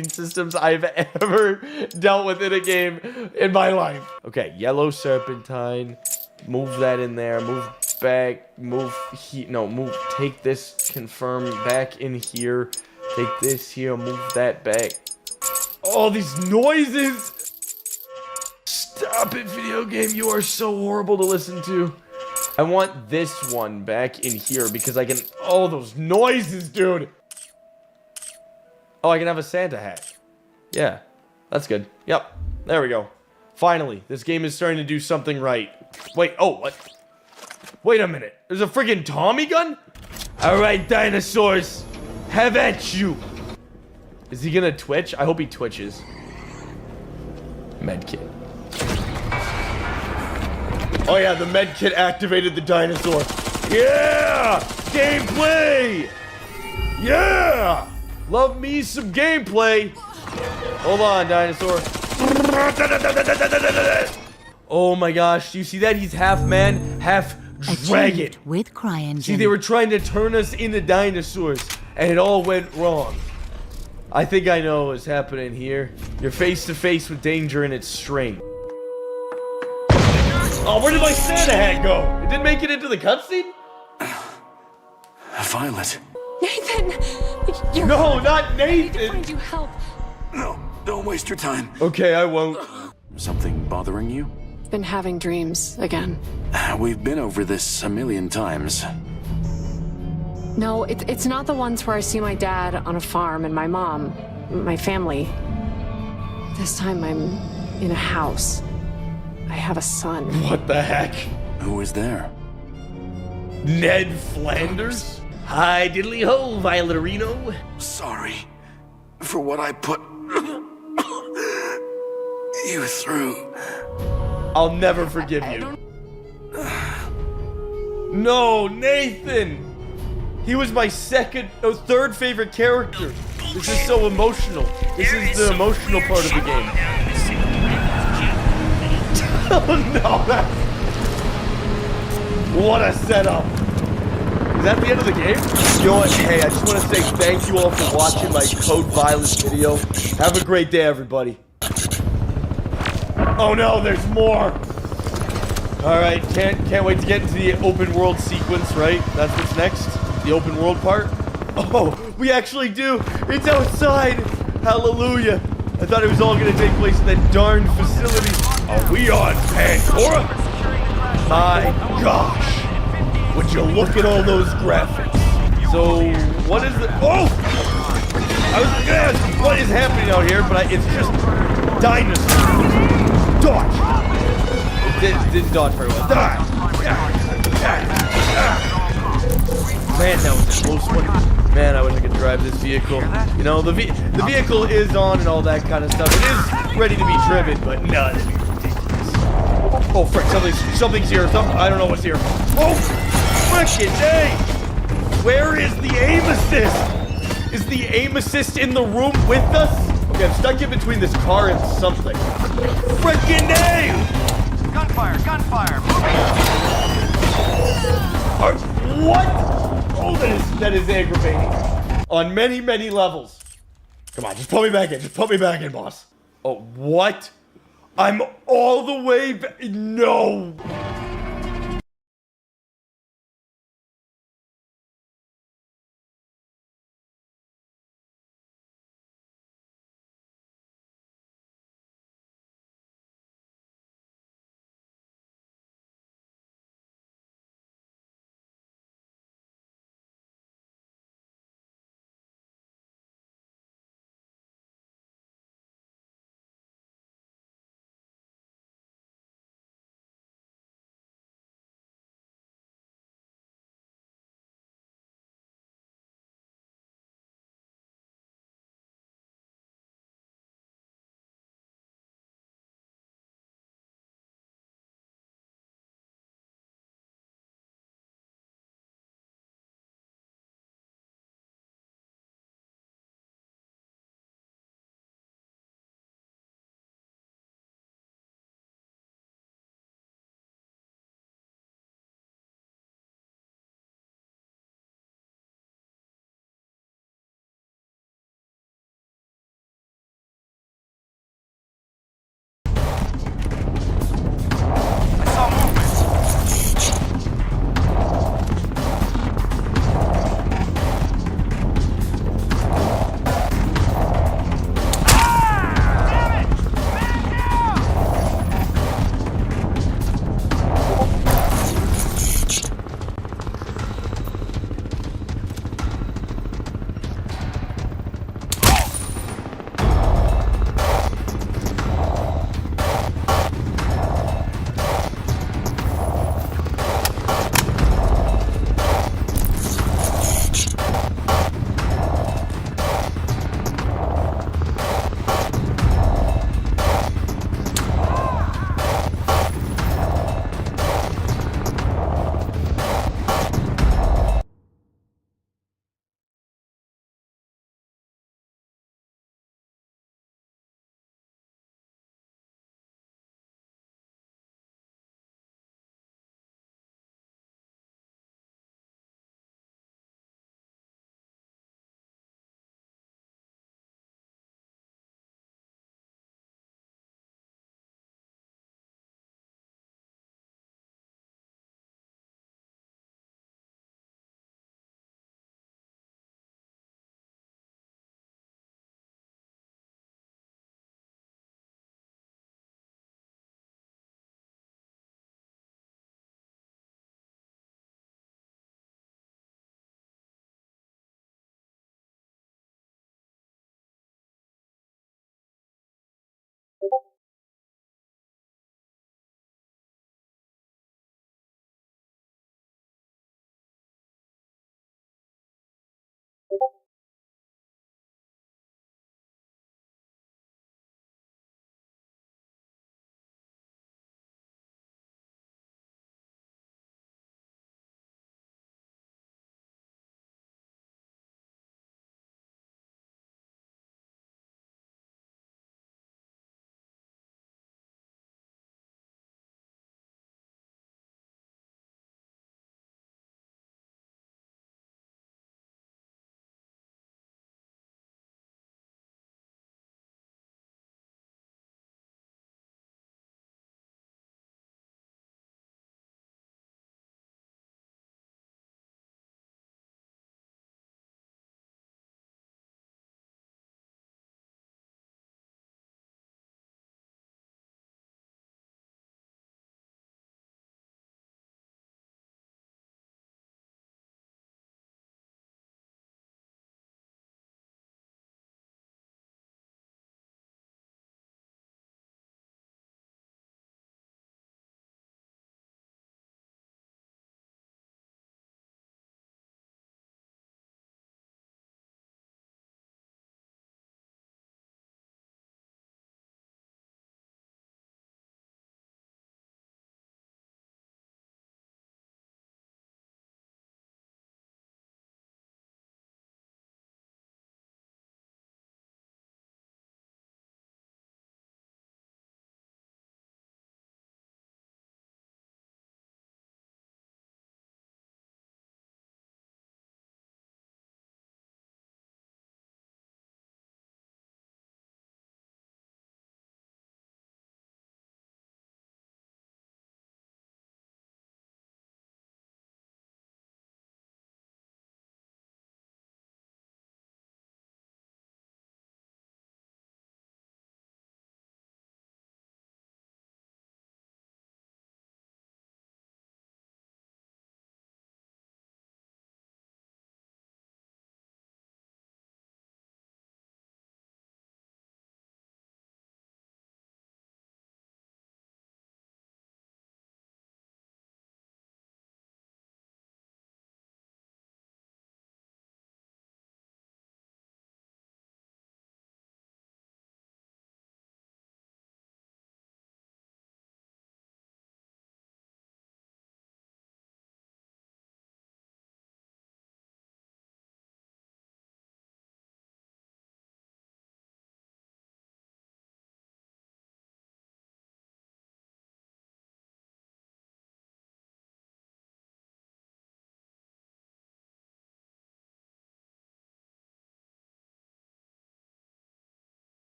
systems I've ever dealt with in a game in my life. Okay, yellow serpentine. Move that in there. Move back. Move move. Take this. Confirm back in here. Take this here. Move that back. All these noises. Stop it, video game. You are so horrible to listen to. I want this one back in here because I can... Oh, those noises, dude. Oh, I can have a Santa hat. Yeah, that's good. Yep, there we go. Finally, this game is starting to do something right. Wait, oh, what? Wait a minute. There's a friggin' Tommy gun? All right, dinosaurs. Have at you. Is he gonna twitch? I hope he twitches. Medkit. Oh yeah, the medkit activated the dinosaur. Yeah! Gameplay! Yeah! Love me some gameplay. Hold on, dinosaur. Oh my gosh, do you see that? He's half man, half dragon. With CryEngine. See, they were trying to turn us into dinosaurs, and it all went wrong. I think I know what's happening here. You're face to face with danger and it's strange. Oh, where did my Santa hat go? It didn't make it into the cutscene? Violet. Nathan! You're No, not I need to Nathan! find you help. No, don't waste your time. Okay, I won't. Something bothering you? Been having dreams again. We've been over this a million times. No, it's not the ones where I see my dad on a farm and my mom, my family. This time I'm in a house. I have a son. What the heck? Who is there? Ned Flanders? Hi, diddly ho, Violerino. Sorry for what I put you through. I'll never forgive you. No, Nathan! He was my third favorite character. This is so emotional. This is the emotional part of the game. Oh no, what a setup. Is that the end of the game? You know what? Hey, I just want to say thank you all for watching my Code Violence video. Have a great day, everybody. Oh no, there's more. Alright, can't wait to get into the open world sequence, right? That's what's next? The open world part? Oh, we actually do! It's outside! Hallelujah! I thought it was all gonna take place in that darn facility. Are we on Pandora? My gosh! Would you look at all those graphics? So, what is the... Oh! I was gonna ask what is happening out here, but it's just dinosaurs. Dodge! It didn't dodge very well. Die! Man, that was a close one. Man, I wish I could drive this vehicle. You know, the vehicle is on and all that kind of stuff. It is ready to be driven, but no, that'd be ridiculous. Oh, frick, something's here. I don't know what's here. Oh, frickin' dang! Where is the aim assist? Is the aim assist in the room with us? Okay, I'm stuck in between this car and something. Frickin' dang! Gunfire! Gunfire! What? Oh, that is aggravating. On many, many levels. Come on, just put me back in. Just put me back in, boss. Oh, what? I'm all the way back. No.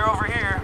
over here.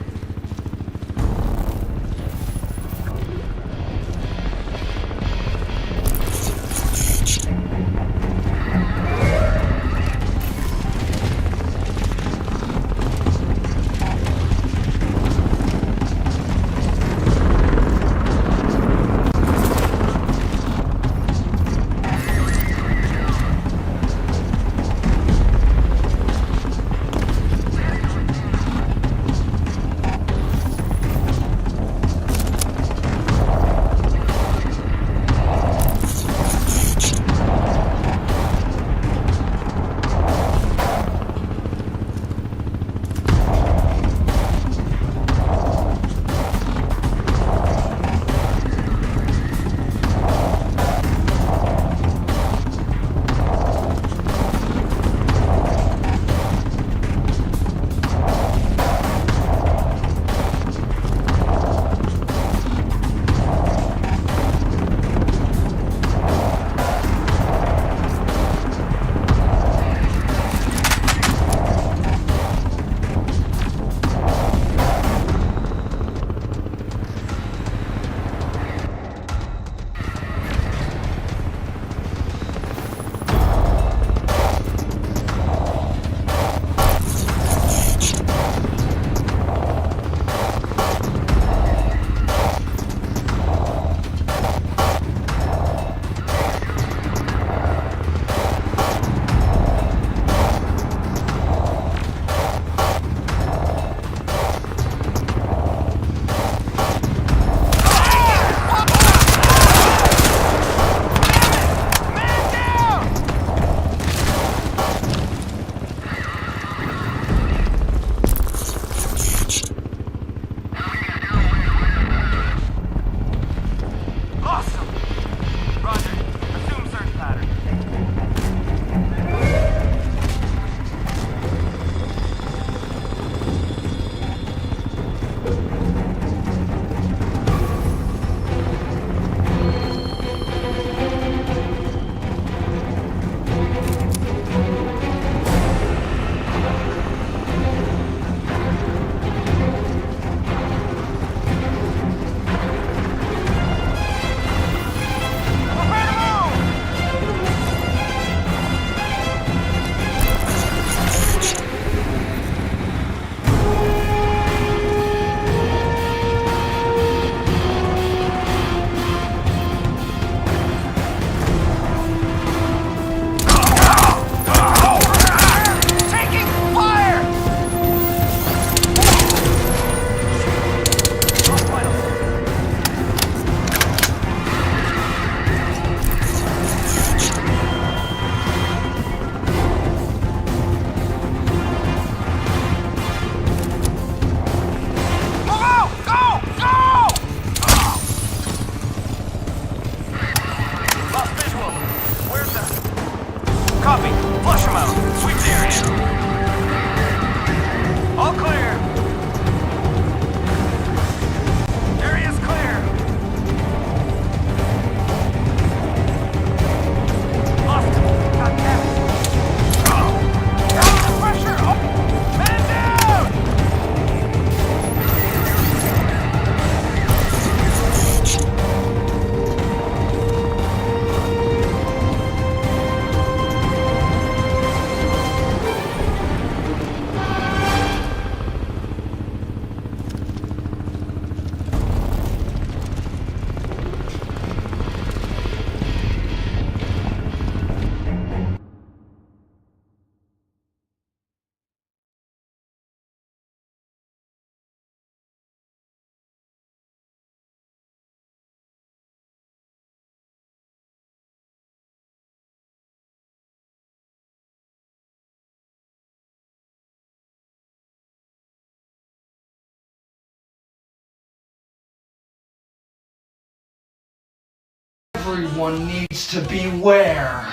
Everyone needs to beware.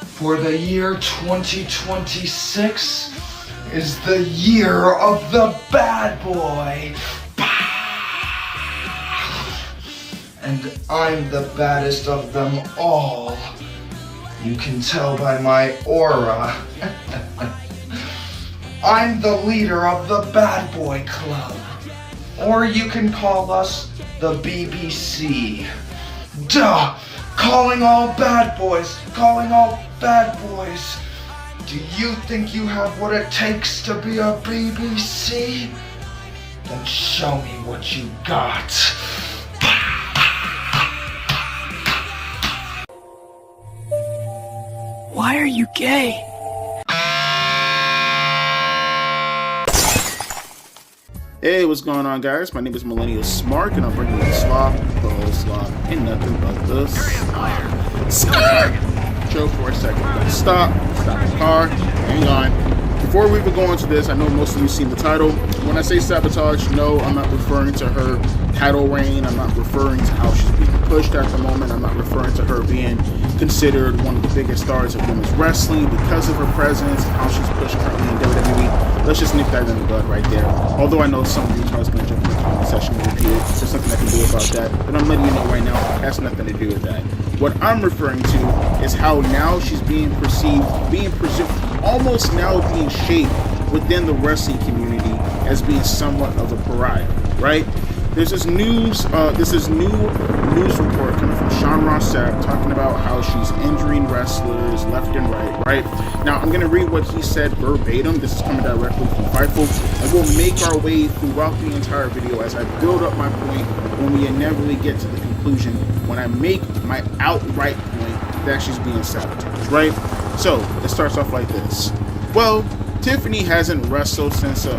For the year 2026 is the year of the bad boy. And I'm the baddest of them all. You can tell by my aura. I'm the leader of the Bad Boy Club. Or you can call us the BBC. Duh! Calling all bad boys. Do you think you have what it takes to be a BBC? Then show me what you got. Why are you gay? Hey, what's going on, guys? My name is Millennial Smark, and I'm bringing you the slop, the whole slop, and nothing but the slop. Chill for a second. Stop the car, hang on. Before we even go into this, I know most of you seen the title. When I say sabotage, no, I'm not referring to her title reign. I'm not referring to how she's being pushed at the moment. I'm not referring to her being considered one of the biggest stars of women's wrestling because of her presence and how she's pushed currently in WWE. Let's just nip that in the bud right there. Although I know some of you guys going to jump in the comment section and repeat it. There's nothing I can do about that. But I'm letting you know right now, it has nothing to do with that. What I'm referring to is how now she's being perceived, being presumed, almost now being shaped within the wrestling community as being somewhat of a pariah, right? There's this new news report coming from Sean Ross Sapp talking about how she's injuring wrestlers left and right? Now, I'm going to read what he said verbatim. This is coming directly from Fightful, and we'll make our way throughout the entire video as I build up my point when we inevitably get to the conclusion, when I make my outright point that she's being sabotaged, right? So, it starts off like this. Well, Tiffany hasn't wrestled since a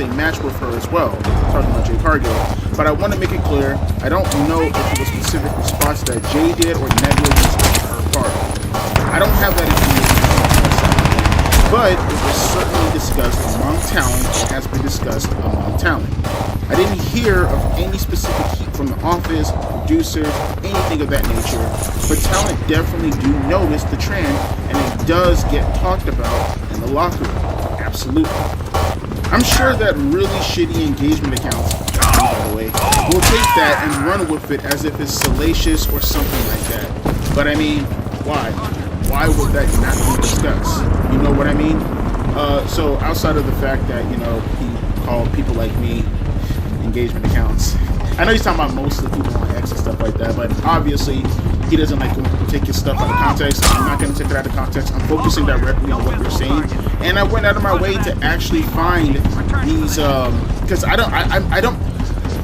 match with her as well. Talking about Jade Cargill. But I want to make it clear, I don't know if it was specific response that Jay did or negligence on her part. I don't have that information, but it was certainly discussed among talent and has been discussed among talent. I didn't hear of any specific heat from the office, producers, anything of that nature, but talent definitely do notice the trend, and it does get talked about in the locker room. Absolutely. I'm sure that really shitty engagement accounts, by the way, will take that and run with it as if it's salacious or something like that. But I mean, why? Why would that not be discussed? You know what I mean? So outside of the fact that, you know, he called people like me engagement accounts. I know he's talking about most of the people on X and stuff like that, but obviously he doesn't like when people take his stuff out of context. I'm not going to take it out of context. I'm focusing directly on what you're saying, and I went out of my way to actually find these because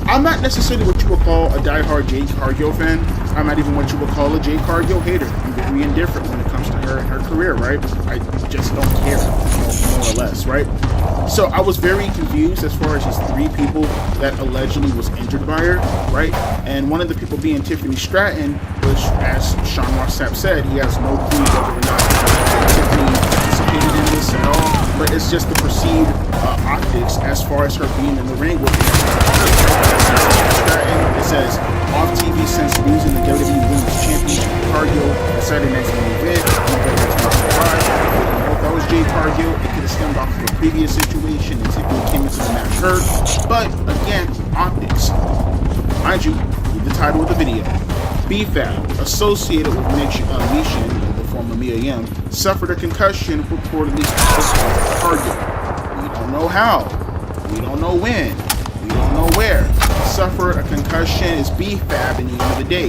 I'm not necessarily what you would call a diehard Jade Cargill fan. I'm not even what you would call a Jade Cargill hater. I'm very indifferent when it comes to her and her career, right? I just don't care, more or less, right? So I was very confused as far as these 3 people that allegedly was injured by her, right? And one of the people being Tiffany Stratton, which, as Sean Ross Sapp said, he has no clue whether or not Tiffany participated in this at all, but it's just the perceived optics as far as her being in the ring with Stratton. It says, off TV since losing the WWE Women's Championship to Cargill at Saturday Night's Main Event in November 2005. If that was Jade Cargill, it could have stemmed off of a previous situation and Tiffany came into the match hurt. But again, optics. Mind you, read the title of the video. BFAB, associated with Mishin, the former Mia Yim, suffered a concussion reportedly at Cargill. We don't know how. We don't know when. We don't know where. Suffered a concussion is BFAB in the end of the day.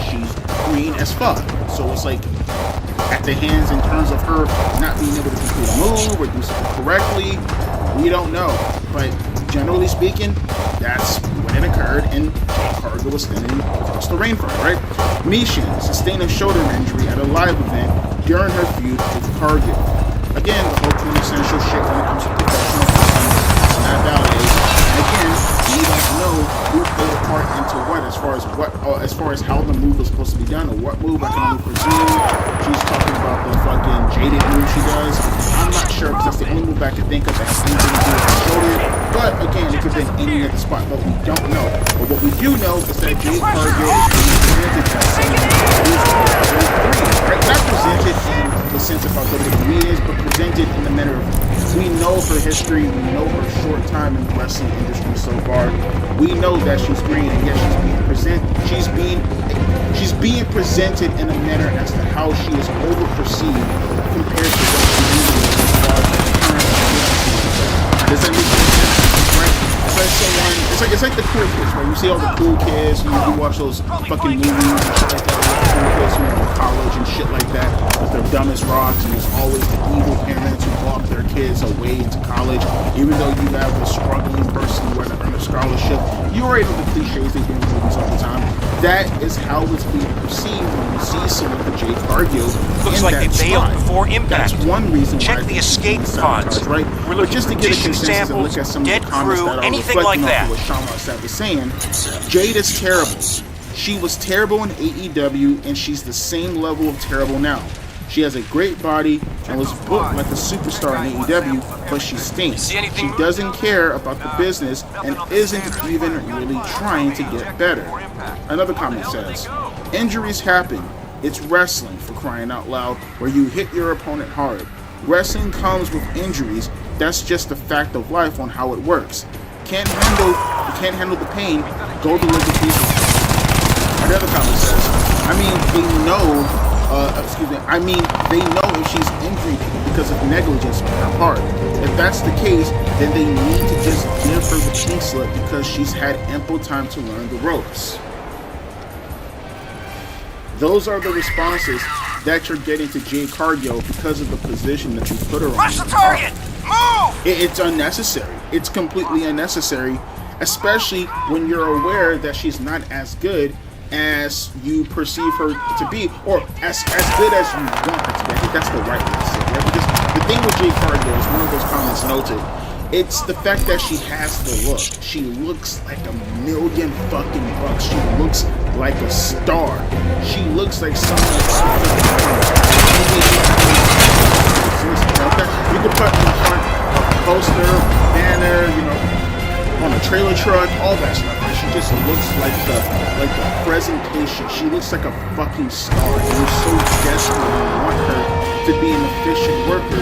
She's green as fuck. So it's like at the hands in terms of her not being able to complete a move or do something correctly. We don't know. But generally speaking, that's when it occurred, and Cargill was standing across the ring from her, right? Mishin sustained a shoulder injury at a live event during her feud with Cargill. Again, the whole quintessential shit when it comes to professional wrestling is not validated. Again, we don't know who played a part into what as far as how the move was supposed to be done or what move. I can only presume she's talking about the fucking jaded move she does. I'm not sure because that's the only move I can think of that has anything to do with the shoulder. But again, it could have been any other spot, but we don't know. But what we do know is that Jade Cargill is being presented as someone who is right? Not presented in the sense of how WWE is, but presented in the manner of we know her history, we know her short time in the wrestling industry so far. We know that she's green, and yet she's being presented in a manner as to how she is over perceived compared to what she usually is. It's like the cool kids, right? You see all the cool kids, you watch those fucking movies and shit like that, with the cool kids who are in college and shit like that, with their dumbest rocks, and there's always the evil parents who lock their kids away into college, even though you have the struggling person who had to earn a scholarship. You already know the cliches they do in movies all the time. That is how it's being perceived when you see someone like Jade Cargill. Looks in like that they bailed spot. before impact. That's one reason Check why the escape pods. Right? We're But looking just to for get a tissue consensus and samples, look at some of the dead comments crew, that are anything reflecting like off that. of what Sean Rossap was saying, Jade is terrible. She was terrible in AEW, and she's the same level of terrible now. She has a great body and was booked like a superstar in AEW, but she stinks. She doesn't care about the business and isn't even really trying to get better. Another comment says, injuries happen. It's wrestling, for crying out loud, where you hit your opponent hard. Wrestling comes with injuries. That's just the fact of life on how it works. Can't handle the pain, go to live with people. Another comment says, they know if she's injured because of negligence on her part. If that's the case, then they need to just give her the pink slip because she's had ample time to learn the ropes. Those are the responses that you're getting to Jade Cargill because of the position that you put her on. Rush the target! Move! It's unnecessary. It's completely unnecessary, especially when you're aware that she's not as good as you perceive her to be, or as good as you want her to be. I think that's the right way to say it, right? Because the thing with Jade Cargill is, one of those comments noted, it's the fact that she has the look. She looks like $1 million fucking bucks. She looks like a star. She looks like someone you could put in front of a poster, banner, on a trailer truck, all that stuff. Right? She just looks like the presentation. She looks like a fucking star. And you're so desperate and want her to be an efficient worker.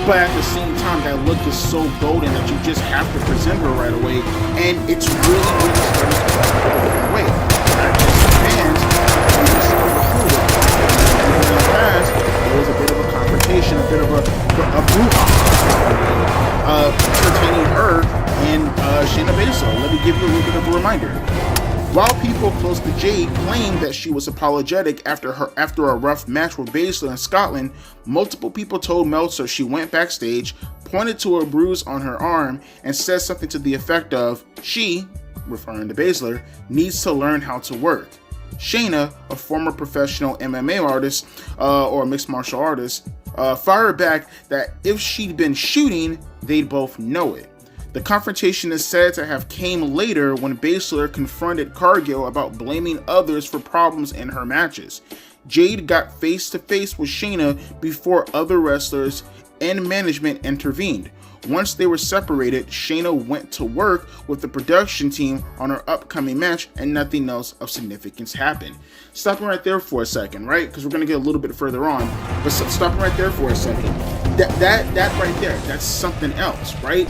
But at the same time, that look is so golden that you just have to present her right away. And it's really starting to go the wrong way. Not just fans, but just recruited. In the past, there was a bit of a confrontation, a bit of a brouhaha pertaining her and Shayna Baszler. Let me give you a little bit of a reminder. While people close to Jade claimed that she was apologetic after a rough match with Baszler in Scotland, multiple people told Meltzer she went backstage, pointed to a bruise on her arm, and said something to the effect of, she, referring to Baszler, needs to learn how to work. Shayna, a former professional MMA artist or mixed martial artist, fired back that if she'd been shooting, they'd both know it. The confrontation is said to have came later when Baszler confronted Cargill about blaming others for problems in her matches. Jade got face to face with Shayna before other wrestlers and management intervened. Once they were separated, Shayna went to work with the production team on her upcoming match and nothing else of significance happened. Stopping right there for a second, right? Because we're going to get a little bit further on. But stopping right there for a second. That right there, that's something else, right?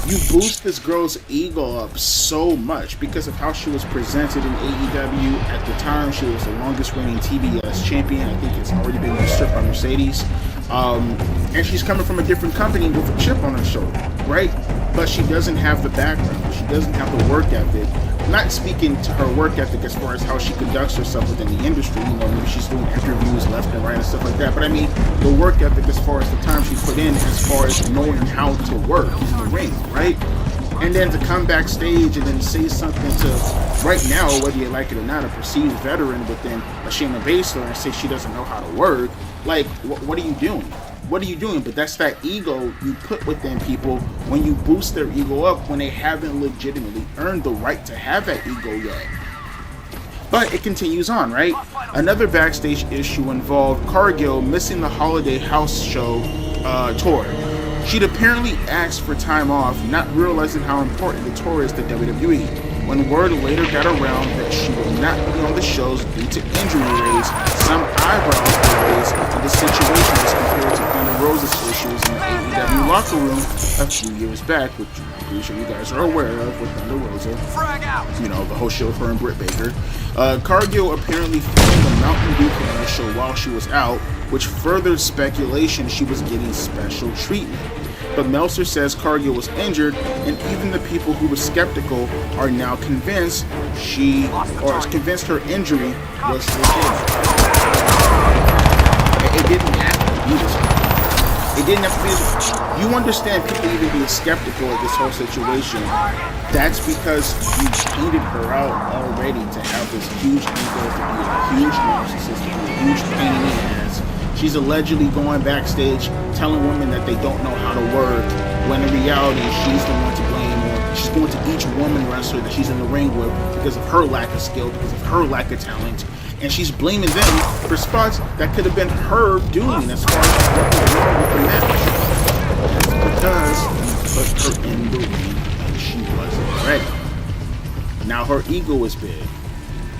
You boost this girl's ego up so much because of how she was presented in AEW. At the time, she was the longest reigning TBS champion. I think it's already been usurped by Mercedes. And she's coming from a different company with a chip on her shoulder, right? But she doesn't have the background. She doesn't have the work ethic. Not speaking to her work ethic as far as how she conducts herself within the industry. Maybe she's doing interviews left and right and stuff like that. But I mean, the work ethic as far as the time she put in, as far as knowing how to work in the ring, right? And then to come backstage and then say something to, right now, whether you like it or not, a perceived veteran within a Shayna Baszler and say she doesn't know how to work, like, what are you doing? What are you doing? But that's that ego you put within people when you boost their ego up when they haven't legitimately earned the right to have that ego yet. But it continues on, right? Another backstage issue involved Cargill missing the Holiday House show tour. She'd apparently asked for time off, not realizing how important the tour is to WWE. When word later got around that she would not be on the shows due to injury raised, some eyebrows were raised to the situation as compared to Thunder Rosa's issues in the AEW locker room a few years back, which I'm pretty sure you guys are aware of with Thunder Rosa. The whole show with her and Britt Baker. Cargill apparently filmed a Mountain Dew commercial while she was out, which furthered speculation she was getting special treatment. But Meltzer says Cargill was injured, and even the people who were skeptical are now convinced her injury was legitimate. It didn't have to be this way. It didn't have to be this way. You understand people even being skeptical of this whole situation. That's because you painted her out already to have this huge ego, to be a huge narcissist, to be a huge pain in the ass. She's allegedly going backstage telling women that they don't know how to work, when in reality she's the one to blame, or she's going to each woman wrestler that she's in the ring with because of her lack of skill, because of her lack of talent, and she's blaming them for spots that could have been her doing as far as what was wrong with the match. That's because you put her in the ring and she wasn't ready. Now her ego is big.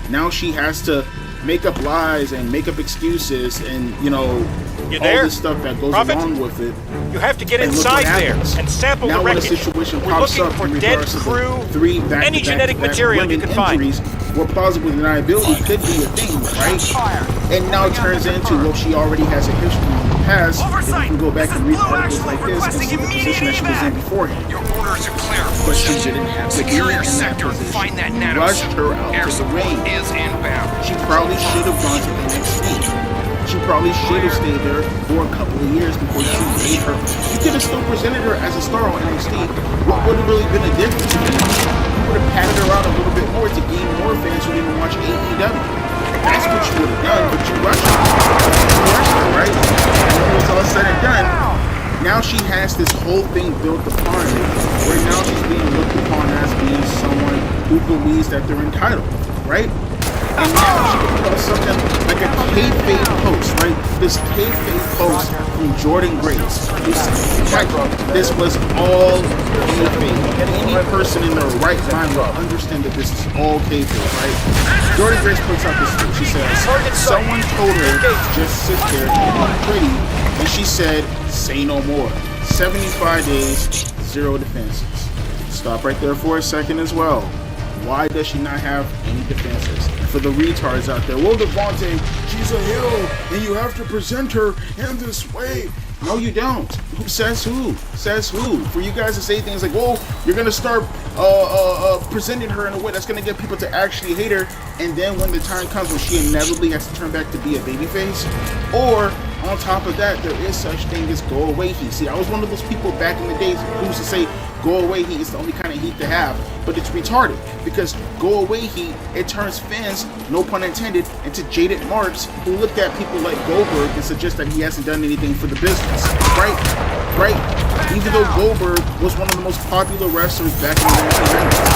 Now she has to make up lies and make up excuses and, you know, all this stuff that goes along with it. You have to get inside there and sample the wreckage. Now when a situation We're pops looking up for in dead regards to crew, the 3 back-to-back any genetic material you can find. injuries, where plausible deniability could be a thing, right? And now it turns into, well, she already has a history in the past, and you can go back and read articles like this and see the position that she was in beforehand. Your orders are clear. But she didn't have to be in that position. You rushed her out to the ring. She probably should have gone to NXT. She probably should have stayed there for a couple of years before you made her. You could have still presented her as a star on NXT. What would have really been a difference? You would have padded her out a little bit more to gain more fans who didn't watch AEW. That's what you would have done, but you rushed her. You rushed her, right? And when it was all said and done, now she has this whole thing built upon it, where now she's being looked upon as being someone who believes that they're entitled, right? And now she becomes something like a kayfabe post, right? This kayfabe post from Jordan Grace. This was all kayfabe. Any person in their right mind will understand that this is all kayfabe, right? Jordan Grace puts out this tweet. She says, someone told her, just sit there and be pretty. And she said, say no more. 75 days, 0 defenses. Stop right there for a second as well. Why does she not have any defenses? For the retards out there, well, Devontae, she's a heel, and you have to present her in this way. No, you don't. Who says who? Says who? For you guys to say things like, well, you're going to start presenting her in a way that's going to get people to actually hate her, and then when the time comes when she inevitably has to turn back to be a babyface, or on top of that, there is such thing as go away heat. See, I was one of those people back in the days who used to say go away heat is the only kind of heat to have, but it's retarded because go away heat, it turns fans, no pun intended, into jaded marks who look at people like Goldberg and suggest that he hasn't done anything for the business, right? Even though Goldberg was one of the most popular wrestlers back in the 1990s.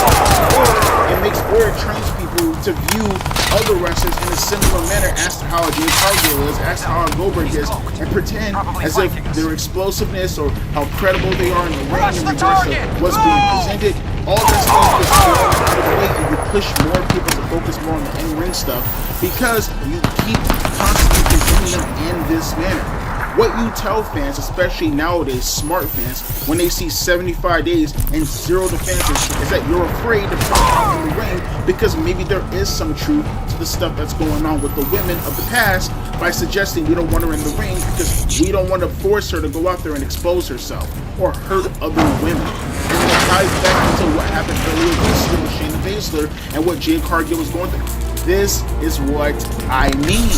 Or it trains people to view other wrestlers in a similar manner as to how Jade Cargill is, as to how Goldberg is, and pretend as if their explosiveness or how credible they are in the ring in regards to what's being presented. All that stuff is going out of the way, and you push more people to focus more on the in-ring stuff because you keep constantly presenting them in this manner. What you tell fans, especially nowadays, smart fans, when they see 75 days and 0 defenses, is that you're afraid to put out in the ring because maybe there is some truth to the stuff that's going on with the women of the past by suggesting we don't want her in the ring because we don't want to force her to go out there and expose herself or hurt other women. And then it ties back into what happened earlier this year with Shayna Baszler and what Jade Cargill was going through. This is what I mean.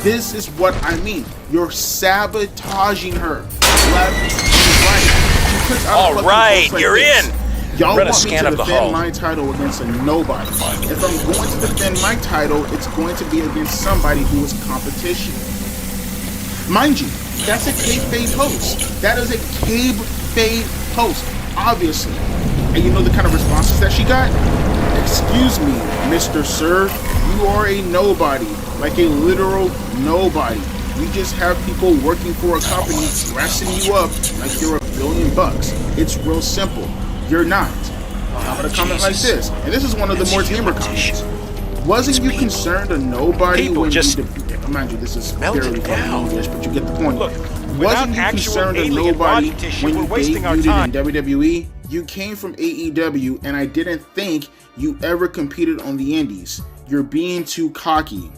This is what I mean. You're sabotaging her. Left and right. All right, like you're in. Y'all want me to defend my title against a nobody. If I'm going to defend my title, it's going to be against somebody who is competition. Mind you, that's a kayfabe post. That is a kayfabe post, obviously. And you know the kind of responses that she got? Excuse me, Mr. Sir, you are a nobody. Like a literal nobody. You just have people working for a company dressing you up like you're $1 billion. It's real simple. You're not. How about a comment like this? And this is one of the more tamer comments. Wasn't you concerned a nobody when you mind you, this is barely fucking English, but you get the point. Look, wasn't you concerned a nobody when you debuted in WWE? You came from AEW, and I didn't think you ever competed on the indies. You're being too cocky.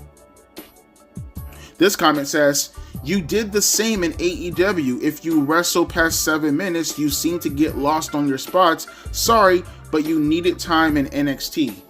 This comment says, You did the same in AEW. If you wrestle past 7 minutes, you seem to get lost on your spots. Sorry, but you needed time in NXT.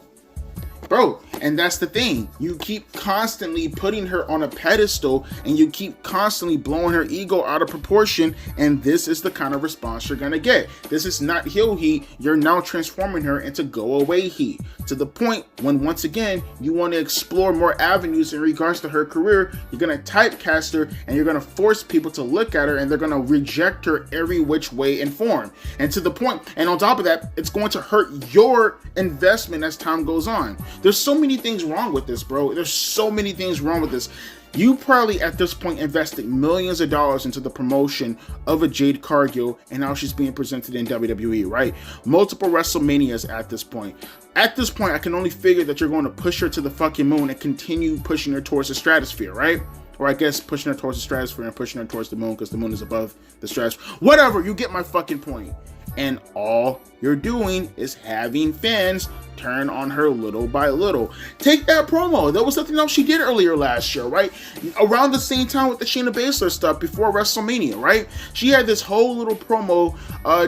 Bro, and that's the thing. You keep constantly putting her on a pedestal and you keep constantly blowing her ego out of proportion, and this is the kind of response you're gonna get. This is not heel heat. You're now transforming her into go away heat, to the point when once again you want to explore more avenues in regards to her career. You're gonna typecast her and you're gonna force people to look at her and they're gonna reject her every which way and form. And to the point, and on top of that, it's going to hurt your investment as time goes on. There's so many things wrong with this, bro. There's so many things wrong with this. You probably at this point invested millions of dollars into the promotion of a Jade Cargill and how she's being presented in WWE, right? Multiple WrestleManias at this point. At this point, I can only figure that you're going to push her to the fucking moon and continue pushing her towards the stratosphere, right? Or I guess pushing her towards the stratosphere and pushing her towards the moon because the moon is above the stratosphere. Whatever, you get my fucking point. And all you're doing is having fans turn on her little by little. Take that promo. There was something else she did earlier last year, right? Around the same time with the Shayna Baszler stuff before WrestleMania, right? She had this whole little promo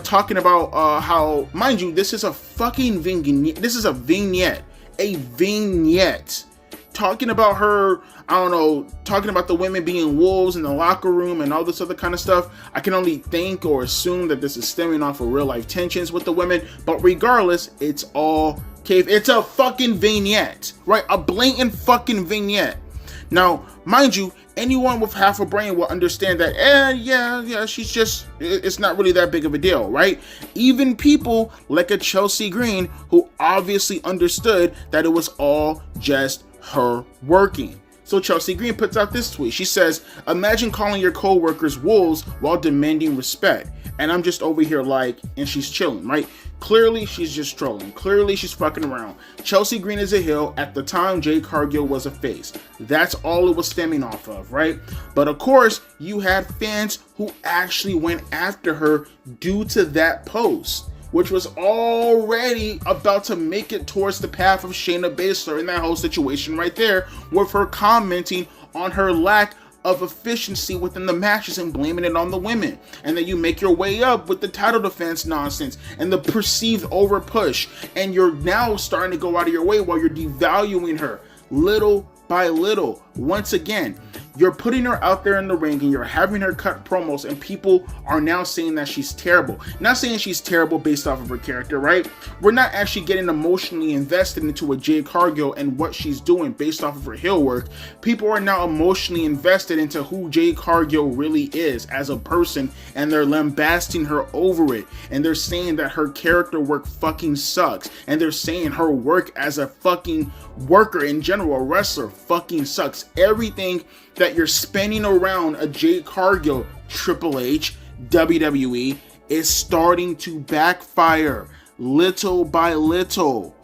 talking about how, mind you, this is a fucking vignette. This is a vignette. A vignette. Talking about her, I don't know, talking about the women being wolves in the locker room and all this other kind of stuff. I can only think or assume that this is stemming off of real life tensions with the women, but regardless, it's all cave. It's a fucking vignette, right? A blatant fucking vignette. Now, mind you, anyone with half a brain will understand that, yeah, she's just, it's not really that big of a deal, right? Even people like a Chelsea Green, who obviously understood that it was all just her working. So Chelsea Green puts out this tweet. She says, imagine calling your co-workers wolves while demanding respect. And I'm just over here like, and she's chilling, right? Clearly, she's just trolling. Clearly, she's fucking around. Chelsea Green is a heel. At the time, Jade Cargill was a face. That's all it was stemming off of, right? But of course, you had fans who actually went after her due to that post, which was already about to make it towards the path of Shayna Baszler in that whole situation right there, with her commenting on her lack of efficiency within the matches and blaming it on the women. And then you make your way up with the title defense nonsense and the perceived over push, and you're now starting to go out of your way while you're devaluing her little by little. Once again, you're putting her out there in the ring and you're having her cut promos, and people are now saying that she's terrible. Not saying she's terrible based off of her character, right? We're not actually getting emotionally invested into a Jade Cargill and what she's doing based off of her heel work. People are now emotionally invested into who Jade Cargill really is as a person, and they're lambasting her over it. And they're saying that her character work fucking sucks. And they're saying her work as a fucking worker in general, a wrestler, fucking sucks. Everything that you're spinning around a Jade Cargill, Triple H, WWE, is starting to backfire little by little.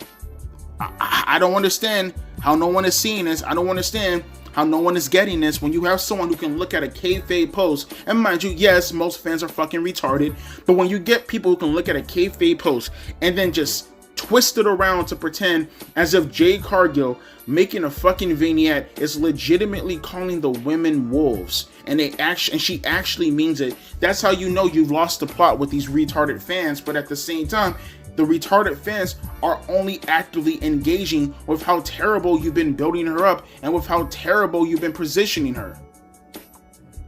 I don't understand how no one is seeing this. I don't understand how no one is getting this when you have someone who can look at a kayfabe post, and mind you, yes, most fans are fucking retarded, but when you get people who can look at a kayfabe post and then just twist it around to pretend as if Jade Cargill making a fucking vignette is legitimately calling the women wolves, and she actually means it, that's how you know you've lost the plot with these retarded fans. But at the same time, the retarded fans are only actively engaging with how terrible you've been building her up and with how terrible you've been positioning her.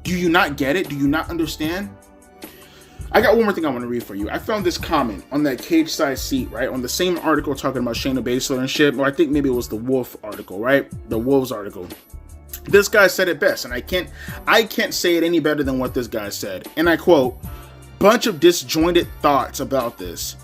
Do you not get it? Do you not understand? I got one more thing I want to read for you. I found this comment on that cage side seat, right? On the same article talking about Shayna Baszler and shit, or I think maybe it was the Wolf article, right? The Wolves article. This guy said it best, and I can't say it any better than what this guy said. And I quote, bunch of disjointed thoughts about this.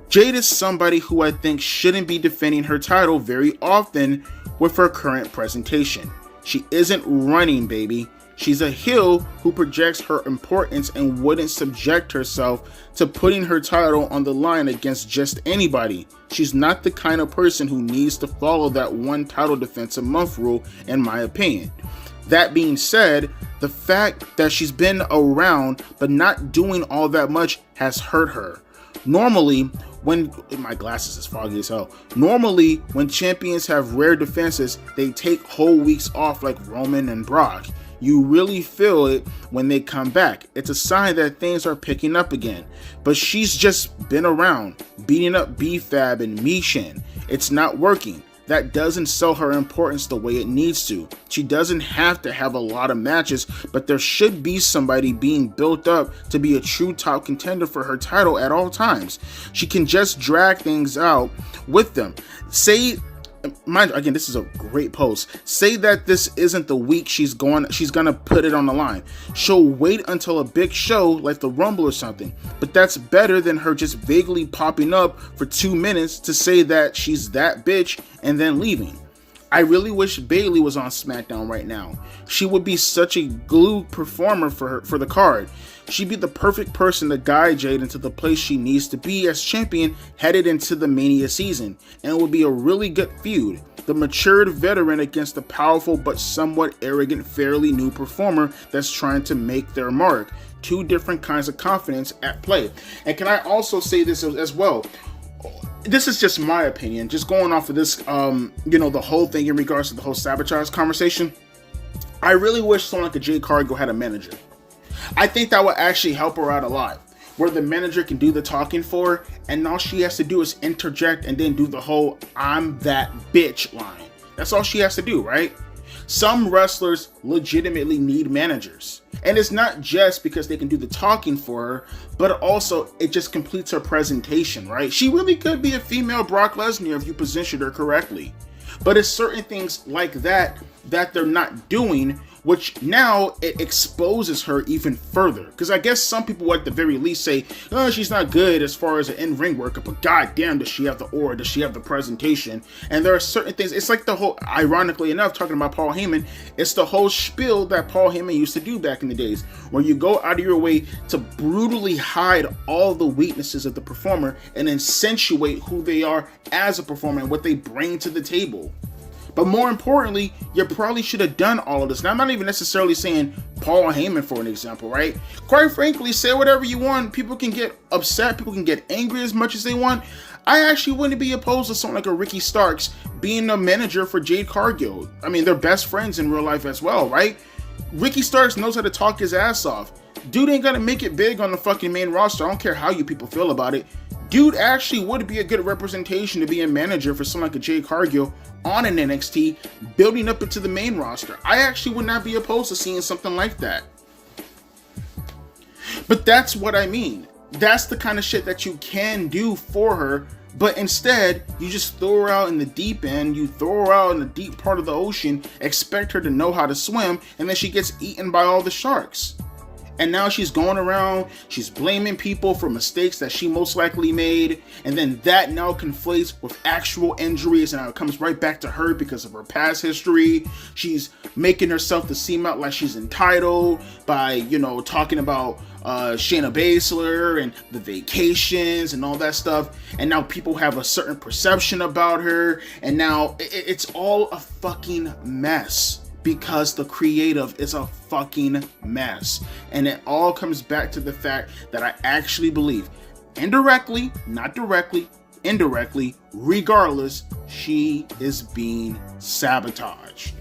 Jade is somebody who I think shouldn't be defending her title very often with her current presentation. She isn't running, baby. She's a heel who projects her importance and wouldn't subject herself to putting her title on the line against just anybody. She's not the kind of person who needs to follow that one title defense a month rule, in my opinion. That being said, the fact that she's been around but not doing all that much has hurt her. Normally, when my glasses is foggy as hell. Normally, when champions have rare defenses, they take whole weeks off like Roman and Brock. You really feel it when they come back. It's a sign that things are picking up again. But she's just been around, beating up B-Fab and Mishin. It's not working. That doesn't sell her importance the way it needs to. She doesn't have to have a lot of matches, but there should be somebody being built up to be a true top contender for her title at all times. She can just drag things out with them. Say, mind again, this is a great post. Say that this isn't the week she's gonna put it on the line. She'll wait until a big show like the Rumble or something, but that's better than her just vaguely popping up for 2 minutes to say that she's that bitch and then leaving. I really wish Bayley was on SmackDown right now. She would be such a glue performer for the card. She'd be the perfect person to guide Jade into the place she needs to be as champion headed into the Mania season, and it would be a really good feud. The matured veteran against the powerful but somewhat arrogant, fairly new performer that's trying to make their mark. Two different kinds of confidence at play. And can I also say this as well? This is just my opinion, just going off of this, the whole thing in regards to the whole sabotage conversation. I really wish someone like a Jade Cargill had a manager. I think that would actually help her out a lot, where the manager can do the talking for her, and all she has to do is interject and then do the whole "I'm that bitch" line. That's all she has to do, right? Some wrestlers legitimately need managers. And it's not just because they can do the talking for her, but also it just completes her presentation, right? She really could be a female Brock Lesnar if you positioned her correctly. But it's certain things like that that they're not doing, which now it exposes her even further. Because I guess some people would at the very least say, oh, she's not good as far as an in-ring worker, but goddamn, does she have the aura, does she have the presentation? And there are certain things, it's like the whole, ironically enough, talking about Paul Heyman, it's the whole spiel that Paul Heyman used to do back in the days, where you go out of your way to brutally hide all the weaknesses of the performer and accentuate who they are as a performer and what they bring to the table. But more importantly, you probably should have done all of this. Now, I'm not even necessarily saying Paul Heyman for an example, right? Quite frankly, say whatever you want. People can get upset. People can get angry as much as they want. I actually wouldn't be opposed to someone like a Ricky Starks being a manager for Jade Cargill. I mean, they're best friends in real life as well, right? Ricky Starks knows how to talk his ass off. Dude ain't gonna make it big on the fucking main roster. I don't care how you people feel about it. Dude actually would be a good representation to be a manager for someone like a Jade Cargill on an NXT, building up into the main roster. I actually would not be opposed to seeing something like that. But that's what I mean. That's the kind of shit that you can do for her, but instead, you just throw her out in the deep end, you throw her out in the deep part of the ocean, expect her to know how to swim, and then she gets eaten by all the sharks. And now she's going around, she's blaming people for mistakes that she most likely made, and then that now conflates with actual injuries, and now it comes right back to her because of her past history. She's making herself to seem out like she's entitled by, talking about Shayna Baszler and the vacations and all that stuff, and now people have a certain perception about her, and now it's all a fucking mess. Because the creative is a fucking mess. And it all comes back to the fact that I actually believe, indirectly, not directly, indirectly, regardless, she is being sabotaged.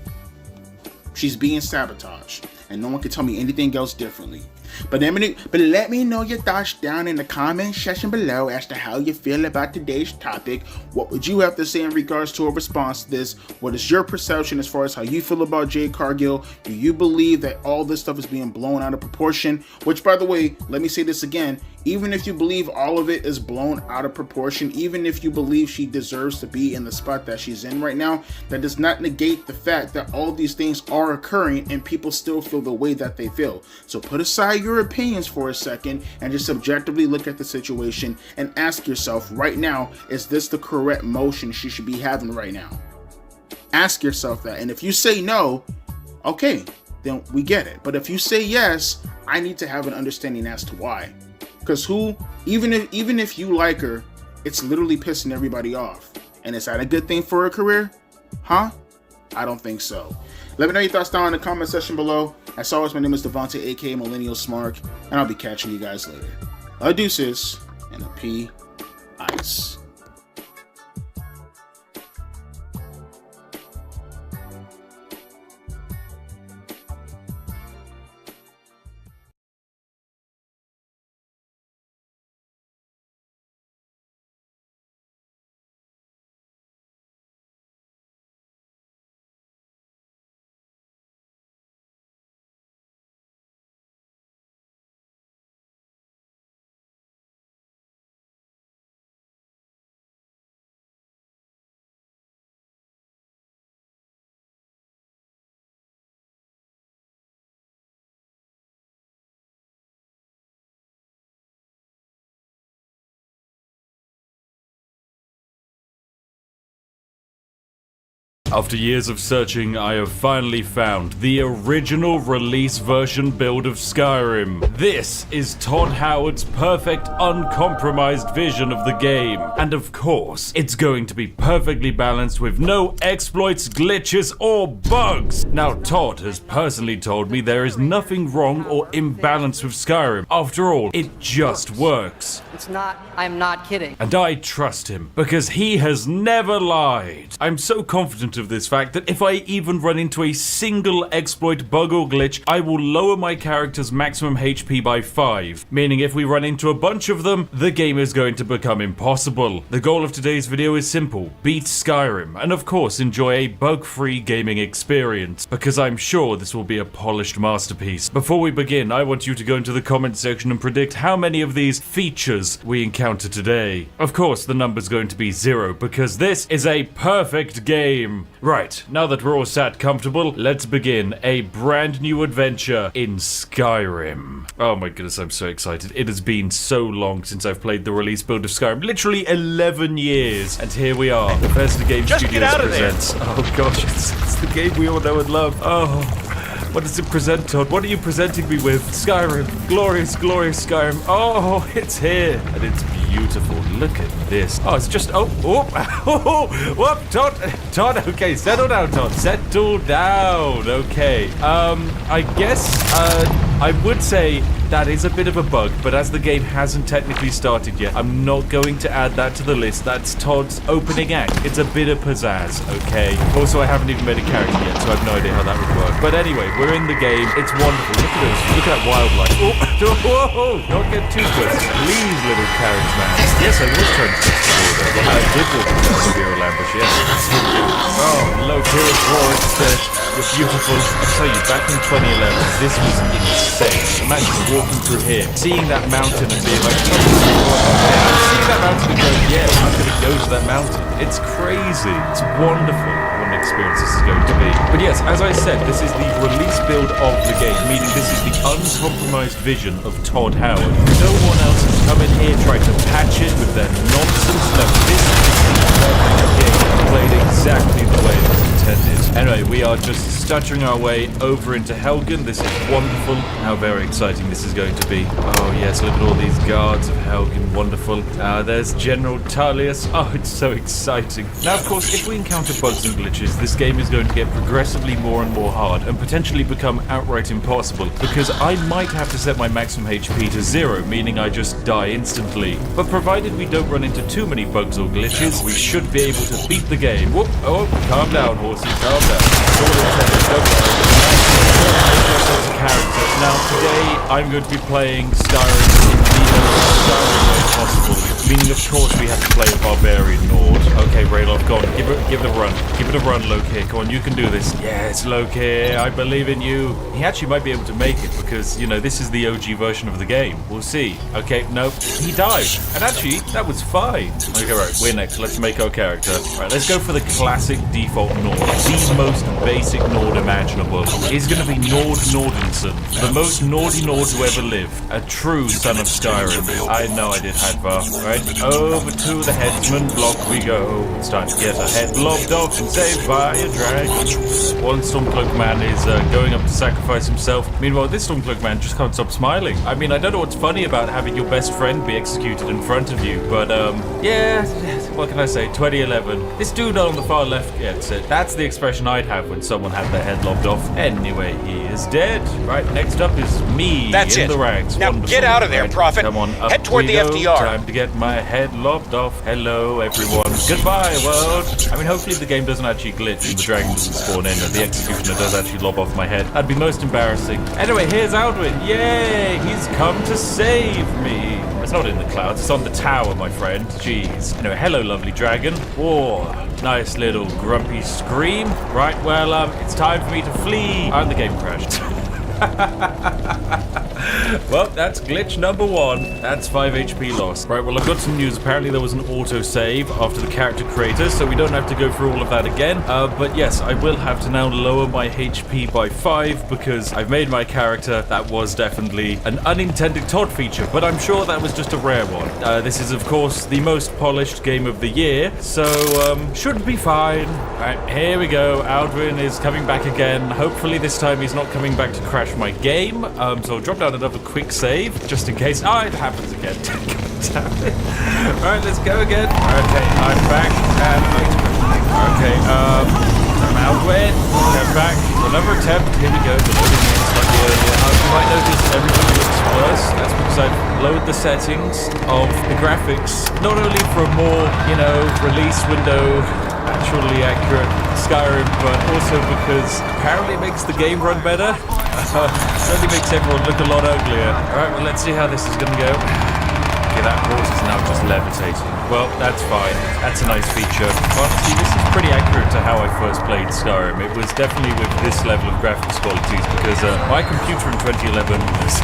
She's being sabotaged. And no one can tell me anything else differently. But let me know your thoughts down in the comment section below as to how you feel about today's topic. What would you have to say in regards to a response to this? What is your perception as far as how you feel about Jade Cargill? Do you believe that all this stuff is being blown out of proportion? Which, by the way, let me say this again. Even if you believe all of it is blown out of proportion, even if you believe she deserves to be in the spot that she's in right now, that does not negate the fact that all these things are occurring and people still feel the way that they feel. So put aside your opinions for a second and just objectively look at the situation and ask yourself right now, is this the correct motion she should be having right now? Ask yourself that. And if you say no, okay, then we get it. But if you say yes, I need to have an understanding as to why. Because even if you like her, it's literally pissing everybody off. And is that a good thing for her career? Huh? I don't think so. Let me know your thoughts down in the comment section below. As always, my name is Devontae, aka Millennial Smark, and I'll be catching you guys later. A deuces and a P-Ice. After years of searching, I have finally found the original release version build of Skyrim. This is Todd Howard's perfect, uncompromised vision of the game. And of course, it's going to be perfectly balanced with no exploits, glitches, or bugs. Now, Todd has personally told me there is nothing wrong or imbalanced with Skyrim. After all, it just works. I'm not kidding. And I trust him, because he has never lied. I'm so confident of this fact that if I even run into a single exploit, bug, or glitch, I will lower my character's maximum HP by 5. Meaning if we run into a bunch of them, the game is going to become impossible. The goal of today's video is simple: beat Skyrim, and of course enjoy a bug-free gaming experience, because I'm sure this will be a polished masterpiece. Before we begin, I want you to go into the comment section and predict how many of these features we encounter today. Of course, the number's going to be 0, because this is a perfect game. Right, now that we're all sat comfortable, let's begin a brand new adventure in Skyrim. Oh my goodness, I'm so excited. It has been so long since I've played the release build of Skyrim. Literally 11 years. And here we are. Bethesda Game Studios presents... Oh gosh, it's the game we all know and love. Oh... What does it present, Todd? What are you presenting me with? Skyrim. Glorious, glorious Skyrim. Oh, it's here. And it's beautiful. Look at this. Oh, it's just... Oh, whoop, Todd, okay, settle down, Todd. Settle down. Okay. I guess, I would say that is a bit of a bug, but as the game hasn't technically started yet, I'm not going to add that to the list. That's Todd's opening act. It's a bit of pizzazz, okay? Also, I haven't even made a character yet, so I have no idea how that would work. But anyway, we're in the game. It's wonderful. Look at this. Look at that wildlife. Whoa, don't get too close. Please, little carriage man. Yes, I was trying to test the border. I did walk into the Bureau ambush, yes. Oh, low Kira Forest, you're beautiful. I'll tell you, back in 2011, this was insane. Imagine walking through here, seeing that mountain and being like, seeing that mountain and going, yeah, I'm gonna go to that mountain. It's crazy. It's wonderful. What an experience this is going to be. But yes, as I said, this is the release build of the game, meaning this is the uncompromised vision of Todd Howard. No one else has come in here tried to patch it with their nonsense. No, this is the perfect game, played exactly the way it was intended. Anyway, we are just stuttering our way over into Helgen. This is wonderful. How very exciting this is going to be. Oh yes, look at all these guards of Helgen. Wonderful. There's General Tullius. Oh, it's so exciting. Now, of course, if we encounter bugs and glitches, this game is going to get progressively more and more hard and potentially become outright impossible, because I might have to set my maximum HP to 0, meaning I just die instantly. But provided we don't run into too many bugs or glitches, we should be able to beat the game. Whoop! Oh, calm down, horsey, calm down. It's all intended, don't worry. As a character. Now, today I'm going to be playing Skyrim in the most Skyrim way possible. Meaning, of course, we have to play a barbarian Nord. Okay, Rayloff, go on. Give it a run. Give it a run, Loki. Come on, you can do this. Yes, Loki, I believe in you. He actually might be able to make it because, you know, this is the OG version of the game. We'll see. Okay, nope. He died. And actually, that was fine. Okay, right, we're next. Let's make our character. Right, let's go for the classic default Nord. The most basic Nord imaginable. He's going to be Nord Nordenson, the most naughty Nord who ever lived. A true son of Skyrim. I know I did Hadvar, right? Over to the headsman block we go. It's time to get a head lopped off and saved by a dragon. One Stormcloak man is going up to sacrifice himself. Meanwhile, this Stormcloak man just can't stop smiling. I mean, I don't know what's funny about having your best friend be executed in front of you, but yeah, what can I say? 2011. This dude on the far left gets it. That's the expression I'd have when someone had their head lopped off. Anyway, he is dead. Right, next up is me. That's in it. the ranks. Now Wonderful. get out of there, Right, Prophet. Come on, up Head toward we the go. FDR. Time to get my head lopped off. Hello, everyone. Goodbye, world. I mean, hopefully the game doesn't actually glitch and the dragon doesn't spawn in and the executioner does actually lob off my head. That'd be most embarrassing. Anyway, here's Alduin. Yay! He's come to save me. It's not in the clouds, it's on the tower, my friend. Jeez. Anyway, hello, lovely dragon. Whoa, nice little grumpy scream. Right, well, it's time for me to flee. And the game crashed. Well, that's glitch number 1. That's 5 HP lost. Right, well, I've got some news. Apparently there was an autosave after the character creator, so we don't have to go through all of that again. But yes, I will have to now lower my HP by 5 because I've made my character. That was definitely an unintended Todd feature, but I'm sure that was just a rare one. This is, of course, the most polished game of the year, so should be fine. Alright, here we go. Aldrin is coming back again. Hopefully this time he's not coming back to crash my game. So I'll drop down another quick save, just in case. Oh, it happens again. Damn it. Alright, let's go again. Okay, I'm back. Okay, Aldrin, get back. Another attempt. Here we go. The loading is slightly earlier. You might notice everything looks worse. That's because I've lowered the settings of the graphics, not only for a more, release window actually accurate Skyrim, but also because apparently it makes the game run better. Certainly makes everyone look a lot uglier. Alright, well, let's see how this is gonna go. Okay, that horse is now just levitating. Well, that's fine. That's a nice feature. Honestly, this is pretty accurate to how I first played Skyrim. It was definitely with this level of graphics qualities because my computer in 2011 was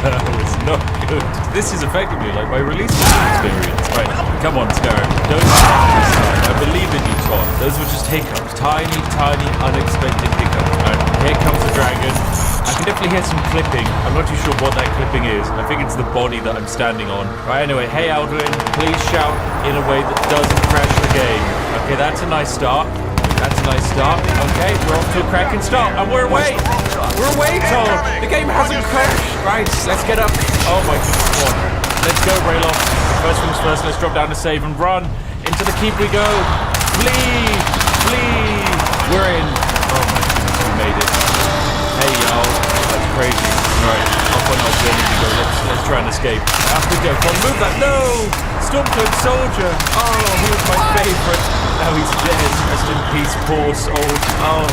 not good. This is effectively like my release experience. Right, come on, Skyrim. Don't this time. I believe in you, Todd. Those were just hiccups. Tiny, tiny, unexpected hiccups. Right, here comes the dragon. I can definitely hear some clipping. I'm not too sure what that clipping is. I think it's the body that I'm standing on. Right, anyway, hey Aldrin, please shout in a way that doesn't crash the game. Okay, that's a nice start. That's a nice start. Okay, we're off to a cracking start. And we're away! We're away, Todd! The game hasn't crashed! Right, let's get up. Oh my god. Let's go, Rayloff. First things first, let's drop down to save and run. Into the keep we go. Flee! Flee! We're in. Oh my goodness, we made it. Hey y'all, that's crazy. Right, up on our journey we go. Let's try and escape. Up we go. Come on, move that. No! Stormcloak soldier. Oh, he was my favorite. Now he's dead. Rest in peace, poor soul. Oh,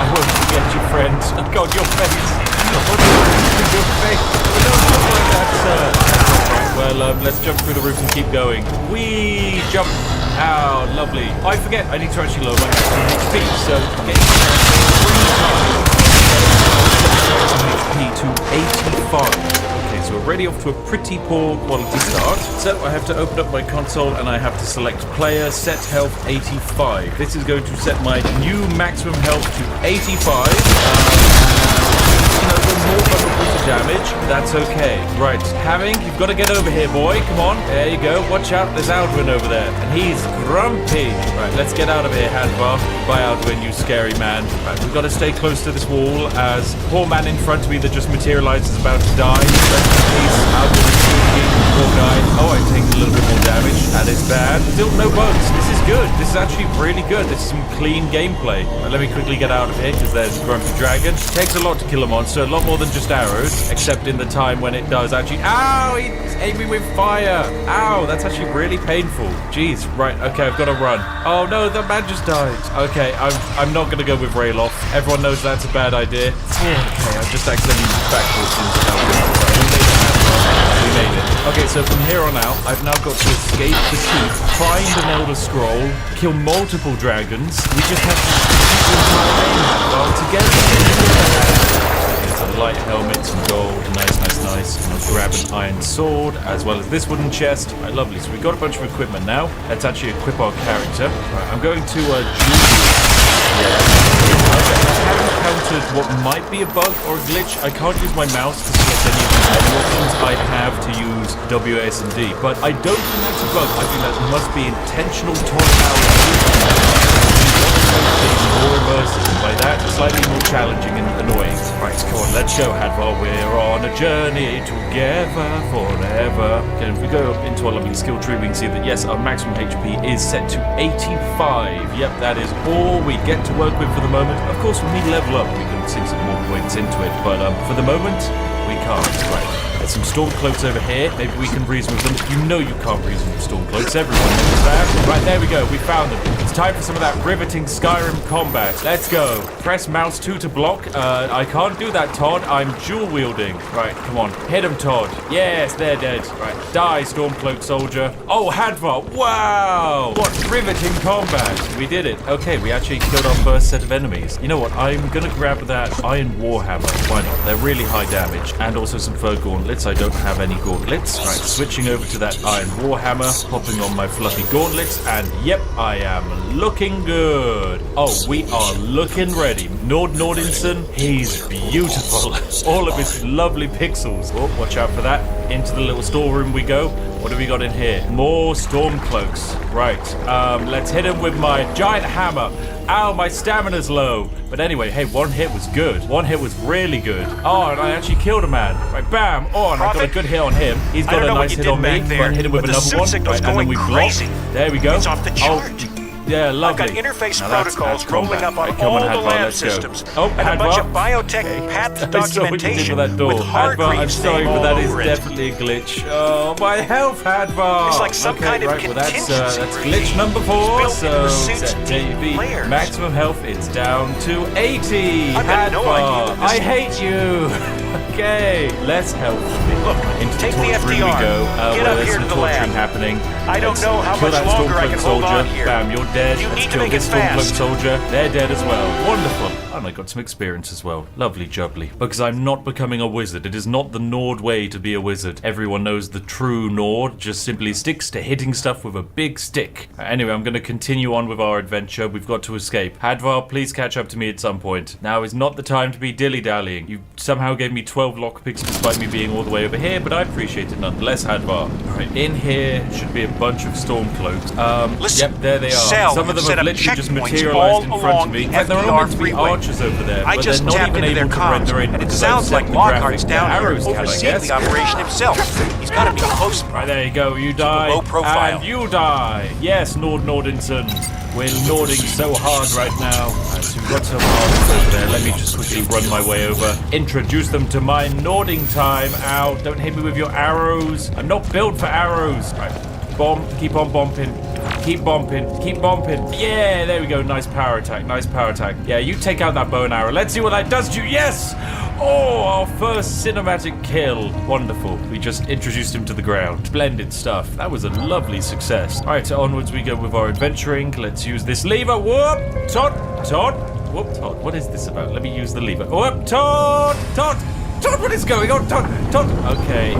I won't forget you, friend. Oh God, your face. What is your face? Don't look like that, sir. Right, well, let's jump through the roof and keep going. We jump. Oh, lovely. I forget. I need to actually lower my HP. So get HP to 85. Okay, so we're already off to a pretty poor quality start. So I have to open up my console and I have to select player, set health 85. This is going to set my new maximum health to 85. More vulnerable to damage, that's okay. Right, you've got to get over here, boy. Come on, there you go. Watch out, there's Aldrin over there, and he's grumpy. Right, let's get out of here, Handbar. Bye, Aldrin, you scary man. Right, we've got to stay close to this wall as poor man in front of me that just materialized is about to die. Rest in peace, Aldrin is shooting. Poor guy. Oh, I take a little bit more damage. That is bad. Still no bugs. This is good. This is actually really good. This is some clean gameplay. Right, let me quickly get out of here because there's a grumpy dragon. It takes a lot to kill a monster, a lot more than just arrows, except in the time when it does actually. Ow! He's aiming with fire. Ow! That's actually really painful. Jeez. Right. Okay, I've got to run. Oh no, the man just died. Okay, I'm not gonna go with Rayloff. Everyone knows that's a bad idea. Okay, I just accidentally backwards into that. We made it. Okay, so from here on out, I've now got to escape the keep, find an Elder Scroll, kill multiple dragons. We just have to keep the entire game while together. There's a light helmet, some gold, nice. And I'll grab an iron sword, as well as this wooden chest. Right, lovely. So we've got a bunch of equipment now. Let's actually equip our character. Right, I'm going to I haven't encountered what might be a bug or a glitch. I can't use my mouse to select any of the menu options. I have to use W, S, and D. But I don't think that's a bug. I think that must be intentional more immersive, and by that, slightly more challenging and annoying. Right, come on, let's go, Hadvar. We're on a journey together forever. Okay, if we go into our lovely skill tree, we can see that, yes, our maximum HP is set to 85. Yep, that is all we get to work with for the moment. Of course, when we level up, we can sink some more points into it, but for the moment, we can't. Right. There's some Stormcloaks over here. Maybe we can reason with them. You know you can't reason with Stormcloaks. Everyone knows that. Right, there we go. We found them. It's time for some of that riveting Skyrim combat. Let's go. Press mouse 2 to block. I can't do that, Todd. I'm dual wielding. Right, come on. Hit him, Todd. Yes, they're dead. Right, die, Stormcloak soldier. Oh, Hadvar. Wow. What riveting combat. We did it. Okay, we actually killed our first set of enemies. You know what? I'm going to grab that Iron Warhammer. Why not? They're really high damage. And also some fur gauntlets. gauntlets. I don't have any gauntlets. Right, switching over to that iron warhammer, popping on my fluffy gauntlets, and yep, I am looking good. Oh, we are looking ready. Nordinson, he's beautiful. All of his lovely pixels. Oh, watch out for that. Into the little storeroom we go. What do we got in here? More storm cloaks. Right, let's hit him with my giant hammer. Ow, my stamina's low. But anyway, hey, one hit was good. One hit was really good. Oh, and I actually killed a man. Right, bam. Oh, and I got a good hit on him. He's got a nice hit on me. But hit him with another one. Right, and then we block. There we go. It's off the chart. Yeah, lovely. I've got interface Now protocols rolling up on right, come all on, the Hadvar, lab let's go. systems. Oh, and a bunch of Hadvar. biotech path I saw what you did documentation with that door. with Hadvar, I'm Hargreaves' sorry, name but all that is over it. definitely a glitch. Oh, my health, Hadvar. It's like some okay, kind of right, well, that's contingency glitch regime. number 4. It's built into the So, suits set being TV. players. Maximum health, it's down to 80. I've got no idea Hadvar, what this I hate you. Okay, let's help. Look, Into take the the torture room we FDR. go. Get Where up there's here some to the torturing lab. happening. I don't Let's know how kill much that longer I Stormcloak can hold soldier. on here. Bam, you're dead. You Let's need to kill make this it Stormcloak fast. soldier. They're dead as well. Wonderful. And I got some experience as well. Lovely jubbly. Because I'm not becoming a wizard. It is not the Nord way to be a wizard. Everyone knows the true Nord just simply sticks to hitting stuff with a big stick. Anyway, I'm going to continue on with our adventure. We've got to escape. Hadvar, please catch up to me at some point. Now is not the time to be dilly-dallying. You somehow gave me 12 lockpicks despite me being all the way over here, but I appreciate it nonetheless, Hadvar. Alright, in here should be a bunch of Stormcloaks. Listen, Yep, there they are. Cell Some of them set have up literally just checkpoints materialized in all front of along me. the And there are FDR meant to be freeway. archers over there, I but just they're not tapped even into their able to comms, render in and it because sounds I've like set the Lockhart's graphics down to here arrows count, I overseeing guess. the operation himself. He's got to be close. Right, there you go. You die. low profile. And you die. Yes, Nordinson. We're Nording so hard right now. Right, so we've got some archers over there. Let me just quickly run my way over. Introduce them to my Nording time. Ow, don't hit me with your arrows. I'm not built for arrows. Right, bomb. Keep on bombing. Keep bombing. Keep bombing. Yeah, there we go. Nice power attack. Nice power attack. Yeah, you take out that bow and arrow. Let's see what that does to you. Yes! Oh, our first cinematic kill. Wonderful. We just introduced him to the ground. Splendid stuff. That was a lovely success. All right, so onwards we go with our adventuring. Let's use this lever. Whoop! Todd! Whoop, Todd. What is this about? Let me use the lever. Whoop! Todd! Todd, what is going on? Todd! Okay,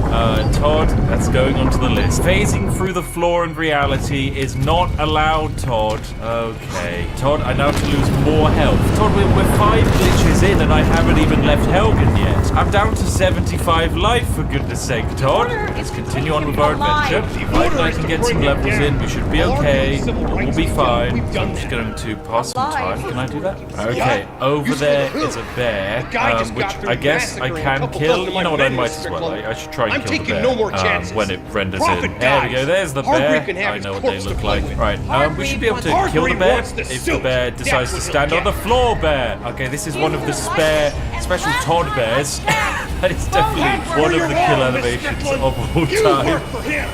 Todd, that's going onto the list. Phasing through the floor in reality is not allowed, Todd. Okay. Todd, I now have to lose more health. Todd, we're 5 glitches in and I haven't even left Helgen yet. I'm down to 75 life, for goodness sake, Todd. Let's continue on with our adventure. Right, I can get some levels in. We should be okay. We'll be fine. I'm just going to pass some time. Can I do that? Okay, over there is a bear, which I guess I can kill. You know what, I might as well. I should try and kill the bear when it renders in. There we go, there's the bear. I know what they look like. Right, we should be able to kill the bear if the bear decides to stand on the floor, bear. Okay, this is one of the special Todd bears. That is definitely one of the kill animations of all time. Oh, dear.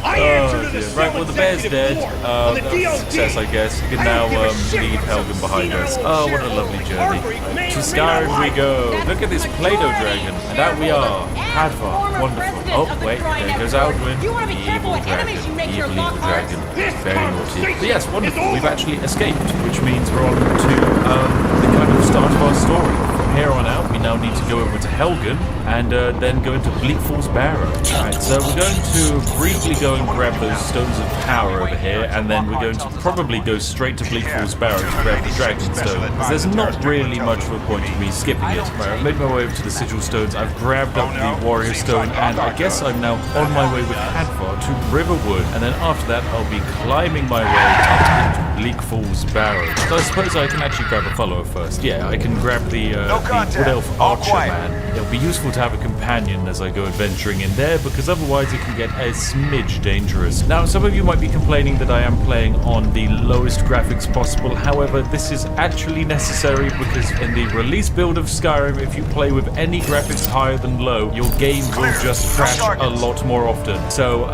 Right, well, the bear's dead. That was a success, I guess. You can now leave Helgen behind us. Oh, what a lovely journey. Right, to Skyrim we go. Look at this Play-Doh dragon. And out we are. Hadvar. Wonderful. Oh, wait, there goes Alduin. Evil dragon. Evil dragon. Very naughty. But yes, wonderful. We've actually escaped, which means we're on to the kind of start of our story. From here on out, we now need to go over to Helgen and then go into Bleak Falls Barrow. Alright, so we're going to briefly go and grab those stones of power over here, and then we're going to probably go straight to Bleak Falls Barrow to grab the Dragon Stone, because there's not really much of a point of me skipping it. Right, I've made my way over to the Sigil Stones, I've grabbed up the Warrior Stone, and I guess I'm now on my way with Hadvar to Riverwood, and then after that I'll be climbing my way up into Bleak Falls Barrow. So I suppose I can actually grab a follower first. Yeah, I can grab the Wood Elf Archer Man. It'll be useful to have a companion as I go adventuring in there, because otherwise it can get a smidge dangerous. Now, some of you might be complaining that I am playing on the lowest graphics possible. However, this is actually necessary because in the release build of Skyrim, if you play with any graphics higher than low, your game will just crash a lot more often. So,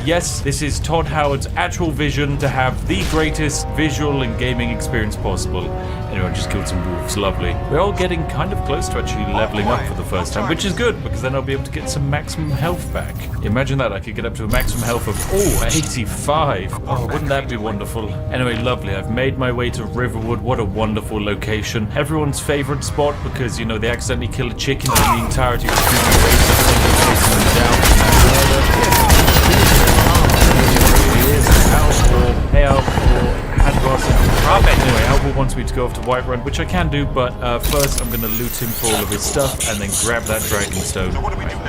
yes, this is Todd Howard's actual vision to have the greatest visual and gaming experience possible. Anyway, I just killed some wolves, lovely. We're all getting kind of close to actually leveling up for the first time, which is good, because then I'll be able to get some maximum health back. Imagine that, I could get up to a maximum health of, 85. Oh, wouldn't that be wonderful? Anyway, lovely, I've made my way to Riverwood. What a wonderful location. Everyone's favorite spot, because, you know, they accidentally kill a chicken and the entirety of the Hey, anyway, Albor wants me to go off to Whiterun, which I can do, but first I'm going to loot him for all of his stuff and then grab that Dragonstone.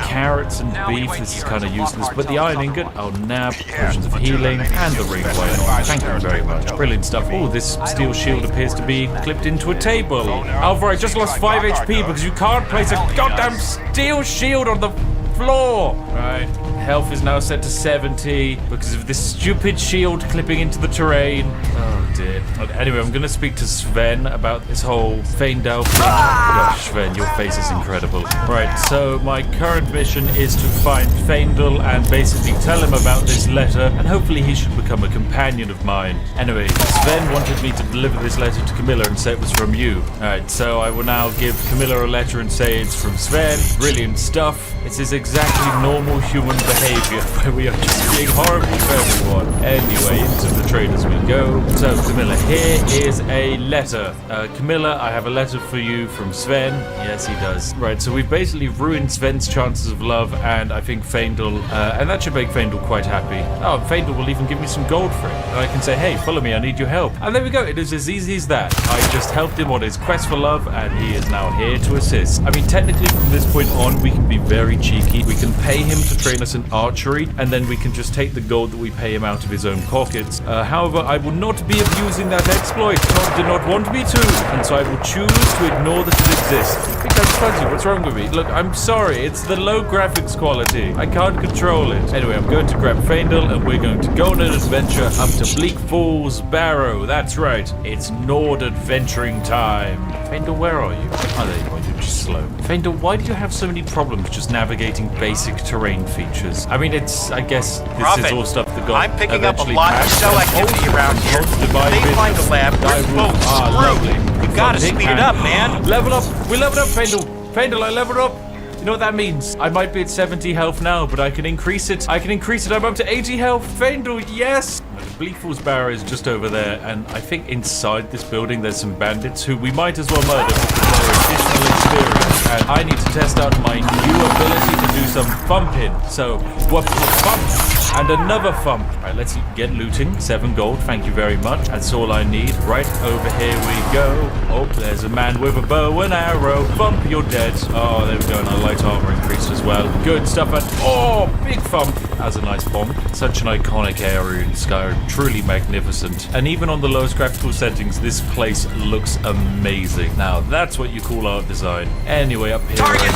Carrots and beef, this is kind of useless, but the iron ingot, I'll nab, potions of healing, and the ring. Thank you very much. Brilliant stuff. Oh, this steel shield appears to be clipped into a table. Alvar, I just lost 5 HP because you can't place a goddamn steel shield on the floor. Right. Health is now set to 70 because of this stupid shield clipping into the terrain. Oh dear. Anyway, I'm going to speak to Sven about this whole Feindel thing. Gosh, Sven, your face is incredible. Right, so my current mission is to find Feindel and basically tell him about this letter, and hopefully he should become a companion of mine. Anyway, Sven wanted me to deliver this letter to Camilla and say it was from you. Alright, so I will now give Camilla a letter and say it's from Sven. Brilliant stuff. This is exactly normal human behavior, where we are just being horrible to everyone. Anyway, into the traders we go. So, Camilla, here is a letter. Camilla, I have a letter for you from Sven. Yes, he does. Right, so we've basically ruined Sven's chances of love, and I think Feindel, and that should make Feindel quite happy. Oh, Feindel will even give me some gold for it. And I can say, hey, follow me, I need your help. And there we go, it is as easy as that. I just helped him on his quest for love, and he is now here to assist. I mean, technically from this point on, we can be very cheeky. We can pay him to train us in archery, and then we can just take the gold that we pay him out of his own pockets. However, I will not be abusing that exploit. Todd did not want me to, and so I will choose to ignore that it exists. I think that's fuzzy. What's wrong with me? Look, I'm sorry. It's the low graphics quality. I can't control it. Anyway, I'm going to grab Feindel, and we're going to go on an adventure up to Bleak Falls Barrow. That's right. It's Nord adventuring time. Feindel, where are you? Oh, there you are. You're just slow. Feindel, why do you have so many problems just navigating basic terrain features? I mean, I guess this is all stuff that got I'm picking up a eventually lot of patched. cell activity around here. They find a lab, we're both screwed. You gotta speed it up, man. Level up. We leveled up, Feindel. Feindel, I leveled up. You know what that means? I might be at 70 health now, but I can increase it. I'm up to 80 health. Feindel, yes! Bleak Falls Barrow is just over there, and I think inside this building there's some bandits who we might as well murder because they're additional experience. And I need to test out my new ability to do some thumping. So, whoop, thump. And another thump. Alright, let's get looting. 7 gold, thank you very much. That's all I need. Right, over here we go. Oh, there's a man with a bow and arrow. Thump, you're dead. Oh, there we go, and our light armor increased as well. Good stuff, and oh, big thump. That's a nice bomb. Such an iconic area in Skyrim. Truly magnificent. And even on the lowest graphical settings, this place looks amazing. Now, that's what you call art design. Anyway, up here I go.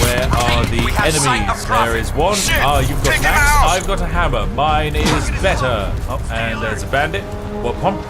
Where are the enemies? There is one. Ah, you've got an axe. I've got a hammer. Mine is better. Oh, and there's a bandit. What pump?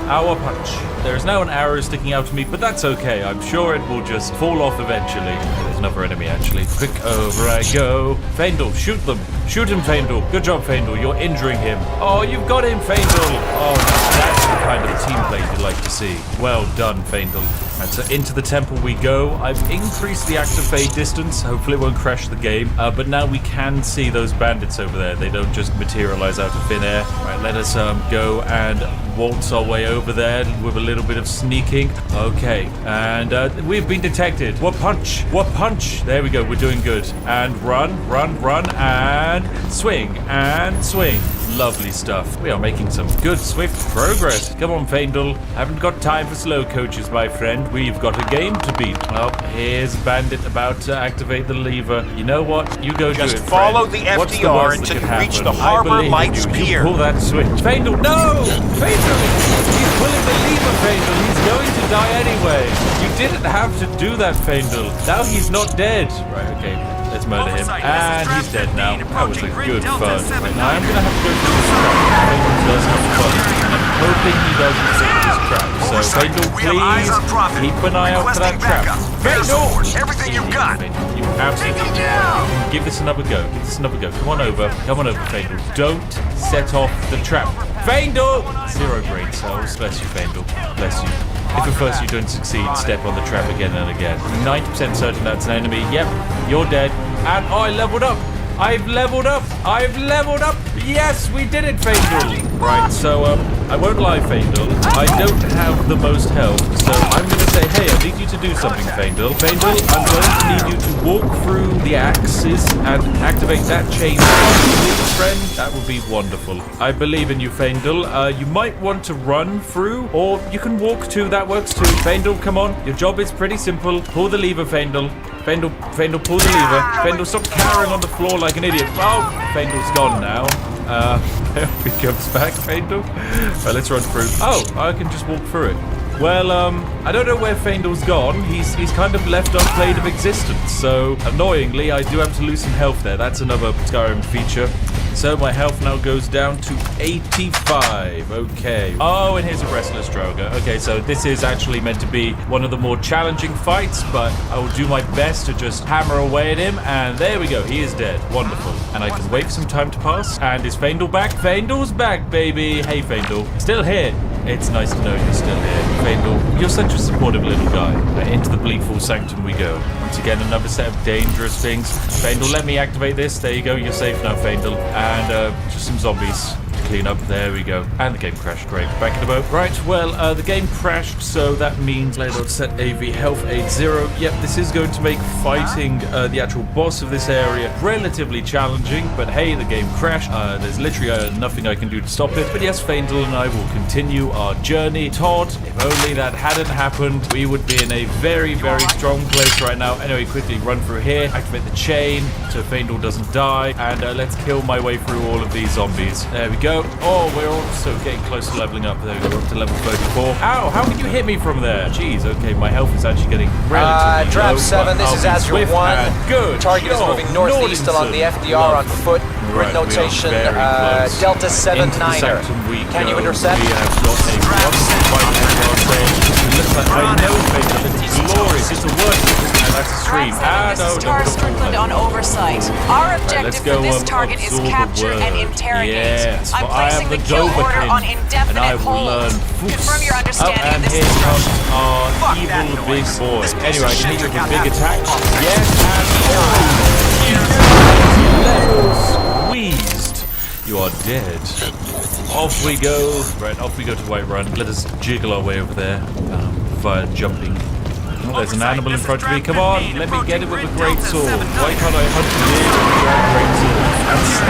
Our punch. There is now an arrow sticking out to me, but that's okay. I'm sure it will just fall off eventually. There's another enemy, actually. Quick, over I go. Feindel, shoot them. Shoot him, Feindel. Good job, Feindel. You're injuring him. Oh, you've got him, Feindel. Oh, that's the kind of team play you'd like to see. Well done, Feindel. And so into the temple we go. I've increased the active fade distance. Hopefully it won't crash the game. But now we can see those bandits over there. They don't just materialize out of thin air. Right, let us go and waltz our way over there with a little bit of sneaking. Okay, and we've been detected. What punch? What punch? There we go. We're doing good. And run, and swing, and swing. Lovely stuff. We are making some good, swift progress. Come on, Feindel. Haven't got time for slow coaches, my friend. We've got a game to beat. Oh, here's a bandit about to activate the lever. You know what? You go do it, Just follow friend. the What's FDR worst until that you could reach happen? the I Harbor believe in Lights you. Pier. You pull that switch. Feindel, no! Feindel! He's pulling the lever, Feindel. He's going to die anyway. You didn't have to do that, Feindel. Now he's not dead. Right, okay. Let's murder him. And he's dead now. That was a good fun. Right, now I'm going to have to go through this trap. Feindel does have fun. And I'm hoping he doesn't fit this trap. So, Feindel, please keep an eye out for that trap. Feindel! Everything you've got. You absolutely give this another go. Give this another go. Come on over. Come on over, Feindel. Don't set off the trap. Feindel! 0 brain cells. Bless you, Feindel. Bless you. If at first you don't succeed, step on the trap again and again. 90% certain that's an enemy. Yep, you're dead. And oh, I leveled up. I've leveled up. I've leveled up. Are Yes, we did it, Faendal. Right, so I won't lie, Faendal. I don't have the most health, so I'm going to say, hey, I need you to do something, Faendal. Faendal, I'm going to need you to walk through the axis and activate that chain. Please, friend, that would be wonderful. I believe in you, Faendal. You might want to run through, or you can walk too. That works too. Faendal, come on. Your job is pretty simple. Pull the lever, Faendal. Faendal, pull the lever. Faendal, stop cowering on the floor like an idiot. Oh, Faendal's gone now. He comes back, Faendal. Right, let's run through. Oh, I can just walk through it. Well, I don't know where Faendal's gone. He's kind of left our plane of existence. So, annoyingly, I do have to lose some health there. That's another Skyrim feature. So my health now goes down to 85. Okay. Oh, and here's a Restless Droga. Okay, so this is actually meant to be one of the more challenging fights, but I will do my best to just hammer away at him. And there we go. He is dead. Wonderful. And I can wait for some time to pass. And is Faendal back? Faendal's back, baby. Hey, Faendal. Still here. It's nice to know you're still here. Faendal, you're such a supportive little guy. Into the Bleakfall Sanctum we go. Once again, another set of dangerous things. Faendal, let me activate this. There you go. You're safe now, Faendal. And just some zombies to clean up. There we go. And the game crashed. Great. Back in the boat. Right, well, the game crashed, so that means Laydot set AV health 80. Yep, this is going to make fighting the actual boss of this area relatively challenging, but hey, the game crashed. There's literally nothing I can do to stop it. But yes, Faendal and I will continue our journey. Todd, if only that hadn't happened, we would be in a very, very strong place right now. Anyway, quickly run through here, activate the chain so Faendal doesn't die, and let's kill my way through all of these zombies. There we go. Oh, we're also getting close to leveling up. There we go, up to level 34. Ow, how can you hit me from there? Jeez, okay, my health is actually getting relatively Drab low. 7, this is Azure 1. Good. Target is moving northeast along the FDR on foot. Grid notation, Delta 7-9er. Can you intercept? We have got a wonderful fight in our range. It looks like I know Faendal. It's glorious. It's a word. And that's a stream. This is Tar Strickland on oversight. Our objective for this target is capture and interrogate. Yes, I'm placing the kill order on indefinite hold. Confirm your understanding of this instruction. Our evil big boy. Anyway, I can hit you with a big attack. Yes, and squeezed. You are dead. Off we go. Right, off we go to Whiterun. Let us jiggle our way over there via jumping. Oh, there's an animal in front of me. Come on, let me get it with a great sword. Why can't I hunt you with a great sword?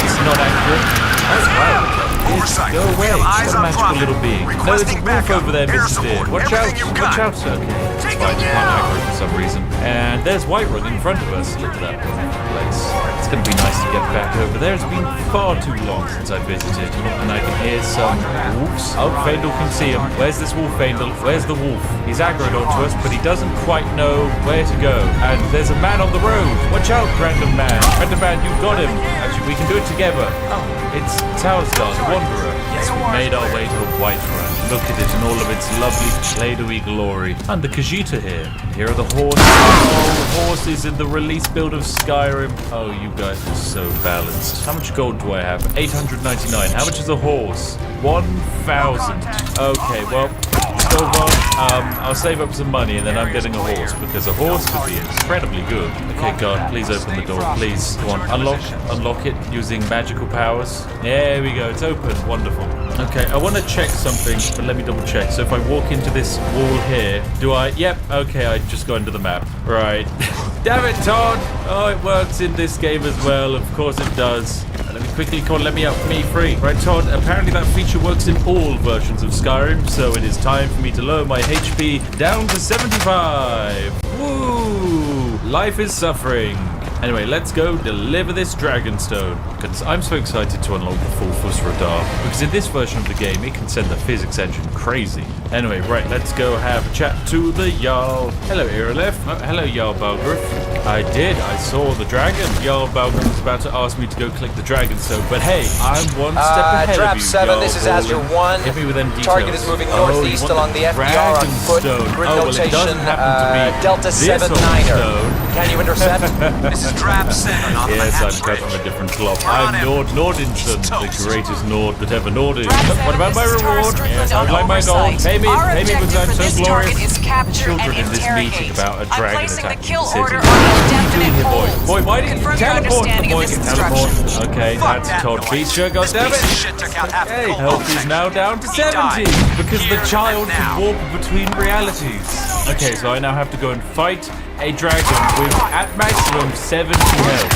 That's not accurate. That's right. Go away. What a magical little being. No, there's a wolf over there, Mr. Deer. Watch out. Watch out. Okay. It's fine. It's not accurate for some reason. And there's Whiterun in front of us. Look at that place. It's going to be nice to get back over there. It's been far too long since I visited. And I can hear some wolves. Oh, Faendal can see him. Where's this wolf, Faendal? Where's the wolf? He's aggroed onto us, but he doesn't quite know where to go. And there's a man on the road. Watch out, random man. Random man, you've got him. Actually, we can do it together. Oh, it's Taosgard, Wanderer. Yes, we made our way to Whiterun. Look at it in all of its lovely Play-Doh-y glory. And the Khajiit here. Here are the horses. Oh, horses in the release build of Skyrim. Oh, you guys are so balanced. How much gold do I have? 899. How much is a horse? 1,000. Okay, well, so I'll save up some money and then I'm getting a horse because a horse could be incredibly good. Okay, God, please open the door, please. Go on, unlock it using magical powers. There we go, it's open, wonderful. Okay, I want to check something, but let me double check. So if I walk into this wall here, do I? Yep, okay, I just go into the map. Right. Damn it, Todd! Oh, it works in this game as well, of course it does. Let me quickly let me free. Right, Todd, apparently that feature works in all versions of Skyrim, so it is time for me to lower my HP down to 75. Woo! Life is suffering. Anyway, let's go deliver this Dragonstone, because I'm so excited to unlock the full Fus Radar, because in this version of the game, it can send the physics engine crazy. Anyway, right, let's go have a chat to the Jarl. Hello, Irilef. Oh, hello, Jarl Balgruuf. I saw the dragon. Jarl Balgruuf was about to ask me to go collect the Dragonstone, but hey, I'm one step ahead of Drab you, 7, Jarl this is Azure 1. Hit me with them details. Target is moving northeast along the FDR on foot. Grid notation, Delta 7-9er. Can you intercept? This is Strap center, not Yes, I'm cut from a different cloth. I'm Nord Nordinson, the greatest Nord that ever Norded. What about my reward? Yes, I would like my gold. Pay me because I'm so glorious. Children in this meeting about a dragon attacking the city. Boy, why didn't you teleport? The boy can teleport. Okay, that's Todd Feature, goddammit. Okay, health is now down to 70 because the child can warp between realities. Okay, so I now have to go and fight a dragon with at maximum 70 health.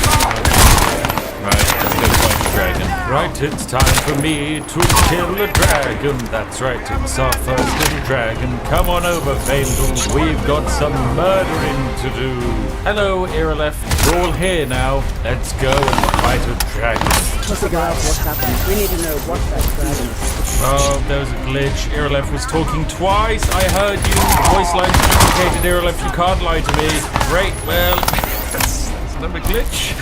Right, let's go fight a dragon. Right, it's time for me to kill a dragon. That's right, it's our first little dragon. Come on over, Faendal. We've got some murdering to do. Hello, Irilef. We're all here now. Let's go and fight a dragon. To figure out what's happening, we need to know what that dragon is. Oh, there was a glitch. Irilef was talking twice. I heard you. Voice line communicated, Irilef. You can't lie to me. Great, well, that's another glitch.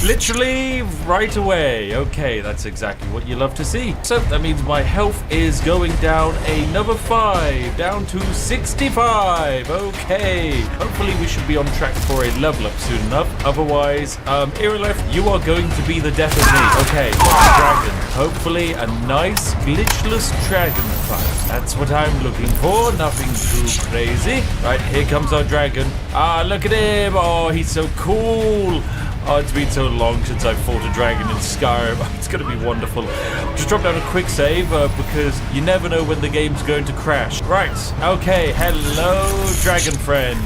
Literally right away. Okay, that's exactly what you love to see. So that means my health is going down another 5, down to 65. Okay, hopefully we should be on track for a level up soon enough. Otherwise, Irilef, you are going to be the death of me. Okay, dragon. Hopefully a nice glitchless dragon fight. That's what I'm looking for. Nothing too crazy. Right, here comes our dragon. Ah, look at him. Oh, he's so cool. Oh, it's been so long since I've fought a dragon in Skyrim. It's going to be wonderful. Just drop down a quick save because you never know when the game's going to crash. Right, okay, hello, dragon friend.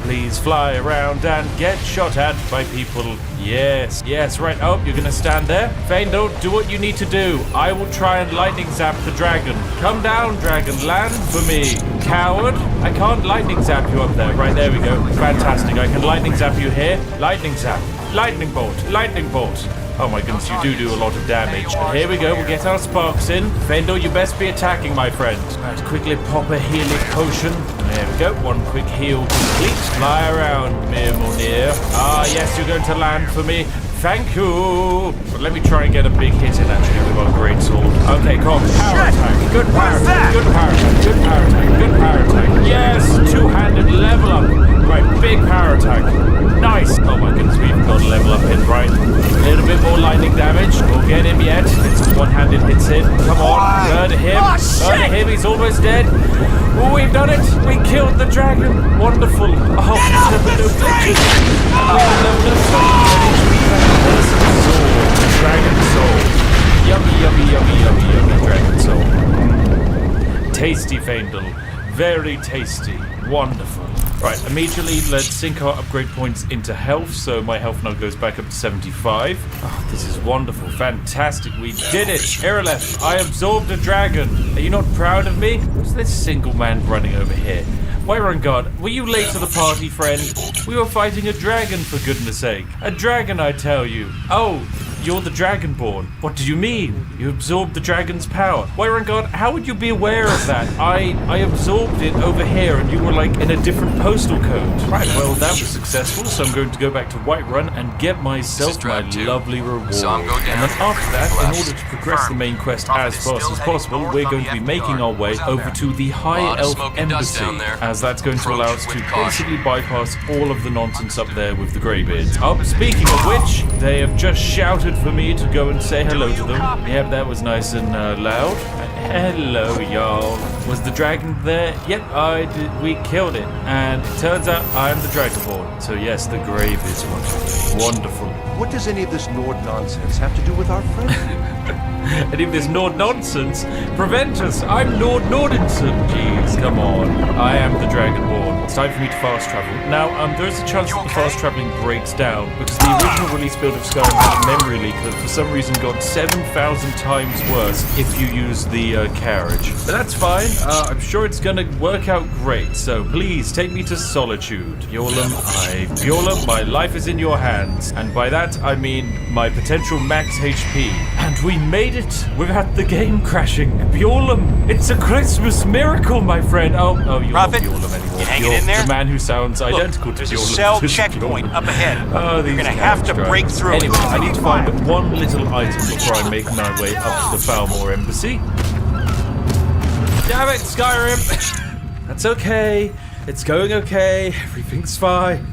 Please fly around and get shot at by people. Yes, right. Oh, you're going to stand there? Faendal, do what you need to do. I will try and lightning zap the dragon. Come down, dragon. Land for me. Coward. I can't lightning zap you up there. Right, there we go. Fantastic. I can lightning zap you here. Lightning zap. Lightning bolt. Lightning bolt. Oh my goodness, you do a lot of damage. But here we go, we'll get our sparks in. Faendal, you best be attacking, my friend. Let's quickly pop a healing potion. There we go, one quick heal complete. Fly around, Mir Munir. Ah, yes, you're going to land for me. Thank you. But let me try and get a big hit in actually with our great sword. Okay, come on. Power attack. Good power attack. Good power attack. Good power attack. Good power attack. Yes, two-handed level up. Right, big power attack. Nice. Oh my goodness, we've got a level up in, right? A little bit more lightning damage. We'll get him yet. It's one-handed hits him. Come on. Murder him. Murder him. He's almost dead. Oh, we've done it. We killed the dragon. Wonderful. Oh, never no glitches. Dragon soul. Yummy, dragon soul. Tasty, Faendal. Very tasty. Wonderful. Right, immediately let's sink our upgrade points into health, so my health now goes back up to 75. Oh, this is wonderful. Fantastic. We did it. Irilef, I absorbed a dragon. Are you not proud of me? Who's this single man running over here? Wyrongard, were you late to the party, friend? We were fighting a dragon, for goodness sake. A dragon, I tell you. Oh, you're the Dragonborn. What do you mean? You absorbed the dragon's power. Wyrongard, how would you be aware of that? I absorbed it over here and you were like in a different postal code. Right, well that was successful, so I'm going to go back to Whiterun and get myself my lovely reward. And then after that, in order to progress the main quest as fast as possible, we're going to be making our way over to the High Elf Embassy, as that's going to allow us to basically bypass all of the nonsense up there with the Greybeards. Oh, speaking of which, they have just shouted for me to go and say hello to them. Yep, that was nice and loud. Hello, y'all. Was the dragon there? Yep, we killed it. And it turns out I'm the Dragonborn. So yes, the Greybeards want me. Wonderful. What does any of this Nord nonsense have to do with our friend? Any of this Nord nonsense? Prevent us! I'm Nord Nordinson! Jeez, come on. I am the Dragonborn. It's time for me to fast travel. Now, there is a chance that the fast traveling breaks down, because the original release build of Skyrim had a memory leak that for some reason got 7,000 times worse if you use the carriage. But that's fine. I'm sure it's gonna work out great, so please take me to Solitude. Bjorlum, my life is in your hands. And by that, I mean my potential max HP. And we made it without the game crashing. Bjorlum, it's a Christmas miracle, my friend. Oh, you're not Bjorlum anymore. You hanging in there? The man who sounds identical to Bjorlum. There's a cell checkpoint up ahead. You're gonna have to break through. Anyway, I need to find one little item before I make my way up to the Falmore Embassy. Damn it, Skyrim! That's okay. It's going okay. Everything's fine.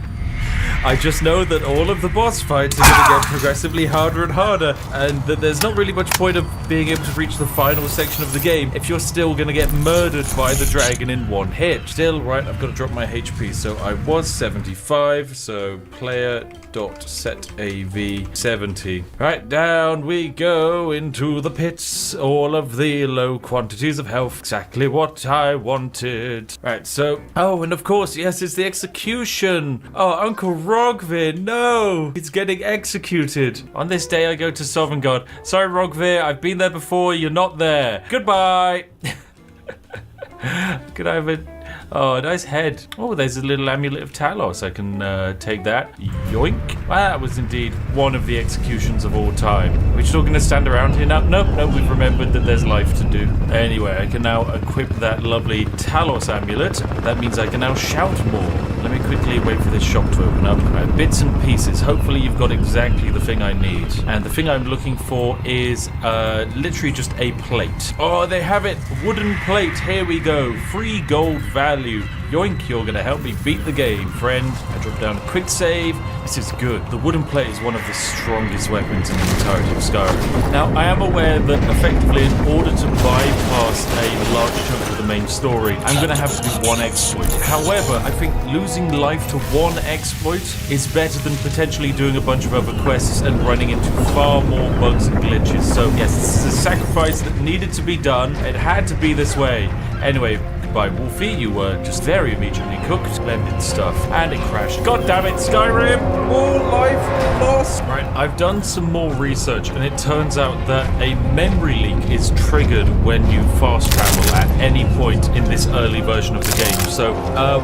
I just know that all of the boss fights are going to get progressively harder and harder, and that there's not really much point of being able to reach the final section of the game if you're still going to get murdered by the dragon in one hit. Still, right, I've got to drop my HP. So I was 75, so player.setav 70. Right, down we go into the pits. All of the low quantities of health. Exactly what I wanted. Right, so... Oh, and of course, yes, it's the execution. Oh, Uncle Rogvir, no! He's getting executed. On this day, I go to Sovngarde. Sorry, Rogvir, I've been there before. You're not there. Goodbye! Could I have a... Oh, a nice head. Oh, there's a little amulet of Talos. I can take that. Yoink. Well, that was indeed one of the executions of all time. Are we still going to stand around here now? Nope, we've remembered that there's life to do. Anyway, I can now equip that lovely Talos amulet. That means I can now shout more. Let me quickly wait for this shop to open up. Right, bits and pieces. Hopefully you've got exactly the thing I need. And the thing I'm looking for is literally just a plate. Oh, they have it. Wooden plate. Here we go. Free gold value. Yoink, you're gonna help me beat the game, friend. I drop down a quick save. This is good. The wooden plate is one of the strongest weapons in the entirety of Skyrim. Now, I am aware that effectively in order to bypass a large chunk of the main story, I'm gonna have to do one exploit. However, I think losing life to one exploit is better than potentially doing a bunch of other quests and running into far more bugs and glitches. So yes, this is a sacrifice that needed to be done. It had to be this way. Anyway, goodbye, Wolfie. You were just very immediately cooked. Splendid stuff. And it crashed. God damn it, Skyrim! More life lost! Right, I've done some more research, and it turns out that a memory leak is triggered when you fast travel at any point in this early version of the game. So,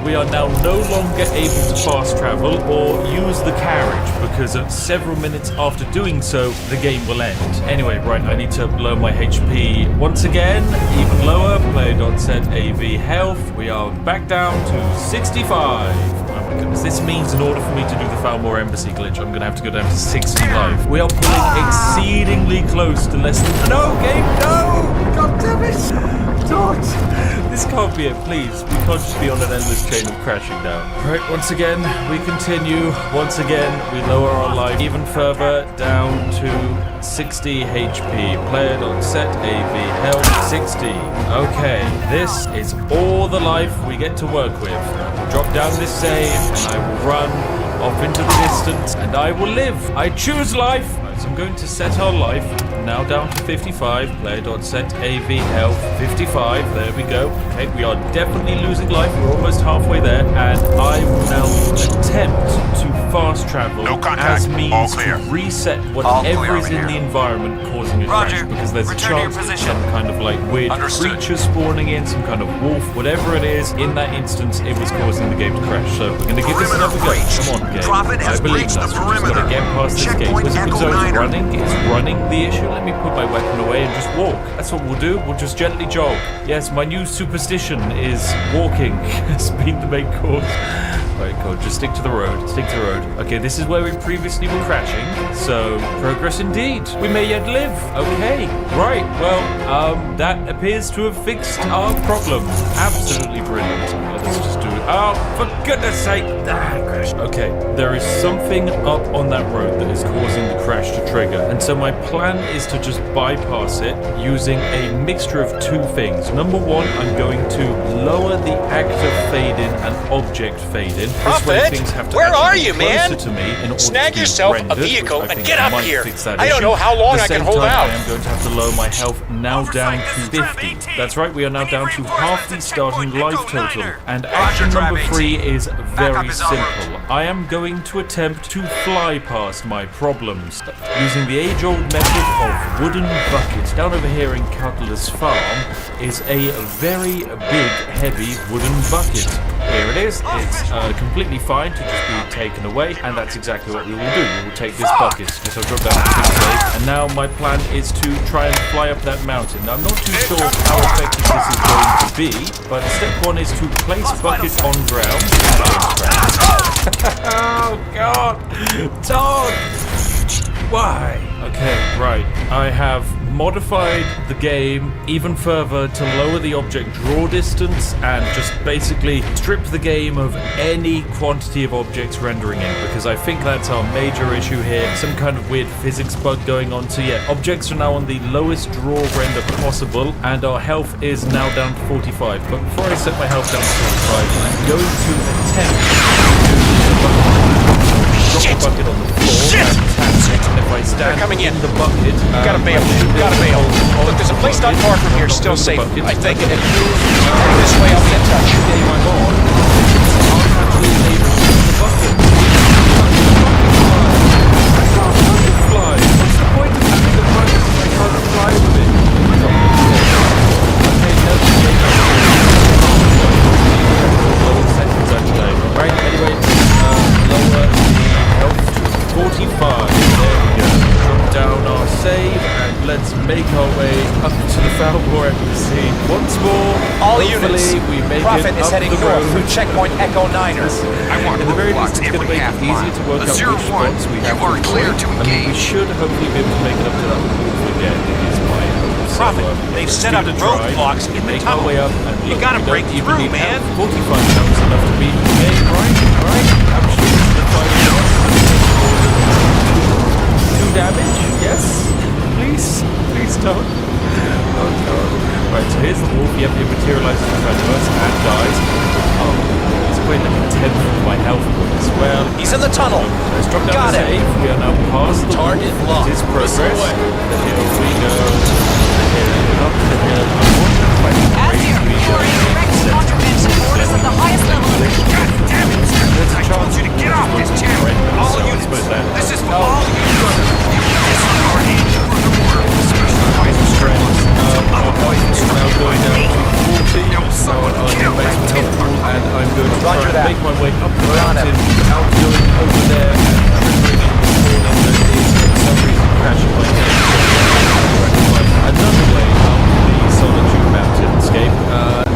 we are now no longer able to fast travel or use the carriage, because at several minutes after doing so, the game will end. Anyway, right, I need to lower my HP once again, even lower. Player.setav health. We are back down to 65. Oh my goodness, this means in order for me to do the Falmore Embassy glitch, I'm going to have to go down to 65. We are pulling exceedingly close to less than... No, game, no! God damn it! Don't! This can't be it, please. We can't just be on an endless chain of crashing now. Right, once again, we continue. Once again, we lower our life even further down to 60 HP. Player.setav health 60. Okay, this is all the life we get to work with. Drop down this save, and I will run off into the distance, and I will live. I choose life. So I'm going to set our life now down to 55. Player.setav health 55. There we go. Okay, we are definitely losing life. We're almost halfway there, and I will now attempt to fast travel as means to reset whatever is in the environment causing a crash, because there's a chance that some kind of like weird creature spawning in, some kind of wolf, whatever it is. In that instance, it was causing the game to crash. So we're going to give this another go. Come on, game. I believe in us. We're just going to get past this gate. Wizard Zone's running. It's running the issue. Let me put my weapon away and just walk. That's what we'll do. We'll just gently jog. Yes, my new superstition is walking. Speed the main course. Right, cool. Just stick to the road. Stick to the road. Okay, this is where we previously were crashing. So, progress indeed. We may yet live. Okay. Right. Well, that appears to have fixed our problem. Absolutely brilliant. Let's just do it. Oh, for goodness sake. Crashed. Okay. There is something up on that road that is causing the crash to trigger. And so my plan is to just bypass it using a mixture of two things. Number one, I'm going to lower the actor fade in and object fade in. This way things have to where are you, closer man? to me in order Snag to be yourself rendered, a vehicle which I and think get up might here. fix that I don't issue. know how long At the I can same hold time, out. I am going to have to lower my health now down to 50. That's right, we are now down to half the starting life total. And action number 3 is very simple. I am going to attempt to fly past my problems using the age-old method of wooden bucket. Down over here in Cutler's Farm is a very big, heavy wooden bucket. Here it is. It's completely fine to just be taken away, and that's exactly what we will do. We will take this bucket. Just I'll drop down the quick save, and now my plan is to try and fly up that mountain. Now, I'm not too sure how effective this is going to be, but step 1 is to place bucket on ground. Oh God, Todd! Why? Okay, right. I have modified the game even further to lower the object draw distance and just basically strip the game of any quantity of objects rendering in, because I think that's our major issue here. Some kind of weird physics bug going on. So yeah, objects are now on the lowest draw render possible, and our health is now down to 45. But before I set my health down to 45, I'm going to attempt to drop the bucket on the floor. Shit! And if I stand They're coming in. the bucket, Gotta bail. Gotta bail. Look, there's a place not far from here, still safe. I think. Keep heading this way. I'll be in touch. Game I'm on. I'm actually able to the bucket. I can't fucking fly. What's the point of having the bucket if I can't fly with it? Okay, no, seconds actually. Right, anyway, lower the health to 45. There we go. Drop down our save and let's make our way up to the Falmore Embassy once more. All Hopefully units. we make Prophet it is up heading the north road. through checkpoint Echo 9ers. I want In the very roadblocks least, it's going to every make half it easier mile. to work out which spots we have You are clear to I mean, we engage. should hopefully be able to make it up to that roof again, is my hope. So, Prophet, they've let's set give up it a try. roadblocks in the Make tunnel. our way up, and You look, gotta we break don't even through, need man. 45 jumps enough to beat the game, right? I'm shooting the fighting shots. 2 damage, yes? Please don't. Oh no. Right, so here's the wolf. Yep, it materializes in front of us and dies. Oh, he's quite like a 10th of my health points. Well, He's in the tunnel. let's drop down Got the it. save. We are now past the Target wolf. locked. It is progress. Whistle away. The hill we go. The hill, up the hill. I wonder if I can Azir, raise you are in direct contravention of orders at the highest level of the God damn it! There's a I told chance you to get off this channel. right, All so I units. suppose that- This is for all units. You disregard any further order. Special poison strength. Our poison is now going down to 40. No, So someone I'll kill make that some kid. help, and I'm going to try Roger and that. make my way up the We're on mountain without going over there and triggering a corner that is for some reason crashing my head. Another way up the Solitude Mountainscape.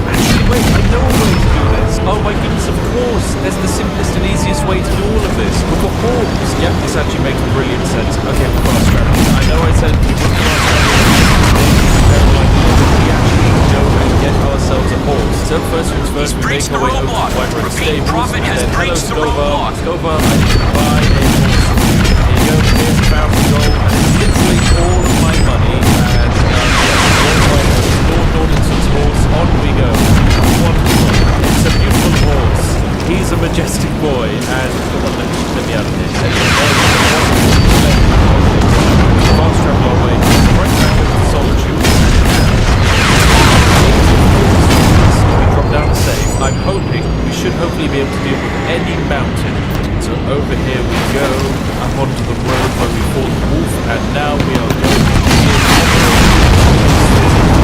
Actually, wait, I know a way to do this. Oh my goodness, of course. There's the simplest and easiest way to do all of this. We've got horns. Yep, this actually makes brilliant sense. Okay, we're fast traveling. I know I said we were fast traveling. We actually need to go and get ourselves a horse. So first things first, we make our way over to White Road Repeat, Stables. Prophet has and then, breached the hello, roadblock. Scova, I need to buy a horse. Here you go, here's 1,000 gold, and it's literally all of my money. And Lord Nordinson's horse, on we go. Wonderful. It's a beautiful horse. He's a majestic boy, and come on, let me out of here. Fast travel our way right back into Solitude. We drop down the save. I'm hoping we should hopefully be able to deal with any mountain. So over here we go, up onto the road where we fought the wolf, and now we are going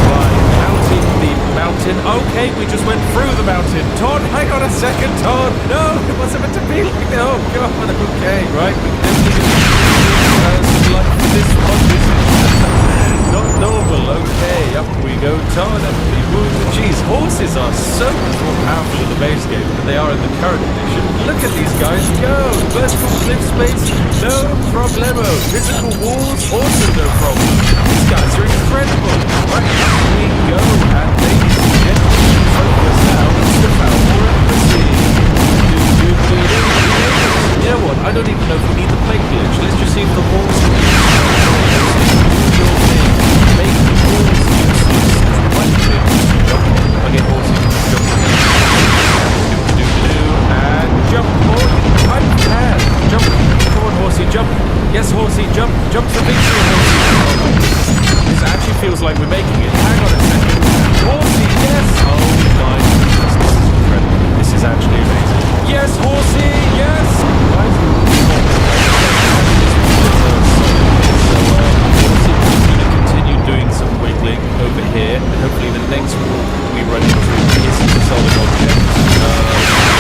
by counting the mountain. Okay, we just went through the mountain. Todd, hang on a second, Todd. No, it wasn't meant to be like that. Oh God, okay, right. We can definitely some luck for this one. This is not normal. Okay, up we go, Todd. And we move. Jeez, horses are so much more powerful in the base game than they are in the current edition. Look at these guys go. Vertical cliff space, no problemo. Physical walls, also no problem. These guys are incredible. Right, up we go. And ladies and gentlemen, focus now. It's the Falmore Embassy. You know what? I don't even know if we need the plate glitch. Let's just see if the walls do your thing. Make the walls useless. One, two, jump. Okay, horsey, jump. And jump. Oh, I can. Jump. Come on, horsey, jump. Yes, horsey, jump. Jump for victory, horsey. This actually feels like we're making it. Hang on a second. Horsey, yes. Oh my goodness, this is incredible. This is actually amazing. Yes, horsey, yes. Continue doing some wiggling over here, and hopefully the next walk we run into is a solid object.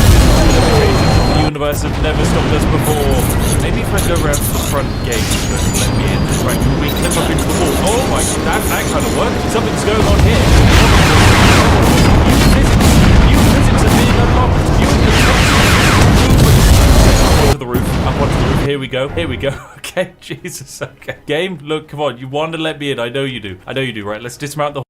The universe has never stopped us before. Maybe if I go around to the front gate, let me in. Right, can we clip up into the wall? Oh my, that kind of worked. Something's going on here. New physics are being unlocked. New detections. Up onto the roof. Up onto the roof. Here we go. Here we go. Okay, Jesus. Okay. Game, look, come on. You want to let me in. I know you do. I know you do. Right, let's dismount the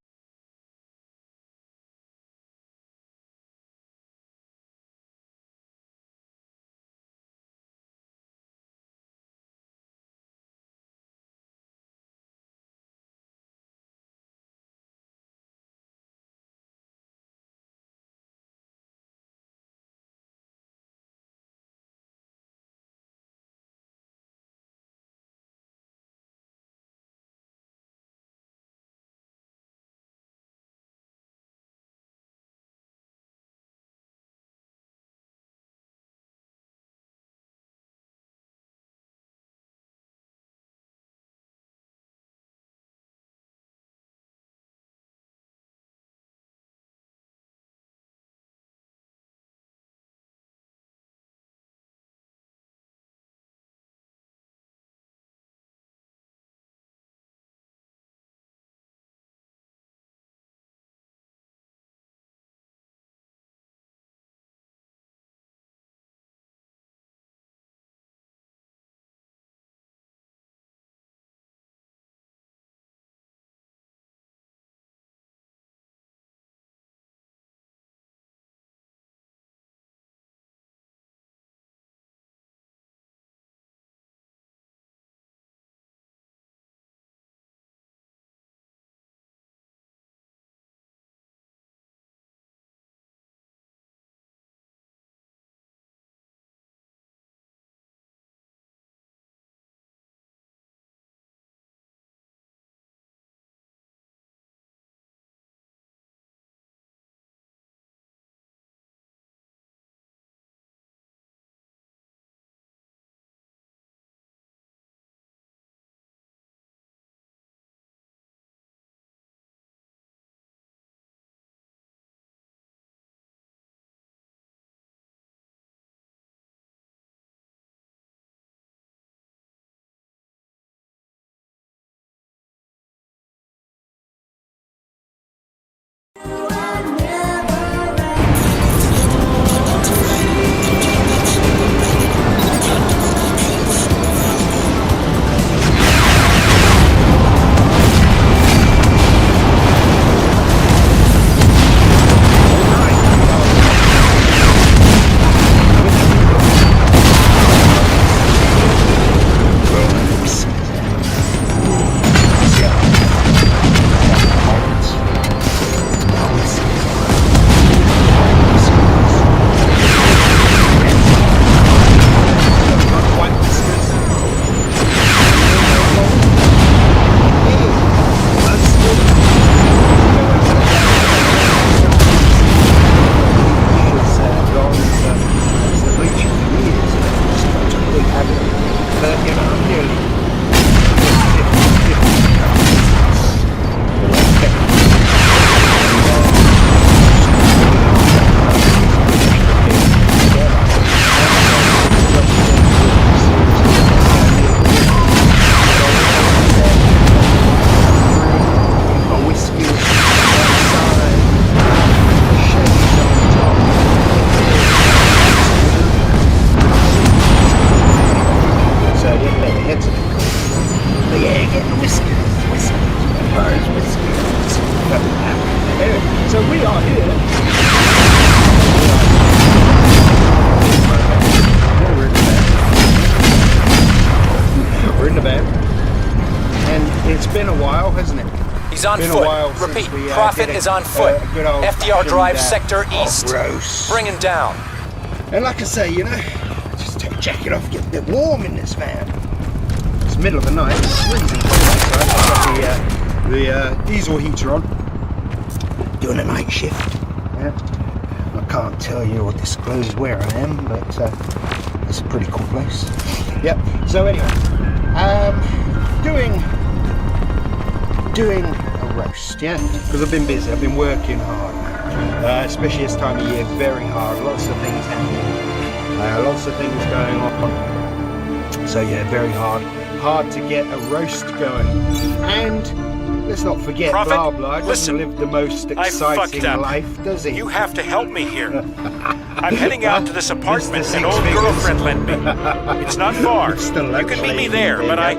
On foot. Repeat, Prophet is on foot. FDR Drive, Sector East. Gross. Bring him down. And like I say, you know, just take a jacket off, get a bit warm in this van. It's the middle of the night, it's freezing. I've got the diesel heater on. Doing a night shift. Yeah. I can't tell you or disclose where I am, but it's a pretty cool place. Yep. So anyway, doing a roast, yeah, because I've been busy, I've been working hard, especially this time of year, very hard, lots of things happening, lots of things going on, so yeah, very hard to get a roast going, and let's not forget, Prophet, blah blah, doesn't live the most exciting life, does he? You have to help me here. I'm heading out to this apartment an old girlfriend lent me. It's not far. You can meet me there, but I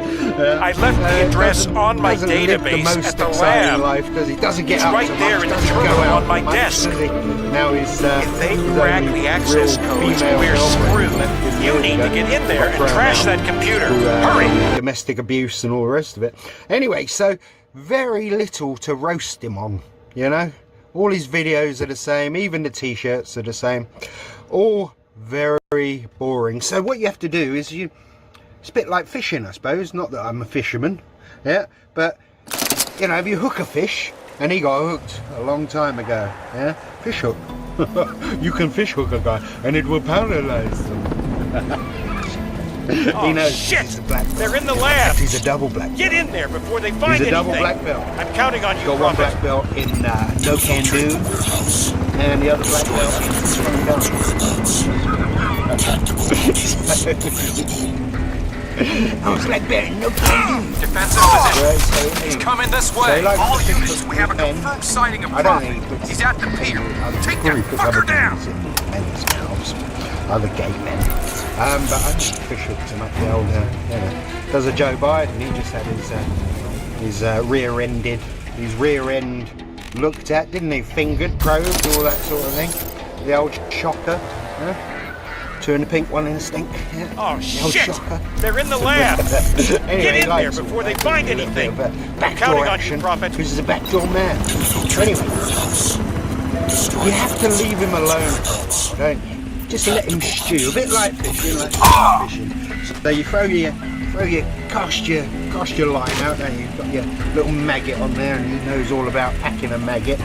left the address on my database at the lab. Life, does he? Doesn't get it's out right so there much, in the doesn't terminal go out on my much, desk. does he? Now he's, if they crack the access codes, we're screwed. You need to get in there and crash that computer. Hurry! Domestic abuse and all the rest of it. Anyway, so very little to roast him on, you know? All his videos are the same, even the t-shirts are the same. All very boring. So what you have to do is it's a bit like fishing, I suppose. Not that I'm a fisherman, yeah? But, you know, if you hook a fish, and he got hooked a long time ago, yeah? Fish hook. You can fish hook a guy, and it will paralyze them. Oh, he knows shit! Black They're in the lab! He's a double black belt. Get in there before they find He's a double anything. black belt. I'm counting on you, Got one Prophet. black belt in No Can Do, and the other black belt in I was like that, No Can Do. Defensive position. He's coming this way. Like all units, we have a confirmed sighting of Prophet. He's at the pier. Take that fucker down. Other gay men. But I think fish hooks him up the old, does a Joe Biden. He just had his rear end looked at, didn't he? Fingered, probed, all that sort of thing. The old shocker, two in the pink, one in the stink. Yeah. Oh the shit! Shocker. They're in the lab. Anyway, Get in there before they find anything. I'm counting on you, Prophet. Because he's a backdoor man. Anyway, you have to leave him alone, don't you? Just let him stew, a bit like fishing, So you cast your line out, and you've got your little maggot on there, and he knows all about packing a maggot,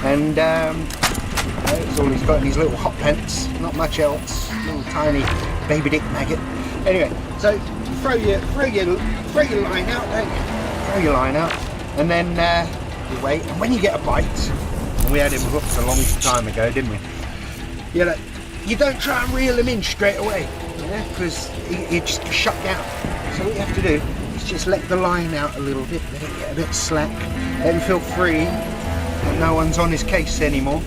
and that's all he's got in his little hot pants, not much else, little tiny baby dick maggot. Anyway, so throw your line out, don't you? Throw your line out, and then you wait, and when you get a bite, and we had him hooked a long time ago, didn't we? You know, you don't try and reel him in straight away, because he just shut down. So what you have to do is just let the line out a little bit, let it get a bit slack, let him feel free, and no one's on his case anymore.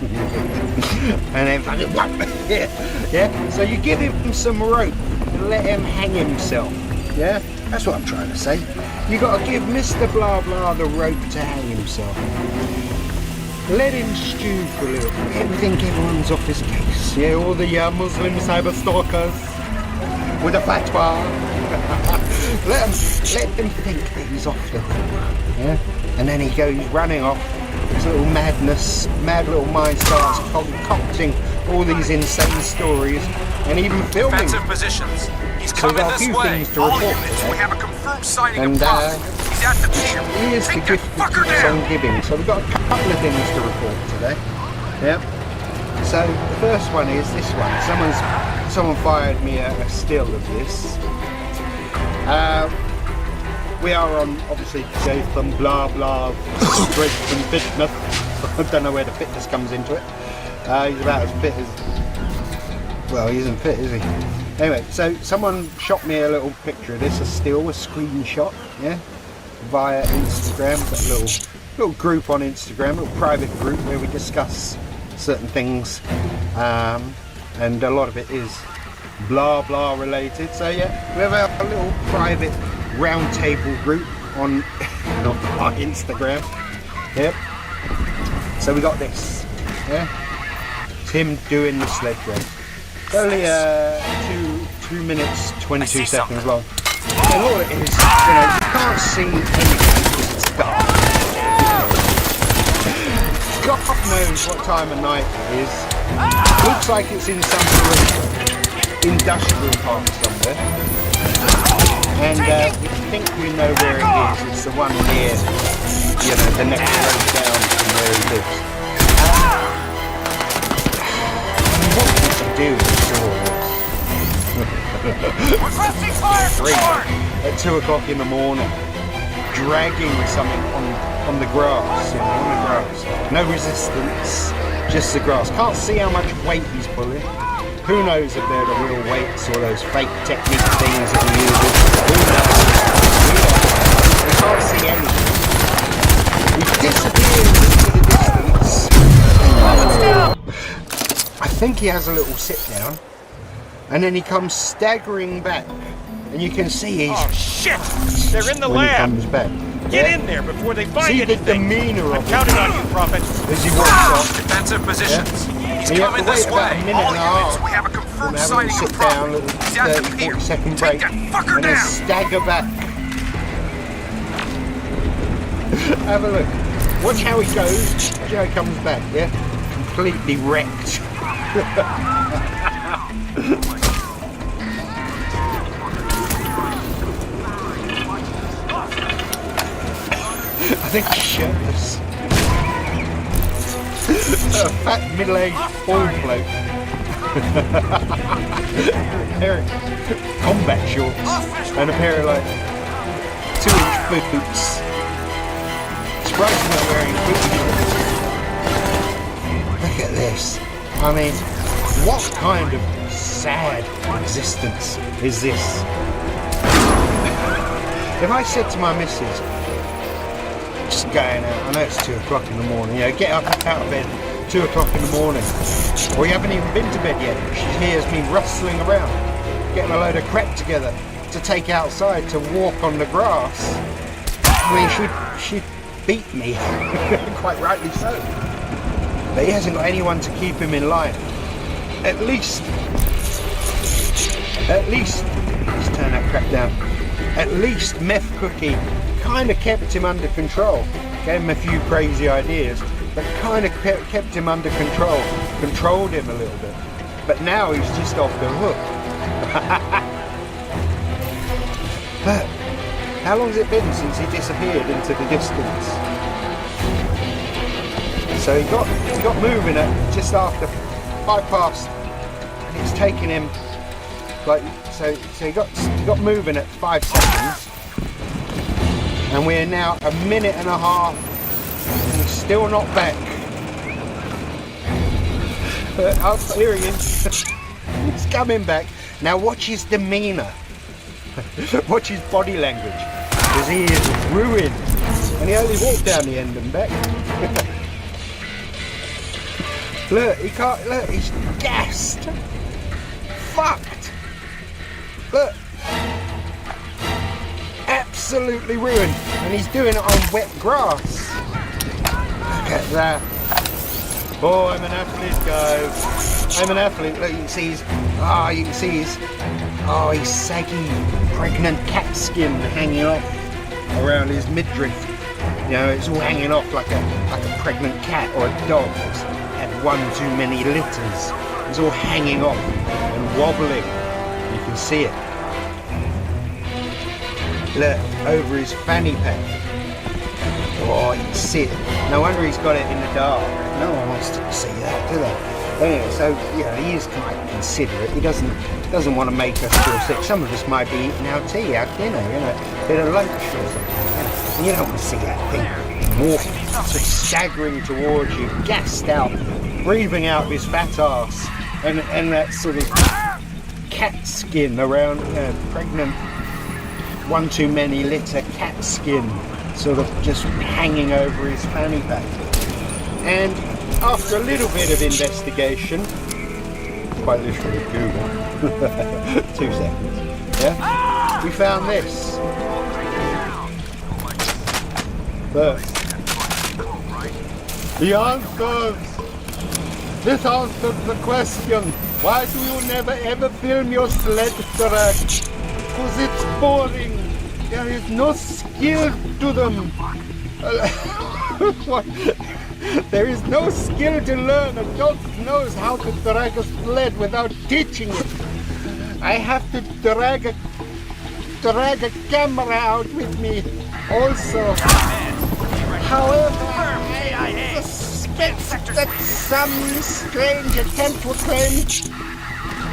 And then fucking yeah. So you give him some rope and let him hang himself. Yeah, that's what I'm trying to say. You got to give Mr. Blah Blah the rope to hang himself. Let him stew for a little bit. Think everyone's off his case. Yeah, all the Muslim cyber stalkers with a fatwa. let them think that he's off the hook. Yeah, and then he goes running off. His little mad little mind starts concocting all these insane stories, and even filming. Defensive positions. He's coming this way. All units, we have a confirmed sighting of Prophet. He's at the pier. Here's the gift that keeps on giving. So we've got a couple of things to report today. Yep. So the first one is this one. Someone fired me a still of this. We are on, obviously, today some blah blah strength and fitness. I don't know where the fitness comes into it. He's about as fit as... Well, he isn't fit, is he? Anyway, so someone shot me a little picture of this, a screenshot, yeah? Via Instagram, got a little group on Instagram, a little private group where we discuss certain things. And a lot of it is blah blah related. So yeah, we have a little private round table group on Instagram. Yep. So we got this. Yeah. It's him doing the sledge race. It's only 2 minutes 22 seconds long. And all it is, you can't see anything because it's dark. God knows what time of night it is. Looks like it's in some sort of industrial park somewhere. And we think we know where it is. It's the one near, the next road down from where he lives. What did you do with all this? Requesting fire support! At 2 o'clock in the morning, dragging something on the grass, on the grass. No resistance, just the grass. Can't see how much weight he's pulling. Who knows if they're the real weights or those fake technique things that he uses. Who knows? We can't see anything. He disappears into the distance. I think he has a little sit down, and then he comes staggering back, and you can see he's... Oh shit! They're in the when lab! he comes back. Get in there before they find See anything! the demeanour I'm of counting on you, Prophet! as he walks off. Defensive positions. He's And you have coming to this wait about way. a minute All and a half. units, we have a Then confirmed have a sighting little of sit down, Prophet. little He's active 30, here. 40-second Take break, that fucker and then down. stagger back. Have a look. Watch how he goes. Watch how he comes back, yeah? Completely wrecked. I think he's shirtless. A fat middle-aged bald bloke. A pair of combat shorts and a pair of like 2-inch boots. Surprised not wearing boots. Look at this. I mean, what kind of sad existence is this? If I said to my missus, just going out, I know it's 2 o'clock in the morning, you know, get up out of bed 2 o'clock in the morning, or you haven't even been to bed yet, she hears me rustling around, getting a load of crap together to take outside to walk on the grass. I mean, she'd beat me, quite rightly so. But he hasn't got anyone to keep him in line. At least, let's turn that crap down. At least Meth Cookie kind of kept him under control. Gave him a few crazy ideas, but kind of kept him under control. Controlled him a little bit. But now he's just off the hook. But how long's it been since he disappeared into the distance? So he got moving at just after 5 past, and it's taken him like so he got moving at 5 seconds, and we're now a minute and a half, and he's still not back. Here he is. He's coming back. Now watch his demeanour. Watch his body language, because he is ruined, and he only walked down the end and back. Look, he can't. Look, he's gassed. Fucked. Look. Absolutely ruined. And he's doing it on wet grass. Look at that. Oh, I'm an athlete, guys. I'm an athlete. Look, you can see his saggy, pregnant cat skin hanging off around his midriff. You know, it's all hanging off like a pregnant cat or a dog that's had one too many litters. It's all hanging off and wobbling. You can see it. Look, over his fanny pack. Oh, you can see it. No wonder he's got it in the dark. No one wants to see that, do they? Anyway, so, you know, he is quite considerate. He doesn't want to make us feel sick. Some of us might be eating our tea, our dinner, you know, bit of lunch or something. And you don't want to see that thing walking, sort of staggering towards you, gassed out, breathing out his fat ass, and that sort of cat skin around, you know, pregnant, one too many litter cat skin, sort of just hanging over his fanny pack. And after a little bit of investigation, quite literally Google, 2 seconds, yeah, we found this. The answers. This answers the question. Why do you never ever film your sled track? Because it's boring. There is no skill to them. There is no skill to learn. A dog knows how to drag a sled without teaching it. I have to drag a camera out with me also. However, I suspect that some strange attempt will claim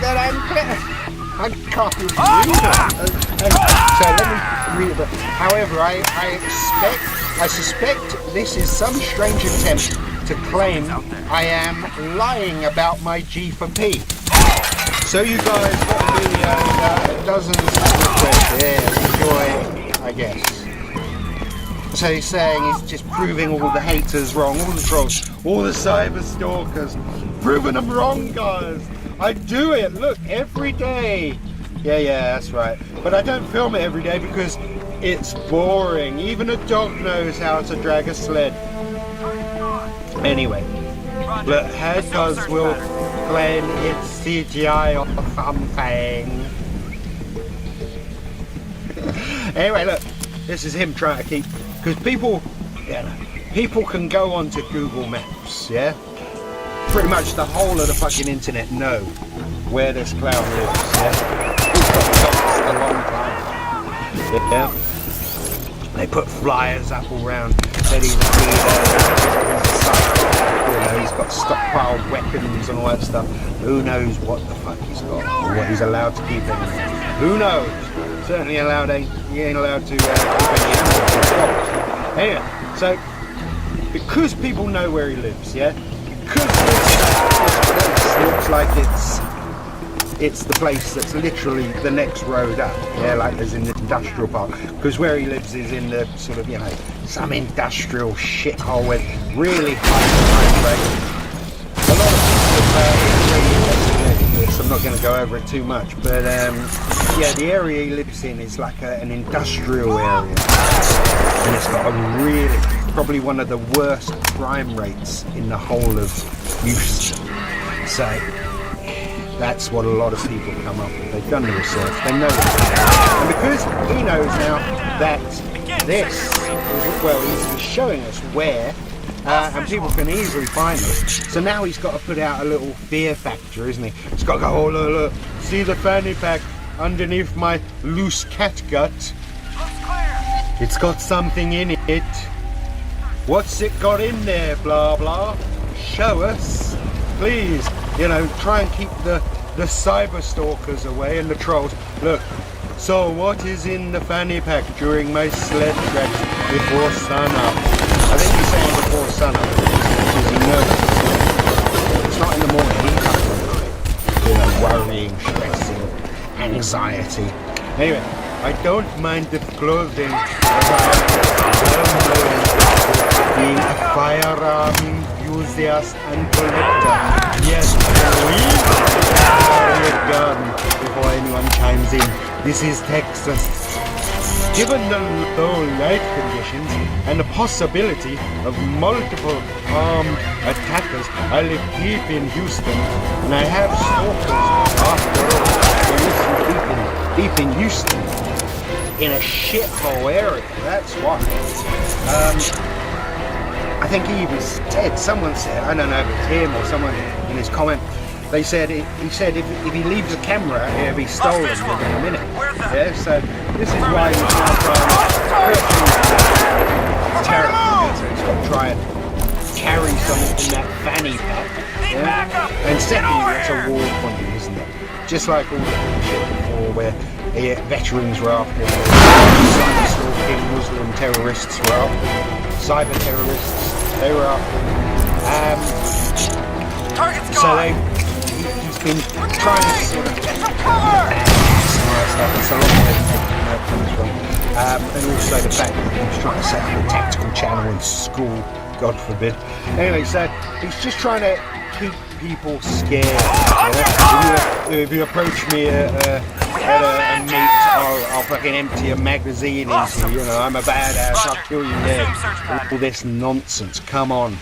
that I can't read that. So let me read it. However, I suspect this is some strange attempt to claim I am lying about my G for P. So you guys got the dozens of requests. Yeah, enjoy, I guess. So he's saying he's just proving all the haters wrong, all the trolls, all the cyber stalkers, proving them wrong, guys. I do it, look, every day. Yeah, that's right. But I don't film it every day because it's boring. Even a dog knows how to drag a sled. Anyway, look, hackers will claim it's CGI or something. Anyway, look, this is him trying to keep, because people, people can go onto Google Maps, yeah? Pretty much the whole of the fucking internet know where this clown lives, yeah? He's got dogs a long time, yeah? They put flyers up all around that he's a leader, he's got stockpiled weapons and all that stuff. Who knows what the fuck he's got, or what he's allowed to keep anymore. Who knows? Certainly he ain't allowed to keep any animals. Anyway, so because people know where he lives, yeah, because this looks like it's the place that's literally the next road up, yeah, like there's in the industrial park, because where he lives is in the sort of, you know, some industrial shithole with really high crime rate. A lot of people I'm not going to go over it too much, but yeah, the area he lives in is like an industrial area, and it's got a really, probably one of the worst crime rates in the whole of Houston. So that's what a lot of people come up with. They've done the research, they know it's happening. And because he knows now that this, well, he's showing us where, and people can easily find this. So now he's got to put out a little fear factor, isn't he? He's got to go, oh look, see the fanny pack underneath my loose cat gut? It's got something in it. What's it got in there, blah blah? Show us, please. You know, try and keep the cyber stalkers away and the trolls. Look, so what is in the fanny pack during my sled trek before sunup? I think he's saying before sunup, because he knows it's not in the morning, he's up at night. You know, worrying, stressing, anxiety. Anyway, I don't mind the clothing, as I am being a firearm enthusiast and collector. Yes, please carry a gun before anyone chimes in. This is Texas. Given the low light conditions and the possibility of multiple armed attackers, I live deep in Houston, and I have stalkers after all. Deep in Houston, in a shithole area. That's why. I think he even said, someone said, I don't know if it's him or someone in his comment, he said if he leaves the camera, it'll be stolen within a minute. Yeah, so this is why he's now trying to so he's got to try and carry something in that fanny pack. Yeah? And secondly, that's a war funding, isn't it? Just like all the shit before where veterans were after cyber stalking, Muslim terrorists were after, cyber terrorists, they were after. So he's been trying to sort of stuff. It's a long way to take where it comes from. And also the fact that he's trying to set up a tactical channel in school, God forbid. Anyway, so he's just trying to keep people scared. If you approach me at a meet, I'll fucking empty a magazine into you, know, I'm a badass, I'll kill you dead. All this nonsense, come on.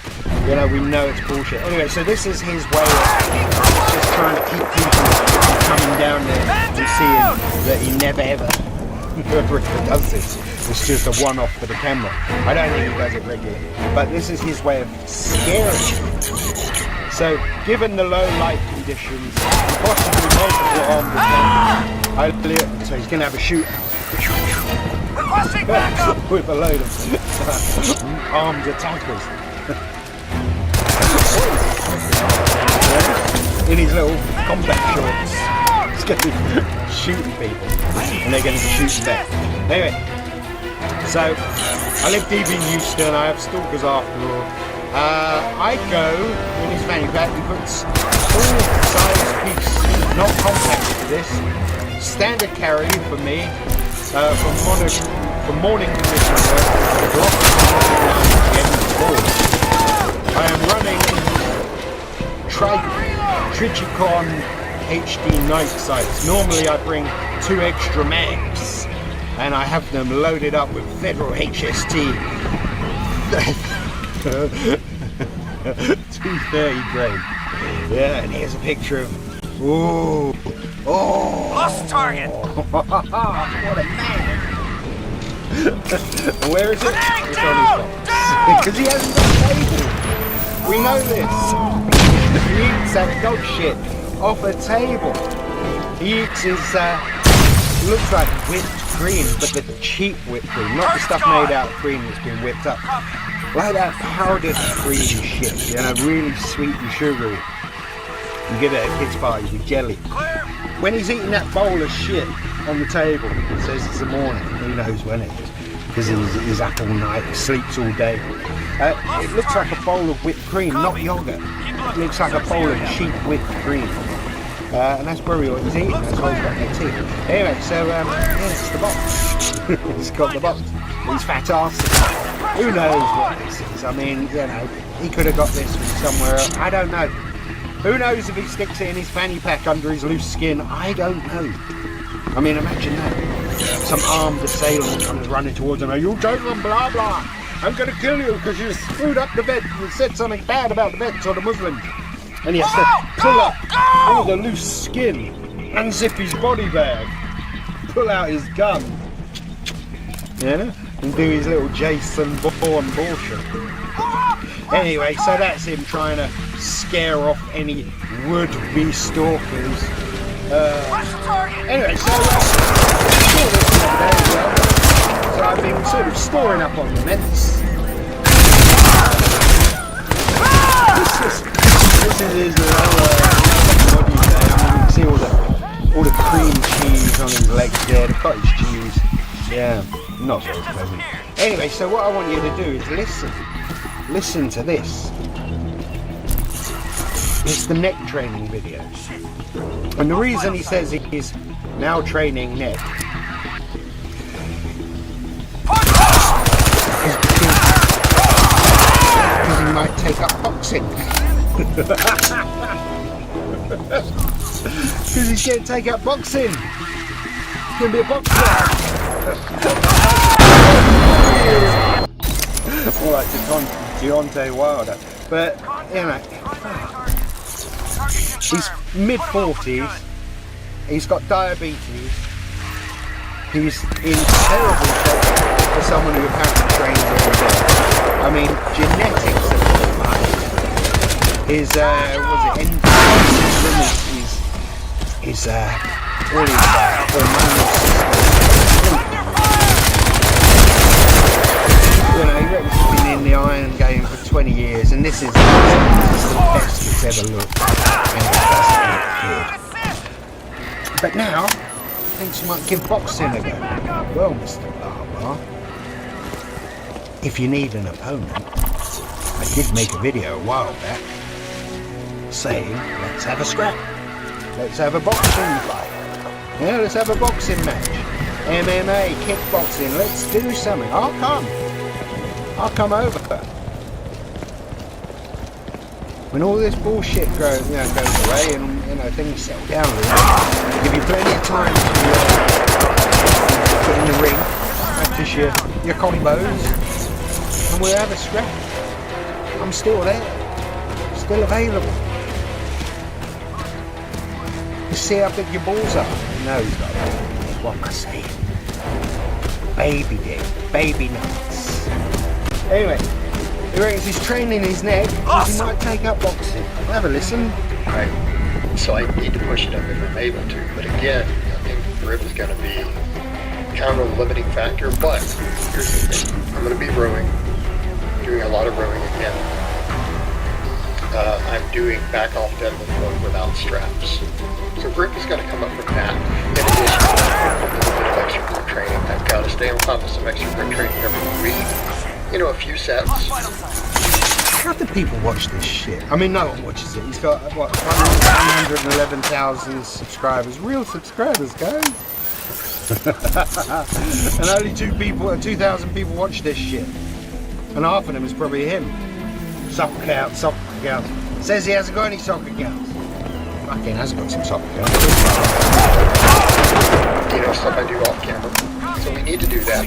You know, we know it's bullshit. Anyway, so this is his way of just trying to keep people coming down there and seeing that he never ever does this. It's just a one-off for the camera. I don't think he does it regularly. But this is his way of scaring people. So, given the low light conditions, possibly multiple armed attackers, so he's going to have a shoot with a load of armed attackers. In his little combat shorts. He's going to be shooting people. And they're going to be shooting back. Anyway, so I live deep in Houston, I have stalkers after all. I go in his fanny pack, he puts full size piece, not compact for this, standard carry for me, for morning condition work, Trichicon HD night sights. Normally I bring 2 extra mags, and I have them loaded up with Federal HST 230 grain. Yeah, and here's a picture of. Ooh. Oh. Lost target. What a man. Where is it? It's on his box. Because he hasn't got a table. We know this. He eats that dog shit off a table. He eats his, looks like whipped cream, but the cheap whipped cream, not the stuff made out of cream that's been whipped up. Like that powdered cream shit, you know, really sweet and sugary. You get it at kids' parties with jelly. When he's eating that bowl of shit on the table, it says it's the morning, who knows when it is, because he's up all night, he sleeps all day. It looks like a bowl of whipped cream, not yogurt. It looks like a bowl of cheap whipped cream. And that's probably what he's eating, that's why he's got no teeth. Anyway, so, yeah, it's the box. He's got the box. These fat asses. Who knows what this is? I mean, you know, he could have got this from somewhere else. I don't know. Who knows if he sticks it in his fanny pack under his loose skin? I don't know. I mean, imagine that. Some armed assailant comes running towards him. You gentlemen, blah, blah. I'm going to kill you because you screwed up the bed. You said something bad about the beds or the Muslims. And he has to pull up all the loose skin, unzip his body bag, pull out his gun, yeah, and do his little Jason Bourne bullshit. Anyway, so that's him trying to scare off any would-be stalkers. Anyway, so I've been sort of storing up on the meds. This is his lower body there. I mean, you can see all the cream cheese on his legs there, the cottage cheese. Yeah, not very pleasant. Anyway, so what I want you to do is listen. Listen to this. It's the neck training video. And the reason he says he's now training neck is because he might take up boxing. Because he's going to take up boxing. He's going to be a boxer. More like Deontay Wilder. But, you know, he's mid-40s. He's got diabetes. He's in terrible shape for someone who apparently trains every day. I mean, genetics of the mind. His, all his you know, he reckons he's been in the Iron Game for 20 years, and this is the best it's ever looked, and it doesn't look good. But now, he thinks he might give boxing a go. Well, Mr. Barber, if you need an opponent, I did make a video a while back saying, let's have a scrap. Let's have a boxing fight. Yeah, let's have a boxing match. MMA, kickboxing, let's do something. I'll come over. When all this bullshit goes away and things settle down a little, I'll give you plenty of time to put in the ring, practice your combos, and we'll have a scrap. I'm still there, still available. You see how big your balls are? No, he's got what am I saying? Baby dick, baby nuts. Anyway, he reckons he's training his neck because he might take up boxing. Have a listen. Right. So I need to push it up if I'm able to. But again, I think grip is going to be kind of a limiting factor. But here's the thing. I'm going to be rowing, doing a lot of rowing again. I'm doing back off deadlift work without straps. So grip is going to come up from that. In addition to a little bit of extra grip training, I've got to stay on top of some extra grip training every week. You know, a few sets. How do people watch this shit? I mean, no one watches it. He's got, what, 111,000 subscribers. Real subscribers, guys. And only 2,000 people watch this shit. And half of them is probably him. Soccer accounts. Says he hasn't got any soccer accounts. fucking has got some soft gun. You know, stuff I do off camera. So we need to do that.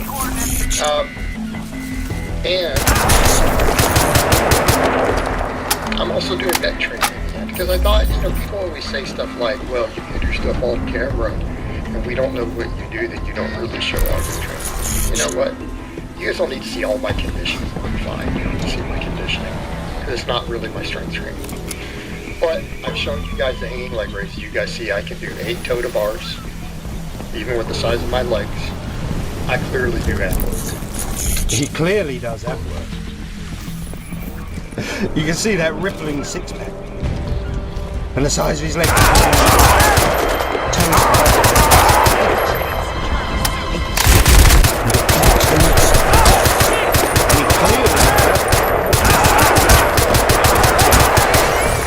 And I'm also doing neck training because I thought, you know, people always say stuff like, well, you can do stuff off camera and we don't know what you do that you don't really show off in training. You know what? You guys don't need to see all my conditioning. Fine, you don't need to see my conditioning because it's not really my strength training. But I've shown you guys the hanging leg raise. You guys see I can do 8 toe-to bars, even with the size of my legs. I clearly do that work. He clearly does that work. You can see that rippling six-pack. And the size of his legs.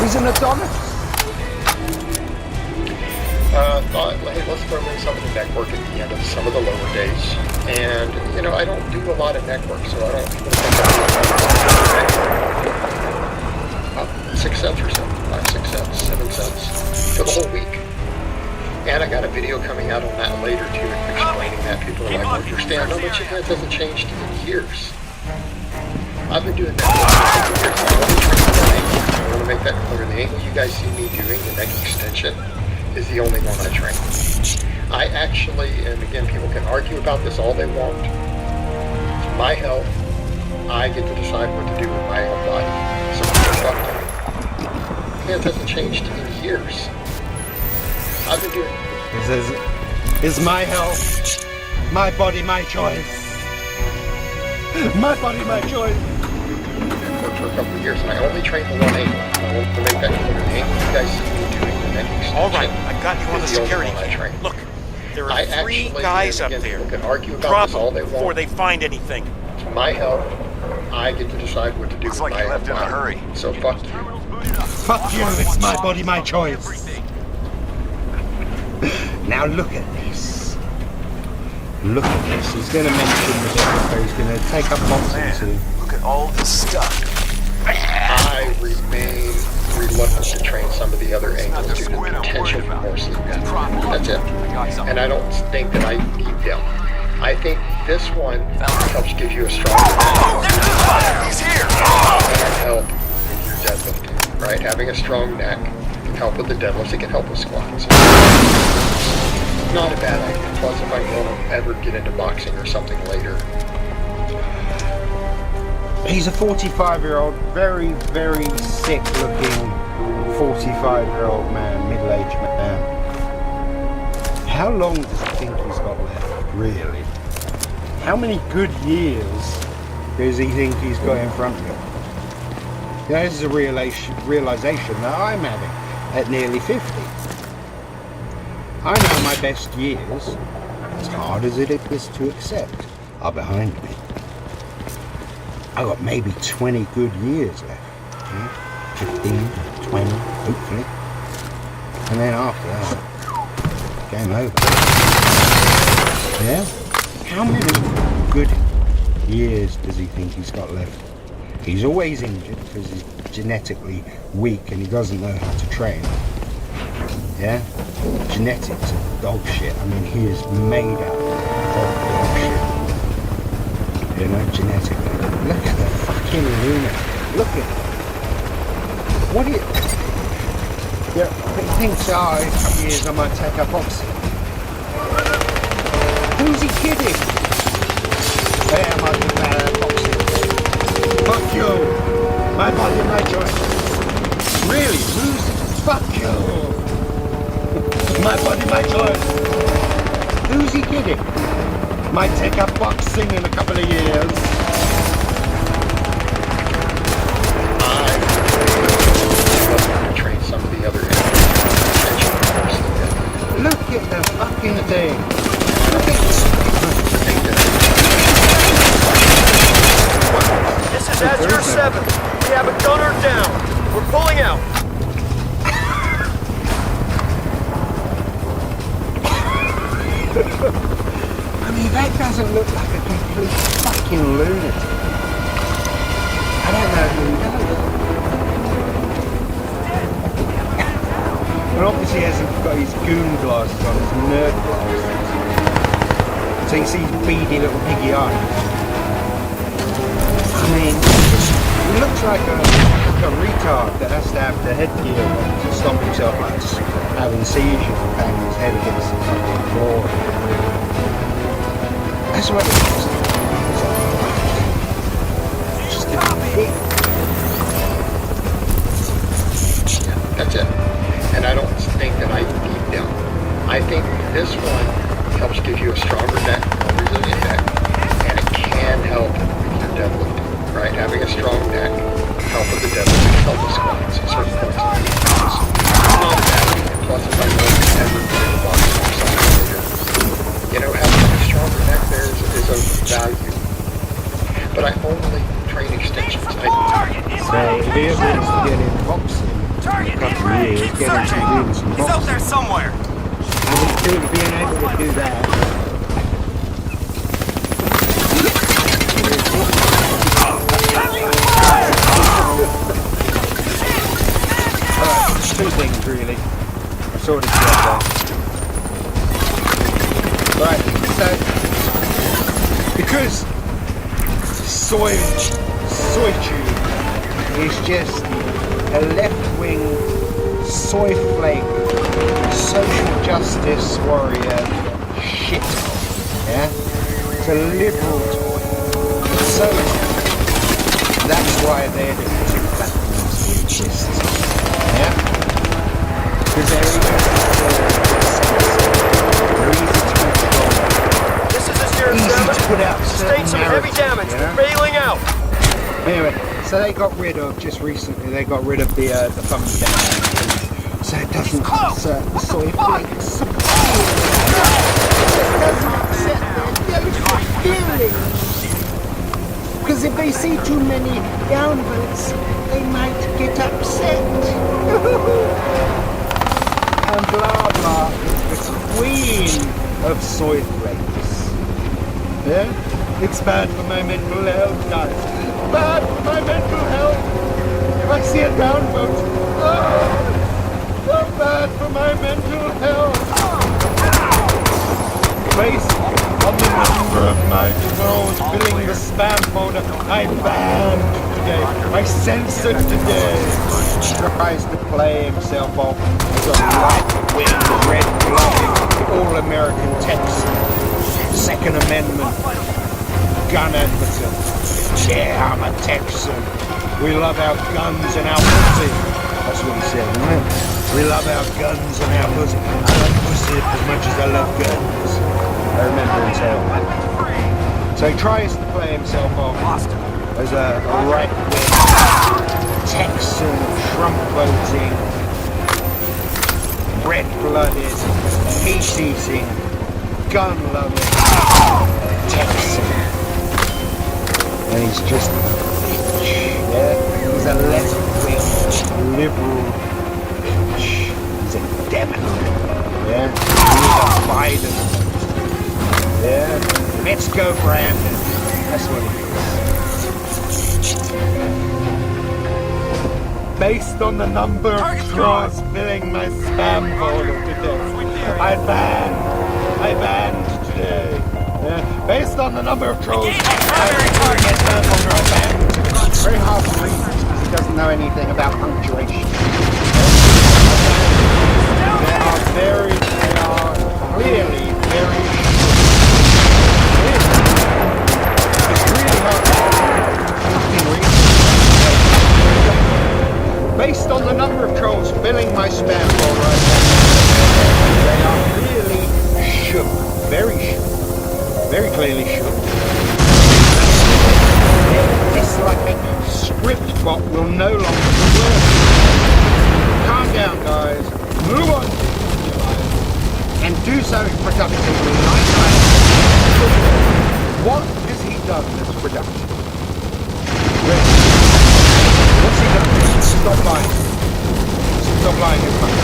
He's an Adonis. Thought, hey, let's throw in some of the neck work at the end of some of the lower days. And, you know, I don't do a lot of neck work, so I don't really think I do 6 sets or so. 5, 6 sets, 7 sets for the whole week. And I got a video coming out on that later, too, explaining that. People are like, well, understand how much of that doesn't change in years. I've been doing that for years. I want to make that clear. The angle you guys see me doing, the neck extension, is the only one I train. I actually, and again, people can argue about this all they want. It's my health. I get to decide what to do with my own body. So fuck that. It hasn't changed in years. I've been doing. He says, "It's my health, my body, my choice. My body, my choice." For a couple of years, and I only train the one angle. I want to make that clear. The angle you guys see me doing the neck extension. All right, I got you on the security cam. Look, there are 3 guys up there. Can argue about Drop this all they them want. before they find anything. It's my health. I get to decide what to do with my own body. So fuck you. Fuck you, it's my body, my choice. Now look at this. Look at this. He's going to mention the bit where he's going to take up boxing too. Look at all this stuff. I remain reluctant to train some of the other angles due to the potential for more sleep. That's it. And I don't think that I need them. I think this one helps give you a stronger neck. He's here! And help with your deadlifting, right? Having a strong neck can help with the deadlifts. It can help with squats. Not a bad idea. Plus, if I want to ever get into boxing or something later. He's a 45-year-old, very, very sick-looking 45-year-old man, middle-aged man. How long does he think he's got left, really? How many good years does he think he's got in front of him? This is a realization that I'm having at nearly 50. I know my best years, as hard as it is to accept, are behind me. I've got maybe 20 good years left. 15, 20, hopefully. And then after that, game over. Yeah? How many good years does he think he's got left? He's always injured because he's genetically weak and he doesn't know how to train. Yeah? Genetics are dog shit. I mean, he is made up of dog shit. You know, genetically. Look at the fucking lunatic. Look at it. What do you... Yeah, he thinks, oh, in a couple of years I might take up boxing. Who's he kidding? Yeah, I might do boxing. Fuck you. My body, my choice. Really? Who's... Fuck you. My body, my choice. Who's he kidding? Might take up boxing in a couple of years. I train some of the other Look at the fucking thing. Look at this. This is Azure 7. We have a gunner down. We're pulling out. I mean, that doesn't look like a complete fucking lunatic. I don't know who does. And got his goon glasses on, his nerd glasses. So you see his beady little piggy eyes. I mean, he looks like a retard that has to have the headgear on to stop himself like having seizures and banging his head against the fucking floor. That's what it is. Just a pig. That's it. And I don't think that I deep down. I think this one helps give you a stronger neck, a resilient neck, and it can help with your deadlifting, right? Having a strong neck, help with the deadlifting, help with squats at certain points in the weekends. It's not a bad thing. Plus, if I know you ever put a box or something bigger, you know, having a stronger neck there is of value. But I only train extensions. So, if he ever wants to get in boxing, Target in a couple of years, get into doing some He's out there boxing. somewhere. And being able to do that. Alright, two things really. I sort of said that. Right, so because soy tube is just a left-wing soy flake social justice warrior shit. Yeah? It's a liberal toy. So that's why they're the two platforms that exist. Yeah? Because they're easy to put out. Sustain some heavy damage. Yeah? We're bailing out. Anyway, so they got rid of, just recently, they got rid of the thumb down. So it doesn't upset the soy flakes. It doesn't upset their delicate feelings. Because if they see too many downvotes, they might get upset. And blah blah is the queen of soy flakes. Yeah? It's bad for my mental health, guys. Bad for my mental health. If I see a downvote, so bad for my mental health. Based on the number of my trolls filling the spam folder, I banned today. I censored today. Tries to play himself off as a right-wing, red-blooded, all-American Texan. Second Amendment gun advocate. Yeah, I'm a Texan. We love our guns and our pussy. That's what he said, right? We love our guns and our pussy. I love pussy as much as I love guns. I remember him saying that. So he tries to play himself off as a right-wing Texan, Trump-voting, red-blooded, peace-eating, gun-loving Texan. And he's just a bitch, yeah? He's a left-wing, liberal bitch. He's a Democrat, yeah? He's a Biden, yeah? Let's go, Brandon. That's what he is. Based on the number of trolls filling my spam folder today, I banned today. Yeah, based on the number of trolls, very hard to read because he doesn't know anything about punctuation. They are clearly very it's really hard to read. Based on the number of trolls filling my spam folder right now, they are clearly shook, very shook. Very clearly shook. It's like script bot will no longer work. Calm down, guys. Move on and do something productively. What has he done that's productive? What's he done? Stop lying. Stop lying as much.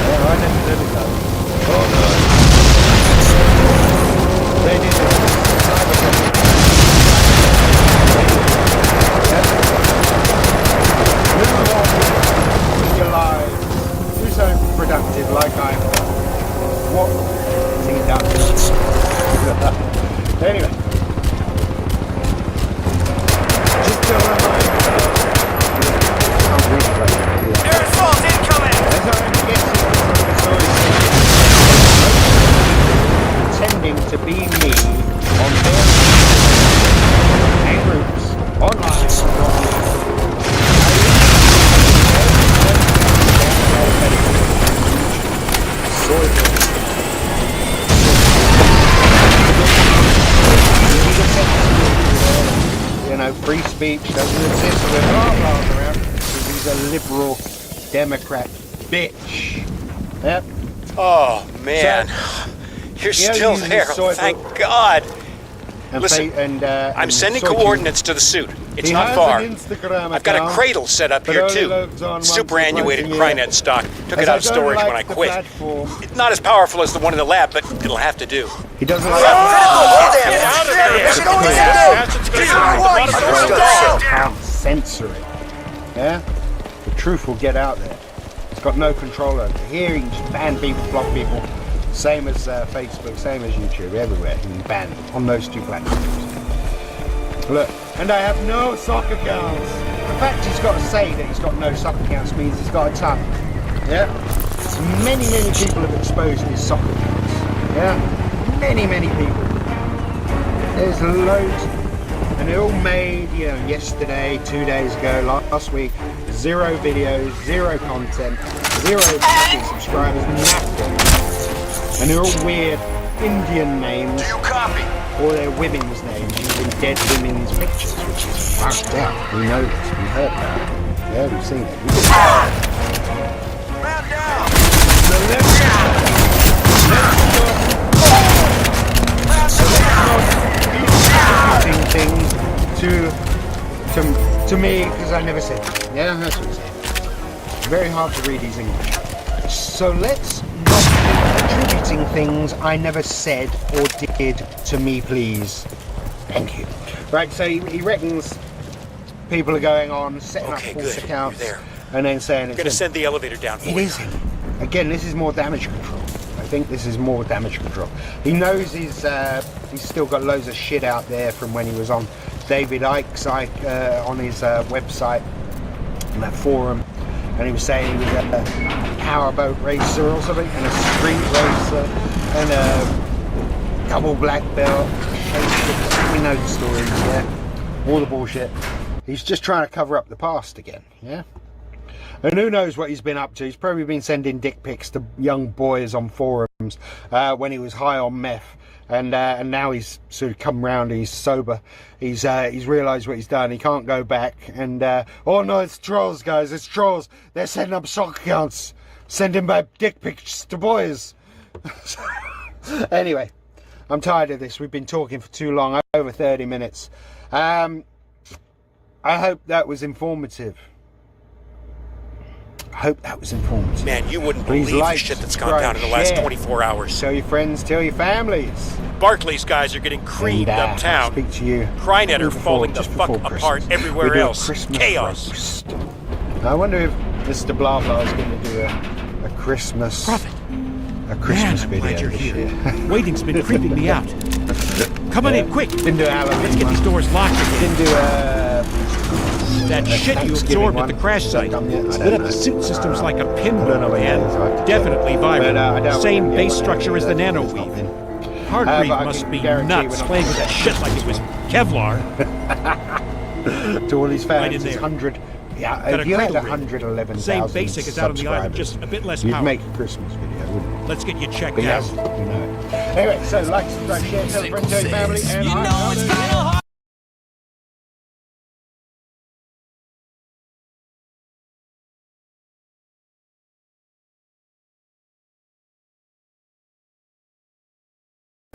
Yeah, I never did it though. Oh no. They did it. They Anyway. Just a reminder. Air assault incoming! As I'm guessing, pretending to be me on their groups online. You know, free speech doesn't exist with blah blah around because he's a liberal Democrat bitch. Yep. Oh, man. You're still there. Thank God. Listen, I'm sending coordinates to the suit. It's not far. I've got a cradle set up here, too. Superannuated Crynet stock. Took it out of storage when I quit. It's not as powerful as the one in the lab, but it'll have to do. He doesn't like can't censor it. Yeah? The truth will get out there. It's got no control over it. Here you can just ban people, block people. Same as Facebook, same as YouTube, everywhere. You can ban them on those two platforms. Look, and I have no sock accounts. The fact he's got to say that he's got no sock accounts means he's got a ton. Yeah? Many people have exposed his sock accounts. Yeah? Many people. There's loads. And they're all made, you know, yesterday, 2 days ago, last week. 0 videos, 0 content, 0 subscribers, nothing. And they're all weird Indian names. Do you copy? Or their women's names using dead women's pictures, which is fucked up. We know this, we heard about it. Yeah, we've seen it. Man down! Things to me because I never said it. Yeah, that's what I'm saying. It's very hard to read these English. So let's not be attributing things I never said or did to me, please. Thank you. Right, so he reckons people are going on, setting up false accounts, and then saying it's going to send the elevator down for you. It is him. Again, this is more damage control. I think this is more damage control. He knows he's still got loads of shit out there from when he was on David Icke's on his website, on that forum, and he was saying he was a powerboat racer or something, and a street racer, and a double black belt. We know the stories, yeah, all the bullshit. He's just trying to cover up the past again, yeah. And who knows what he's been up to. He's probably been sending dick pics to young boys on forums when he was high on meth. And now he's sort of come round, he's sober. He's realised what he's done. He can't go back. And, oh no, it's trolls, guys. It's trolls. They're setting up sock accounts. Sending back dick pics to boys. Anyway, I'm tired of this. We've been talking for too long, over 30 minutes. I hope that was informative. Man, you wouldn't believe the shit that's gone down in the last 24 hours. Tell your friends, tell your families. Barclay's guys are getting creamed uptown. Speak to you. Crynet are falling the fuck apart everywhere else. Chaos. Roast. I wonder if Mr. Blah Blah is going to do a Christmas... Prophet. A Christmas Man, I'm video glad you're this here. year. Waiting's been creeping me out. Come on in, quick. Didn't do Halloween. Let's get these doors locked again. Didn't do that shit you absorbed at the crash site. Lit up the suit systems like a pinball, man. Definitely viral. Same base structure as the nanoweave. Hargreave must be nuts playing with that shit like it was Kevlar. To all these fans, right in there. it's 100. Yeah, Got if you had rig. 111,000 Same basic as out on the island, just a bit less you'd power. make a Christmas video, wouldn't you? Let's get you checked But out. yes, you know it. Anyway, so like, subscribe, share, tell a friend, tell your family, and You know it's kind of hard.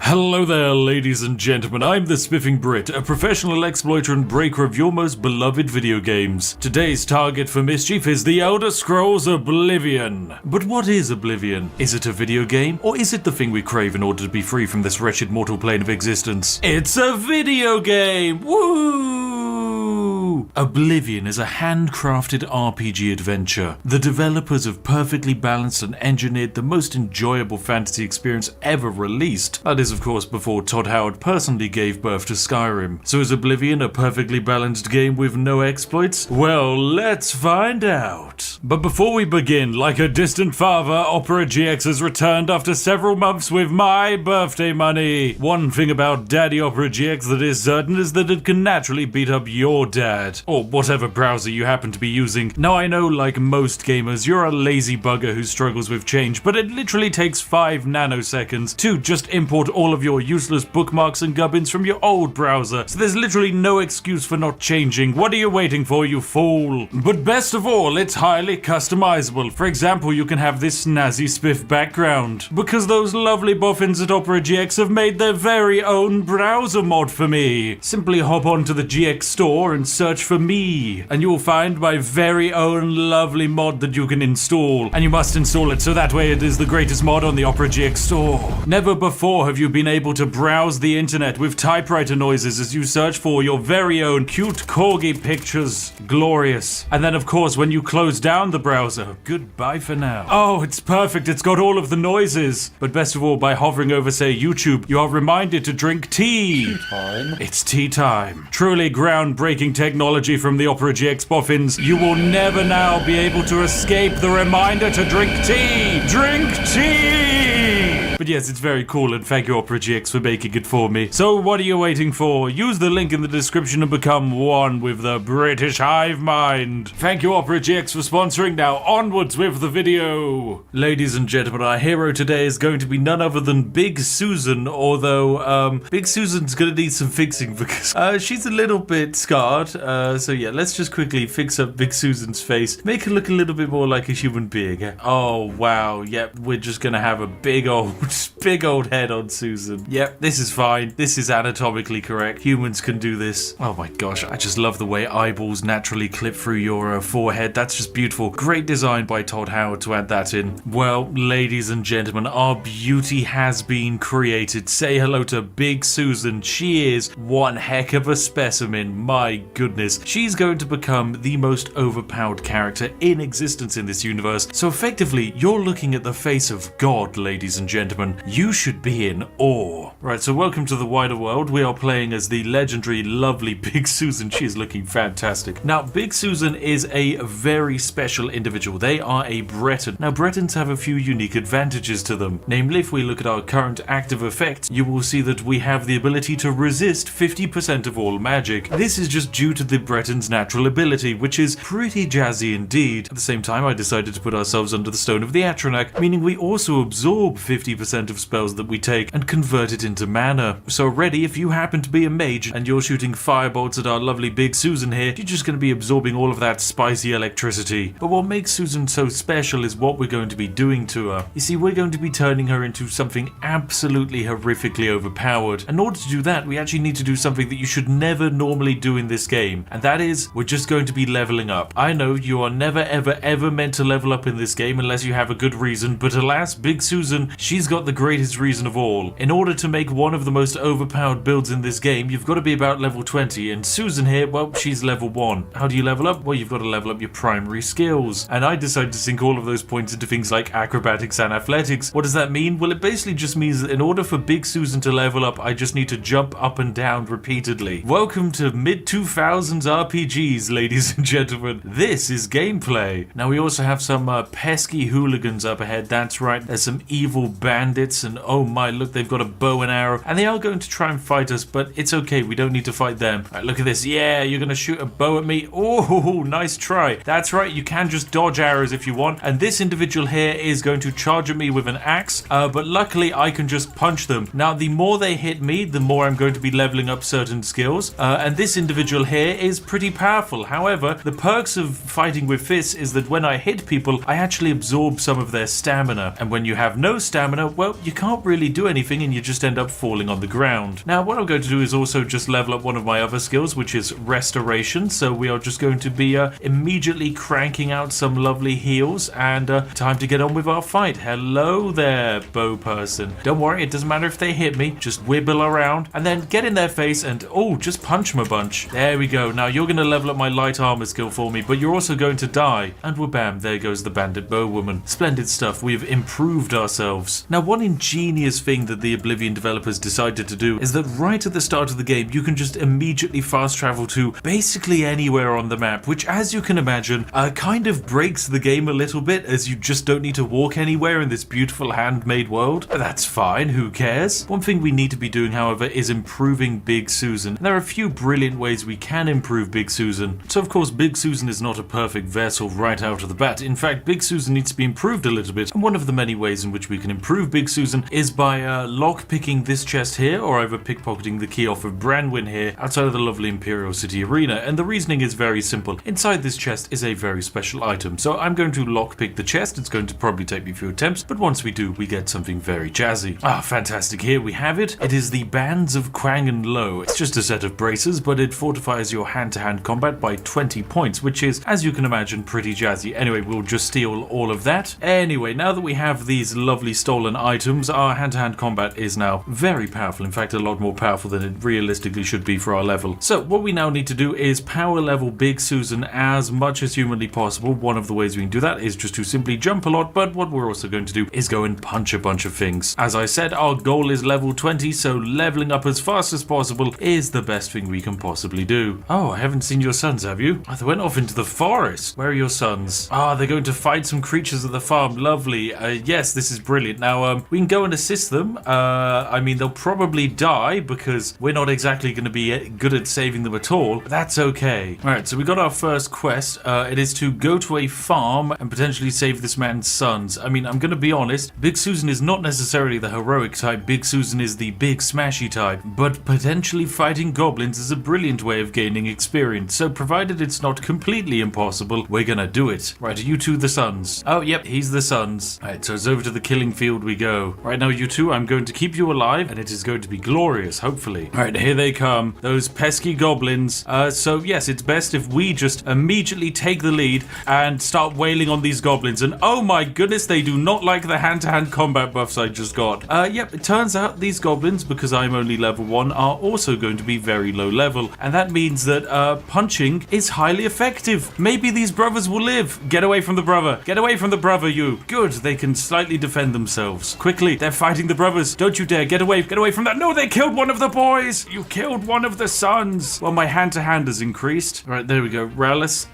Hello there, ladies and gentlemen. I'm the Spiffing Brit, a professional exploiter and breaker of your most beloved video games. Today's target for mischief is The Elder Scrolls Oblivion. But what is Oblivion? Is it a video game, or is it the thing we crave in order to be free from this wretched mortal plane of existence? It's a video game! Woo! Oblivion is a handcrafted RPG adventure. The developers have perfectly balanced and engineered the most enjoyable fantasy experience ever released. That is, of course, before Todd Howard personally gave birth to Skyrim. So is Oblivion a perfectly balanced game with no exploits? Well, let's find out. But before we begin, like a distant father, Opera GX has returned after several months with my birthday money. One thing about Daddy Opera GX that is certain is that it can naturally beat up your dad, or whatever browser you happen to be using. Now I know, like most gamers, you're a lazy bugger who struggles with change, but it literally takes 5 nanoseconds to just import all of your useless bookmarks and gubbins from your old browser, so there's literally no excuse for not changing. What are you waiting for, you fool? But best of all, it's highly customizable. For example, you can have this snazzy spiff background, because those lovely boffins at Opera GX have made their very own browser mod for me. Simply hop onto the GX store and search for me, and you will find my very own lovely mod that you can install, and you must install it so that way it is the greatest mod on the Opera GX store. Never before have you been able to browse the internet with typewriter noises as you search for your very own cute corgi pictures. Glorious. And then of course when you close down the browser, goodbye for now. Oh, it's perfect, it's got all of the noises. But best of all, by hovering over, say, YouTube, you are reminded to drink tea. Time. It's tea time. Truly groundbreaking technology from the Opera GX boffins. You will never now be able to escape the reminder to drink tea. Drink tea! But yes, it's very cool, and thank you Opera GX for making it for me. So what are you waiting for? Use the link in the description and become one with the British hive mind. Thank you Opera GX for sponsoring. Now onwards with the video. Ladies and gentlemen, our hero today is going to be none other than Big Susan, although Big Susan's gonna need some fixing because she's a little bit scarred. So yeah, let's just quickly fix up Big Susan's face. Make her look a little bit more like a human being. Oh wow, yep, we're just gonna have a big old head on Susan. Yep, this is fine. This is anatomically correct. Humans can do this. Oh my gosh, I just love the way eyeballs naturally clip through your forehead. That's just beautiful. Great design by Todd Howard to add that in. Well, ladies and gentlemen, our beauty has been created. Say hello to Big Susan. She is one heck of a specimen. My goodness. She's going to become the most overpowered character in existence in this universe. So effectively, you're looking at the face of God, ladies and gentlemen. You should be in awe. Right, so welcome to the wider world. We are playing as the legendary, lovely Big Susan. She is looking fantastic. Now, Big Susan is a very special individual. They are a Breton. Now, Bretons have a few unique advantages to them. Namely, if we look at our current active effects, you will see that we have the ability to resist 50% of all magic. This is just due to the Breton's natural ability, which is pretty jazzy indeed. At the same time, I decided to put ourselves under the Stone of the Atronach, meaning we also absorb 50% of spells that we take and convert it into mana. So already, if you happen to be a mage and you're shooting firebolts at our lovely Big Susan here, you're just going to be absorbing all of that spicy electricity. But what makes Susan so special is what we're going to be doing to her. You see, we're going to be turning her into something absolutely horrifically overpowered. In order to do that, we actually need to do something that you should never normally do in this game, and that is, we're just going to be leveling up. I know you are never ever meant to level up in this game unless you have a good reason, but alas, Big Susan, she's got the greatest reason of all. In order to make one of the most overpowered builds in this game, you've got to be about level 20, and Susan here, well, she's level 1. How do you level up? Well, you've got to level up your primary skills, and I decided to sink all of those points into things like acrobatics and athletics. What does that mean? Well, it basically just means that in order for Big Susan to level up, I just need to jump up and down repeatedly. Welcome to mid-2000s RPGs, ladies and gentlemen. This is gameplay. Now, we also have some pesky hooligans up ahead. That's right, there's some evil bandits, and oh my, look, they've got a bow and arrow, and they are going to try and fight us, but it's okay, we don't need to fight them. All right, look at this. Yeah, you're gonna shoot a bow at me. Oh, nice try. That's right, you can just dodge arrows if you want, and this individual here is going to charge at me with an axe, but luckily I can just punch them. Now, the more they hit me, the more I'm going to be leveling up certain skills, and this individual here is pretty powerful. However, the perks of fighting with fists is that when I hit people, I actually absorb some of their stamina, and when you have no stamina, well, you can't really do anything and you just end up falling on the ground. Now, what I'm going to do is also just level up one of my other skills, which is restoration. So we are just going to be immediately cranking out some lovely heals, and time to get on with our fight. Hello there, bow person. Don't worry, it doesn't matter if they hit me. Just wibble around and then get in their face and, oh, just punch them a bunch. There we go. Now you're going to level up my light armor skill for me, but you're also going to die. And wha-bam, there goes the bandit bow woman. Splendid stuff. We've improved ourselves. Now, one ingenious thing that the Oblivion developers decided to do is that right at the start of the game, you can just immediately fast travel to basically anywhere on the map, which, as you can imagine, kind of breaks the game a little bit, as you just don't need to walk anywhere in this beautiful handmade world. But that's fine, who cares? One thing we need to be doing, however, is improving Big Susan. And there are a few brilliant ways we can improve Big Susan. So of course, Big Susan is not a perfect vessel right out of the bat. In fact, Big Susan needs to be improved a little bit, and one of the many ways in which we can improve Big Susan is by lock-picking this chest here, or either pickpocketing the key off of Branwyn here outside of the lovely Imperial City Arena. And the reasoning is very simple. Inside this chest is a very special item, so I'm going to lock-pick the chest. It's going to probably take me a few attempts, but once we do, we get something very jazzy. Ah, fantastic. Here we have it. It is the Bands of Quang and Lo. It's just a set of braces, but it fortifies your hand-to-hand combat by 20 points, which is, as you can imagine, pretty jazzy. Anyway, we'll just steal all of that. Anyway, now that we have these lovely stolen items, our hand-to-hand combat is now very powerful. In fact, a lot more powerful than it realistically should be for our level. So what we now need to do is power level Big Susan as much as humanly possible. One of the ways we can do that is just to simply jump a lot, but what we're also going to do is go and punch a bunch of things. As I said, our goal is level 20, so leveling up as fast as possible is the best thing we can possibly do. Oh, I haven't seen your sons, have you? Oh, they went off into the forest. Where are your sons? Ah, they're going to fight some creatures at the farm. Lovely. Yes, this is brilliant. Now, we can go and assist them. I mean, they'll probably die because we're not exactly going to be good at saving them at all. But that's okay. All right, so we got our first quest. It is to go to a farm and potentially save this man's sons. I mean, I'm going to be honest. Big Susan is not necessarily the heroic type. Big Susan is the big smashy type. But potentially fighting goblins is a brilliant way of gaining experience. So provided it's not completely impossible, we're going to do it. Right, are you two the sons? Oh, yep, he's the sons. All right, so it's over to the killing field we go. Right now, you two, I'm going to keep you alive, and it is going to be glorious, hopefully. All right, here they come. Those pesky goblins. So yes, it's best if we just immediately take the lead and start wailing on these goblins. And oh my goodness, they do not like the hand-to-hand combat buffs I just got. Yep, it turns out these goblins, because I'm only level 1, are also going to be very low level. And that means that punching is highly effective. Maybe these brothers will live. Get away from the brother. Get away from the brother, you. Good, they can slightly defend themselves. Quickly, they're fighting the brothers. Don't you dare. Get away from that. No, they killed one of the boys. You killed one of the sons. Well, my hand-to-hand has increased. All right, there we go. Rallis,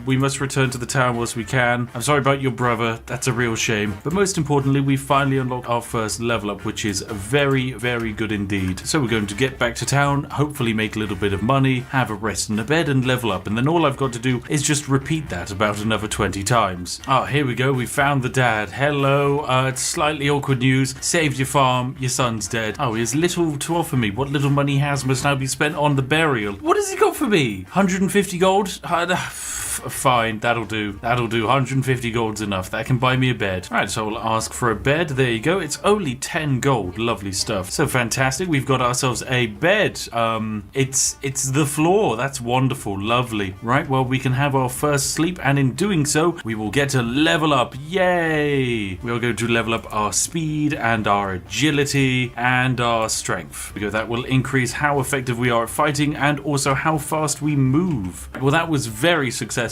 we must return to the town whilst we can. I'm sorry about your brother. That's a real shame. But most importantly, we finally unlocked our first level up, which is very, very good indeed. So we're going to get back to town, hopefully make a little bit of money, have a rest in a bed, and level up. And then all I've got to do is just repeat that about another 20 times. Ah, here we go. We found the dad. Hello. It's slightly awkward news. Saved your farm. Your son's dead. Oh, he has little to offer me. What little money he has must now be spent on the burial. What has he got for me? 150 gold? Fine, that'll do. 150 gold's enough. That can buy me a bed. Right, so I'll ask for a bed. There you go. It's only 10 gold. Lovely stuff. So fantastic. We've got ourselves a bed. It's the floor. That's wonderful. Lovely. Right, well, we can have our first sleep, and in doing so, we will get to level up. Yay! We are going to level up our speed and our agility and our strength, because that will increase how effective we are at fighting and also how fast we move. Well, that was very successful.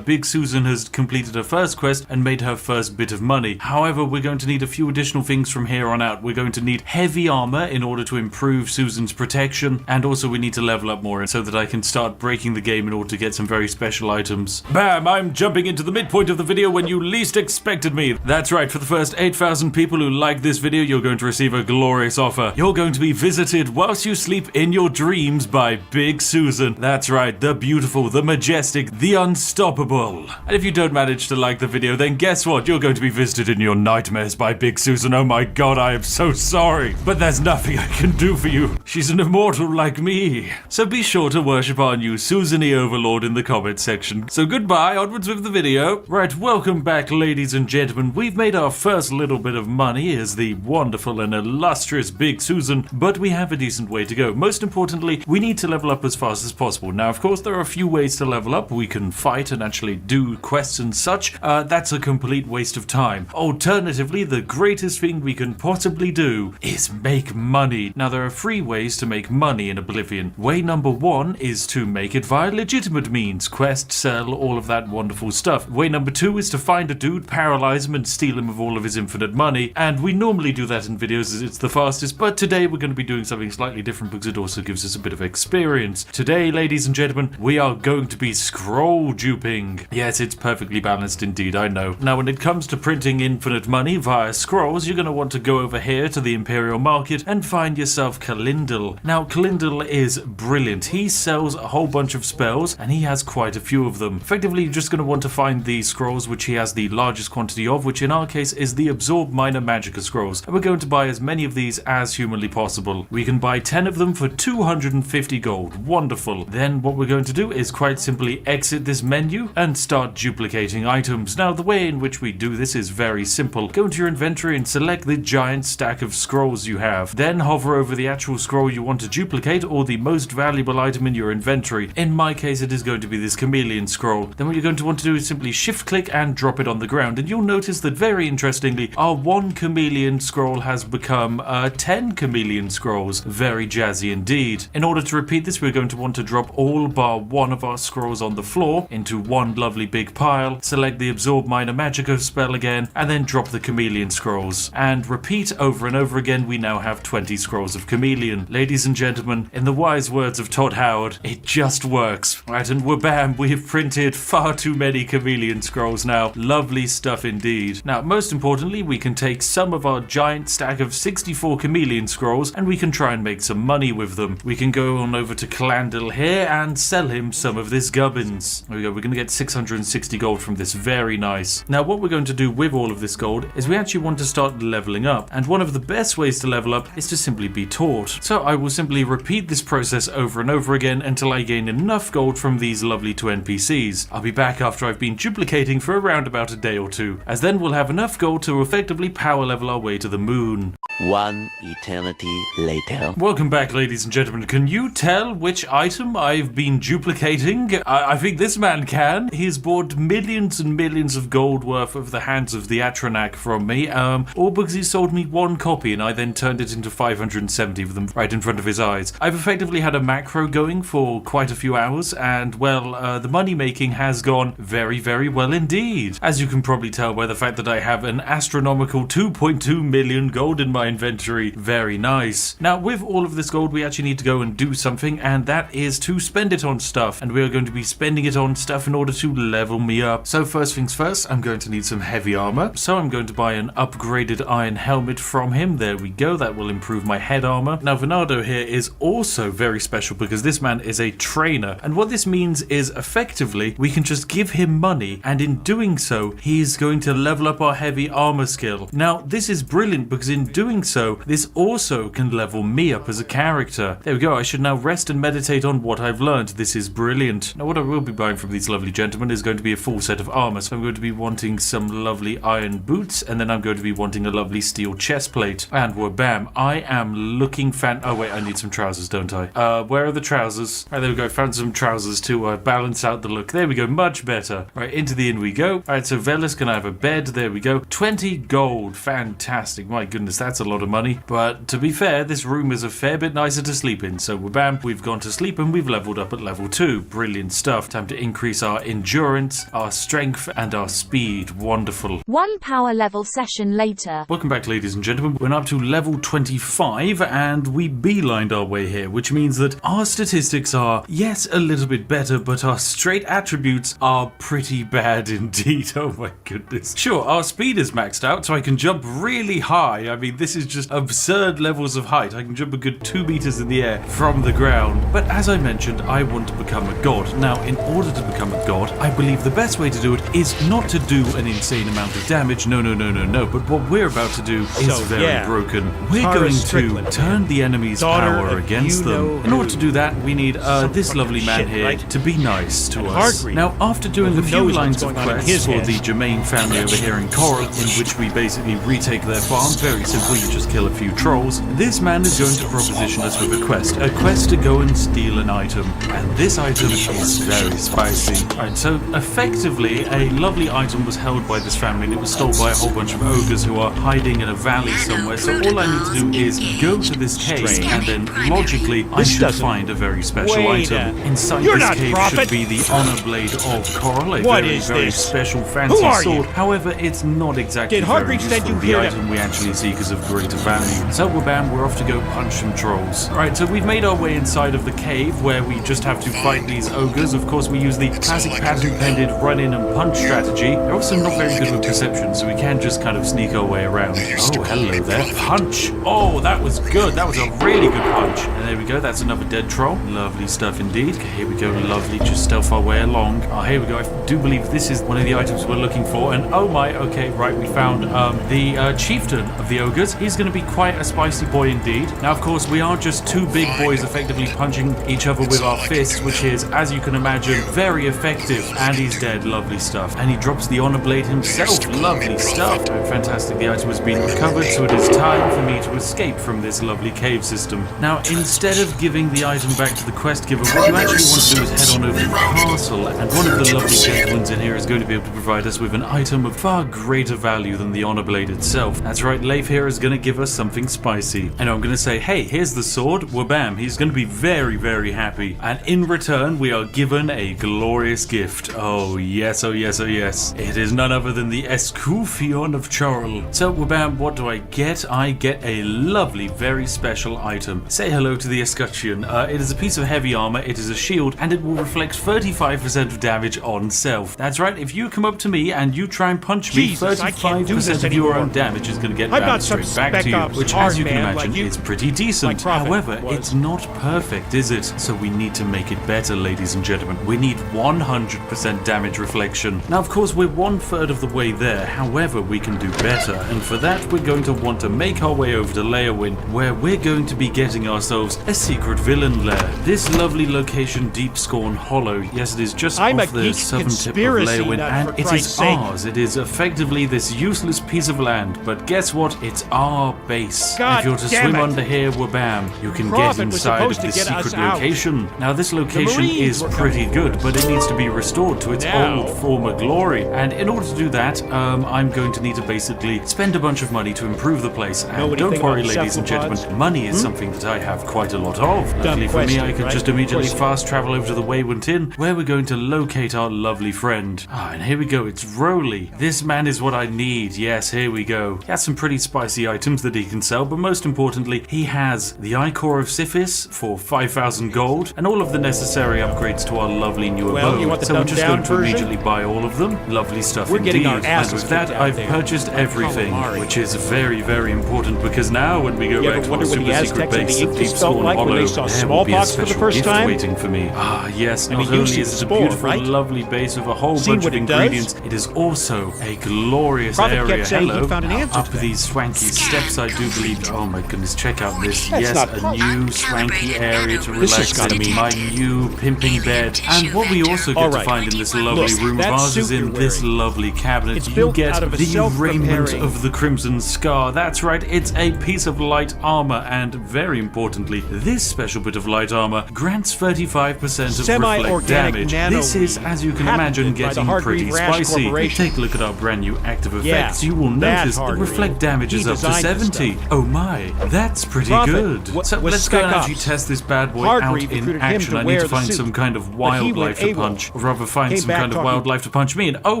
Big Susan has completed her first quest and made her first bit of money. However, we're going to need a few additional things from here on out. We're going to need heavy armor in order to improve Susan's protection, and also we need to level up more so that I can start breaking the game in order to get some very special items. Bam! I'm jumping into the midpoint of the video when you least expected me. That's right, for the first 8,000 people who like this video, you're going to receive a glorious offer. You're going to be visited whilst you sleep in your dreams by Big Susan. That's right, the beautiful, the majestic, the unstoppable. And if you don't manage to like the video, then guess what? You're going to be visited in your nightmares by Big Susan. Oh my god, I am so sorry. But there's nothing I can do for you. She's an immortal like me. So be sure to worship our new Susan-y overlord in the comment section. So goodbye, onwards with the video. Right, welcome back, ladies and gentlemen. We've made our first little bit of money as the wonderful and illustrious Big Susan, but we have a decent way to go. Most importantly, we need to level up as fast as possible. Now, of course, there are a few ways to level up. We can fight and actually do quests and such. That's a complete waste of time. Alternatively, the greatest thing we can possibly do is make money. Now, there are 3 ways to make money in Oblivion. Way number 1 is to make it via legitimate means. Quest, sell, all of that wonderful stuff. Way number 2 is to find a dude, paralyze him, and steal him of all of his infinite money. And we normally do that in videos as it's the fastest, but today we're going to be doing something slightly different because it also gives us a bit of experience. Today, ladies and gentlemen, we are going to be scroll duping. Yes, it's perfectly balanced indeed, I know. Now, when it comes to printing infinite money via scrolls, you're going to want to go over here to the Imperial Market and find yourself Kalindel. Now, Kalindel is brilliant. He sells a whole bunch of spells, and he has quite a few of them. Effectively, you're just going to want to find the scrolls which he has the largest quantity of, which in our case is the Absorb Minor Magicka scrolls. And we're going to buy as many of these as humanly possible. We can buy 10 of them for 250 gold. Wonderful. Then what we're going to do is quite simply exit this menu and start duplicating items. Now, the way in which we do this is very simple. Go into your inventory and select the giant stack of scrolls you have. Then hover over the actual scroll you want to duplicate or the most valuable item in your inventory. In my case, it is going to be this chameleon scroll. Then what you're going to want to do is simply shift click and drop it on the ground. And you'll notice that very interestingly, our 1 chameleon scroll has become 10 chameleon scrolls. Very jazzy indeed. In order to repeat this, we're going to want to drop all bar 1 of our scrolls on the floor into one lovely big pile, select the Absorb Minor Magicka spell again, and then drop the chameleon scrolls. And repeat over and over again, we now have 20 scrolls of chameleon. Ladies and gentlemen, in the wise words of Todd Howard, it just works. Right, and wha-bam, we have printed far too many chameleon scrolls now. Lovely stuff indeed. Now, most importantly, we can take some of our giant stack of 64 chameleon scrolls and we can try and make some money with them. We can go on over to Kalindel here and sell him some of this gubbins. There we go, we're going to get 660 gold from this. Very nice. Now, what we're going to do with all of this gold is we actually want to start leveling up. And one of the best ways to level up is to simply be taught. So I will simply repeat this process over and over again until I gain enough gold from these lovely 2 NPCs. I'll be back after I've been duplicating for around about a day or 2, as then we'll have enough gold to effectively power level our way to the moon. 1 eternity later. Welcome back, ladies and gentlemen. Can you tell which item I've been duplicating? I think this man can. He's bought millions and millions of gold worth of the hands of the Atronak from me, all because he sold me 1 copy and I then turned it into 570 of them right in front of his eyes. I've effectively had a macro going for quite a few hours, and well, the money making has gone very, very well indeed. As you can probably tell by the fact that I have an astronomical 2.2 million gold in my inventory. Very nice. Now, with all of this gold, we actually need to go and do something, and that is to spend it on stuff. And we are going to be spending it on stuff in order to level me up. So first things first, I'm going to need some heavy armor. So I'm going to buy an upgraded iron helmet from him. There we go. That will improve my head armor. Now, Venado here is also very special because this man is a trainer. And what this means is effectively we can just give him money, and in doing so, he's going to level up our heavy armor skill. Now, this is brilliant because in doing so, this also can level me up as a character. There we go. I should now rest and meditate on what I've learned. This is brilliant. Now, what I will be buying from these lovely gentlemen is going to be a full set of armor. So I'm going to be wanting some lovely iron boots, and then I'm going to be wanting a lovely steel chest plate. And wha-bam, I am looking oh wait, I need some trousers, don't I? Where are the trousers? Right, there we go. Found some trousers to balance out the look. There we go. Much better. Right, into the inn we go. Alright, so Velas, can I have a bed? There we go. 20 gold. Fantastic. My goodness, that's a lot of money. But to be fair, this room is a fair bit nicer to sleep in. So bam, we've gone to sleep and we've leveled up at level 2. Brilliant stuff. Time to increase our endurance, our strength, and our speed. Wonderful. 1 power level session later. Welcome back, ladies and gentlemen. We're up to level 25 and we beelined our way here, which means that our statistics are, yes, a little bit better, but our straight attributes are pretty bad indeed. Oh my goodness. Sure, our speed is maxed out, so I can jump really high. I mean, this is just absurd levels of height. I can jump a good 2 meters in the air from the ground. But as I mentioned, I want to become a god. Now, in order to become a god, I believe the best way to do it is not to do an insane amount of damage. No. But what we're about to do is very broken. We're going to turn the enemy's power against them. In order to do that, we need this lovely man here to be nice to us. Now, after doing a few lines of quests for the Germain family over here in Coral, in which we basically retake their farm, very simple, you just kill a few trolls, this man is going to proposition us with a quest to go and steal an item, and this item is very spicy. Alright, so effectively, a lovely item was held by this family, and it was stolen by a whole bunch of ogres who are hiding in a valley somewhere, so all I need to do is go to this cave, and then logically, I should find a very special item. Inside this cave should be the honor blade of Coral, a very special fancy sword. However, it's not exactly very useful. The item we actually seek is of greater value. So we're off to go punch some trolls. Alright, so we've made our way inside of the cave where we just have to fight these ogres. Of course, we use the classic patent-pended run in and punch strategy. They're also not very good with perception, so we can just kind of sneak our way around. Oh, hello there. Punch! Oh, that was good. That was a really good punch. And there we go. That's another dead troll. Lovely stuff indeed. Okay, here we go. Lovely. Just stealth our way along. Oh, here we go. I do believe this is one of the items we're looking for. And oh my, okay, right, we found the chieftain of the ogres. He's going to be quite a spicy boy indeed. Now, of course, we are just two big boys effectively punching each other with our fists, which is, as you can imagine, very effective. And he's dead. Lovely stuff. And he drops the honor blade himself. Lovely stuff. Fantastic. The item has been recovered, so it is time for me to escape from this lovely cave system. Now, instead of giving the item back to the quest giver, what you actually want to do is head on over to the castle, and one of the lovely gentlemen in here is going to be able to provide us with an item of far greater value than the honor blade itself. That's right, Leif here is going to give us something spicy. And I'm going to say, hey, here's the sword. Wabam. He's going to be very, very happy. And in return, we are given a glorious gift. Oh, yes, oh, yes, oh, yes. It is none other than the Escuffion of Charl. So, Wabam, what do I get? I get a lovely, very special item. Say hello to the escutcheon. It is a piece of heavy armor, it is a shield, and it will reflect 35% of damage on self. That's right, if you come up to me and you try and punch me, 35% of your own damage is going to get bounced straight back to you, which, as you can imagine, is pretty decent. However, it's not perfect, is it? So we need to make it better, ladies and gentlemen. We need 100% damage reflection. Now, of course, we're 1/3 of the way there. However, we can do better, and for that, we're going to want to make our way over to Leowin, where we're going to be getting ourselves a secret villain lair. This lovely location, Deep Scorn Hollow. Yes, it is just off the southern tip of Leowin, and it is ours. It is effectively this useless piece of land, but guess what? It's our base. If you're to swim under here, wabam, you can get inside of this secret location. Now, this location is pretty good, but it needs to be restored to its old former glory, and in order to do that, I'm going to need to basically spend a bunch of money to improve the place. And don't worry, ladies and gentlemen, money is something that I have quite a lot of. Luckily for me, I could just immediately fast travel over to the Wayward Inn, where we're going to locate our lovely friend. And here we go, it's Roly. This man is what I need. Yes, here we go. He has some pretty spicy items that he can sell, but most importantly, he has the Ichor of Siphis for 5,000 gold, and all of the necessary upgrades to our lovely new abode. So we're just going to immediately buy all of them. Lovely stuff indeed. And with that, I've purchased everything, which is very, very important, because now when we go back to our super secret base of Deep Scorn Hollow, there will be a special gift waiting for me. Ah, yes, not only is it a beautiful, lovely base with a whole bunch of ingredients, it is also a glorious area. Hello. Up these swanky steps, I do believe. Oh my goodness, check out this. Yes, a new swanky area to relax in. My new pimping bed. And what we also get to find in this lovely room of ours is in this lovely cabinet. You get the raiment of the Crimson Scar. That's right, it's a piece of light armor, and very importantly, this special bit of light armor grants 35% of reflect damage. This is, as you can imagine, getting pretty spicy. Take a look at our brand new active effects. You will notice the reflect damage is up to 70. Oh my, that's pretty good. So let's go and actually test this bad boy out in action. I need to find some kind of wildlife to punch, or rather find some kind of wildlife to punch me. And oh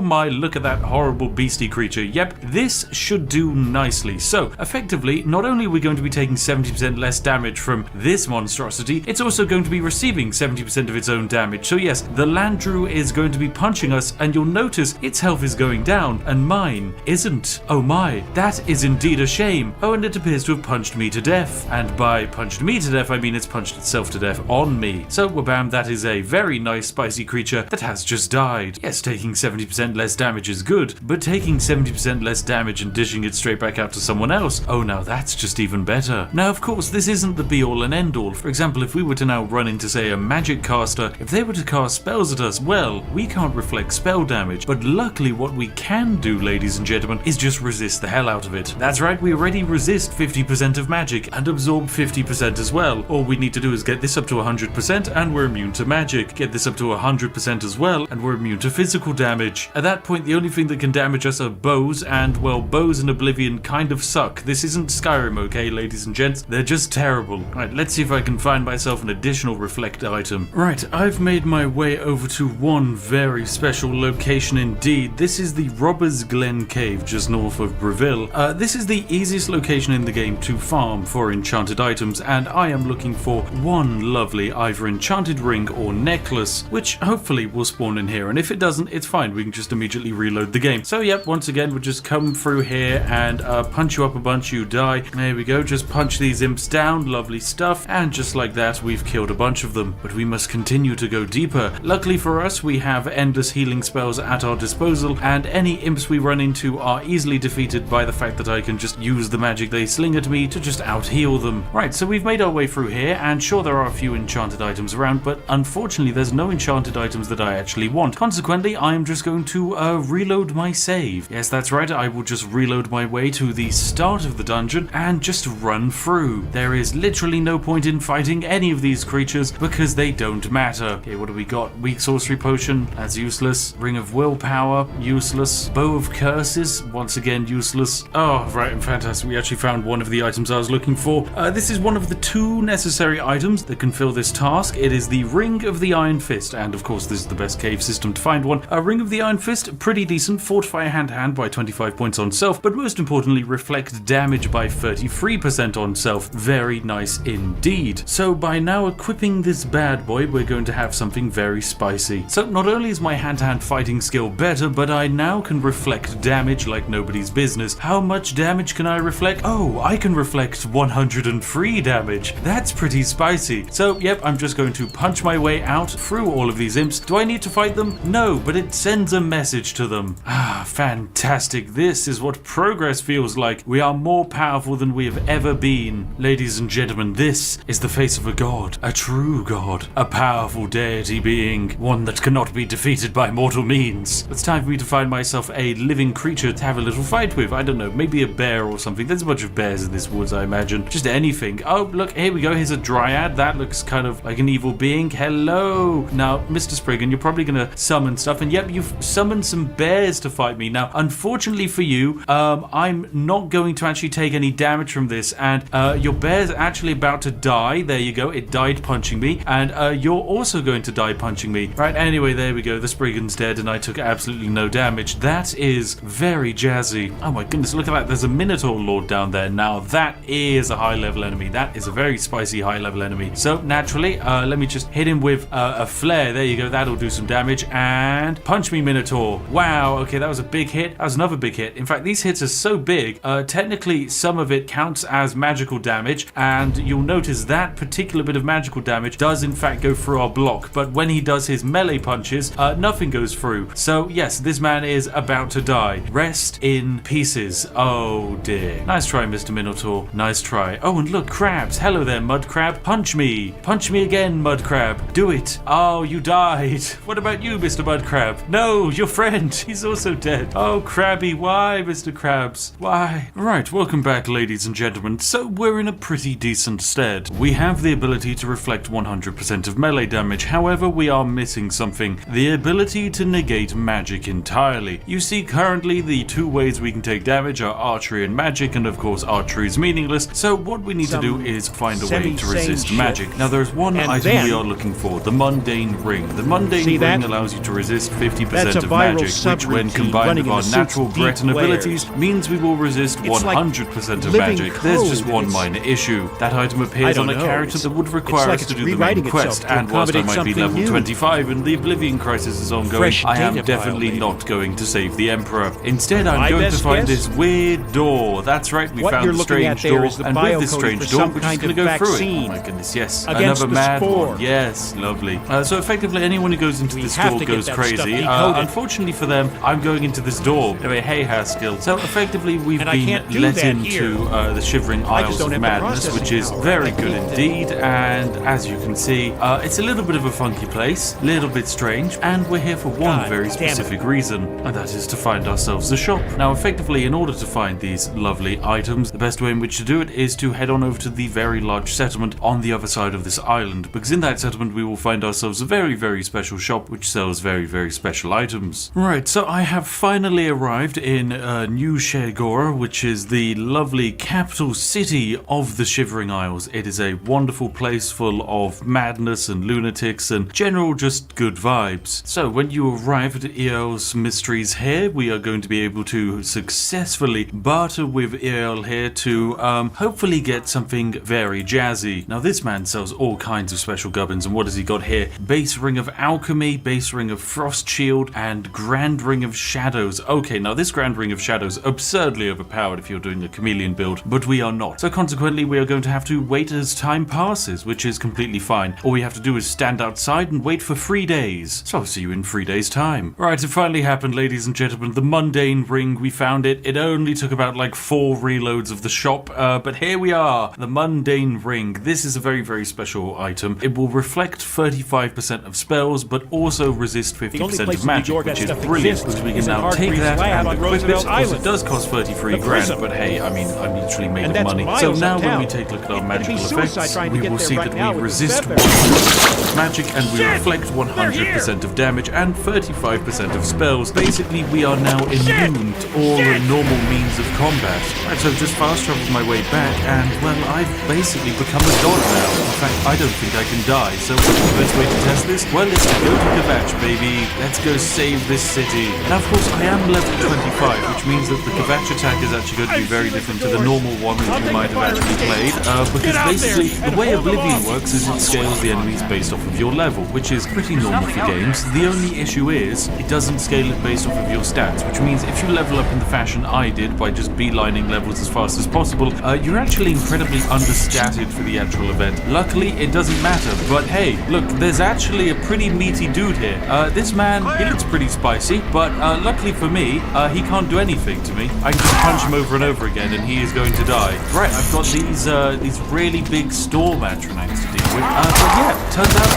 my, look at that horrible beastie creature. Yep, this should do nicely. So effectively, not only are we going to be taking 70% less damage from this monstrosity, it's also going to be receiving 70% of its own damage. So yes, the Landrew is going to be punching us, and you'll notice its health is going down, and mine isn't. Oh my, that is indeed a shame. Oh, and it appears to have punched me to death. And by punched me to death, I mean it's punched itself to death on me. So, wabam, that is a very nice spicy spicy creature that has just died. Yes, taking 70% less damage is good, but taking 70% less damage and dishing it straight back out to someone else, oh now that's just even better. Now of course this isn't the be all and end all. For example, if we were to now run into say a magic caster, if they were to cast spells at us, well, we can't reflect spell damage, but luckily what we can do, ladies and gentlemen, is just resist the hell out of it. That's right, we already resist 50% of magic and absorb 50% as well. All we need to do is get this up to 100% and we're immune to magic. Get this up to 100% as well and we're immune to physical damage. At that point the only thing that can damage us are bows, and well, bows in Oblivion kind of suck. This isn't Skyrim, okay, ladies and gents? They're just terrible. Right, let's see if I can find myself an additional reflect item. Right, I've made my way over to one very special location indeed. This is the Robber's Glen Cave, just north of Breville. This is the easiest location in the game to farm for enchanted items, and I am looking for one lovely either enchanted ring or necklace, which hopefully will spawn in here, and if it doesn't, it's fine, we can just immediately reload the game. So yep, once again, we'll just come through here and punch you up a bunch, you die. There we go, just punch these imps down, lovely stuff, and just like that, we've killed a bunch of them. But we must continue to go deeper. Luckily for us, we have endless healing spells at our disposal, and any imps we run into are easily defeated by the fact that I can just use the magic they sling at me to just out-heal them. Right, so we've made our way through here, and sure there are a few enchanted items around, but unfortunately there's no enchanted items that I actually want. Consequently, I'm just going to reload my save. Yes, that's right, I will just reload my way to the start of the dungeon and just run through. There is literally no point in fighting any of these creatures because they don't matter. Okay, what do we got? Weak sorcery potion, that's useless. Ring of willpower, useless. Bow of curses, once again useless. Oh, right, fantastic. We actually found one of the items I was looking for. This is one of the 2 necessary items that can fill this task. It is the Ring of the Iron Fist, and of course this is the best cave system to find one. A Ring of the Iron Fist, pretty decent. Fortify hand-to-hand by 25 points on self, but most importantly, reflect damage by 33% on self. Very nice indeed. So by now equipping this bad boy, we're going to have something very spicy. So not only is my hand-to-hand fighting skill better, but I now can reflect damage like nobody's business. How much damage can I reflect? Oh, I can reflect 103 damage. That's pretty spicy. So yep, I'm just going to punch my way out through all of these imps. Do I need to fight them? No, but it sends a message to them. Ah, fantastic. This is what progress feels like. We are more powerful than we have ever been. Ladies and gentlemen, this is the face of a god. A true god. A powerful deity being. One that cannot be defeated by mortal means. It's time for me to find myself a living creature to have a little fight with. I don't know, maybe a bear or something. There's a bunch of bears in this woods, I imagine. Just anything. Oh, look, here we go. Here's a dryad. That looks kind of like an evil being. Hello. Now, Mr. Spriggan, you're probably going to summon stuff. And yep, you've summoned some bears to fight me. Now, unfortunately for you, I'm not going to actually take any damage from this. And your bear's actually about to die. There you go. It died punching me. And you're also going to die punching me. Right, anyway, there we go. The Spriggan's dead and I took absolutely no damage. That is very jazzy. Oh my goodness, look at that. There's a Minotaur Lord down there. Now, that is a high-level enemy. That is a very spicy high-level enemy. So, naturally, let me just hit him with a flare. There you go. That'll do some damage. And punch me, Minotaur. Wow, okay, that was a big hit. That was another big hit. In fact, these hits are so big, technically, some of it counts as magical damage, and you'll notice that particular bit of magical damage does, in fact, go through our block. But when he does his melee punches, nothing goes through. So, yes, this man is about to die. Rest in pieces. Oh, dear. Nice try, Mr. Minotaur. Nice try. Oh, and look, crabs. Hello there, mud crab. Punch me. Punch me again, mud crab. Do it. Oh, you died. What about you, Mr. Mud Crab? No, your friend. He's also dead. Oh, Krabby. Why, Mr. Krabs? Why? Right, welcome back, ladies and gentlemen. So, we're in a pretty decent stead. We have the ability to reflect 100% of melee damage. However, we are missing something. The ability to negate magic entirely. You see, currently, the 2 ways we can take damage are archery and magic, and of course, archery is meaningless. So, what we need to do is find a way to resist magic. Now, there's one item we are looking for, the Mundane Ring. The Mundane Ring allows you to resist 50% of magic, which when combined with our natural Breton abilities, means we will resist 100% of magic. There's just one minor issue. That item appears on a character that would require us to do the main quest, and whilst I might be level 25 and the Oblivion Crisis is ongoing, I am definitely not going to save the Emperor. Instead, I'm going to find this weird door. That's right, we found the strange door, and with this strange door, we're just going to go through it. Oh my goodness, yes. Another mad one. Yes, lovely. So effectively, effectively anyone who goes into this door goes crazy. Unfortunately for them, I'm going into this door. Anyway, hey Haskell. So effectively we've been let into the Shivering Isles of Madness, which is very good indeed, and as you can see, it's a little bit of a funky place, a little bit strange, and we're here for one very specific reason, and that is to find ourselves a shop. Now effectively, in order to find these lovely items, the best way in which to do it is to head on over to the very large settlement on the other side of this island, because in that settlement we will find ourselves a very, very special shop which sells very, very special items. Right, so I have finally arrived in New Shegor, which is the lovely capital city of the Shivering Isles. It is a wonderful place full of madness and lunatics and general just good vibes. So when you arrive at Earl's Mysteries here, we are going to be able to successfully barter with Earl here to hopefully get something very jazzy. Now this man sells all kinds of special gubbins, and what has he got here? Base Ring of Alchemy, Base Ring of Frost Shield, and Grand Ring of Shadows. Okay, now this Grand Ring of Shadows, absurdly overpowered if you're doing a chameleon build, but we are not. So consequently, we are going to have to wait as time passes, which is completely fine. All we have to do is stand outside and wait for 3 days. So I'll see you in 3 days' time. Right, it finally happened, ladies and gentlemen. The mundane ring, we found it. It only took about like 4 reloads of the shop, but here we are. The mundane ring. This is a very, very special item. It will reflect 35% of spells, but also resist 50% of magic, which is brilliant, because we can now take that and equip it. Of course, it does cost 33 grand, but hey, I mean, I'm literally made of money. So now when we take a look at our magical effects, we will see that we resist 100% of magic, and we reflect 100% of damage and 35% of spells. Basically, we are now immune to all normal means of combat. Right, so just fast traveled my way back, and well, I've basically become a god now. In fact, I don't think I can die. So what's the best way to test this? Well, let's go to Kvatch, baby. Let's go save this city. Now, of course, I am level 25, which means that the Kvatch attack is actually going to be very different to the normal one that you might have actually played, because basically the way Oblivion works is it scales the enemies based off of your level, which is pretty normal for games. The only issue is it doesn't scale it based off of your stats, which means if you level up in the fashion I did by just beelining levels as fast as possible, you're actually incredibly understated for the actual event. Luckily, it doesn't matter, but hey, look, there's actually a pretty meaty dude here. This man, he looks pretty spicy, but luckily for me, he can't do anything to me. I can just punch him over and over again and he is going to die. Right, I've got these really big storm atronachs to deal with. But yeah, turns out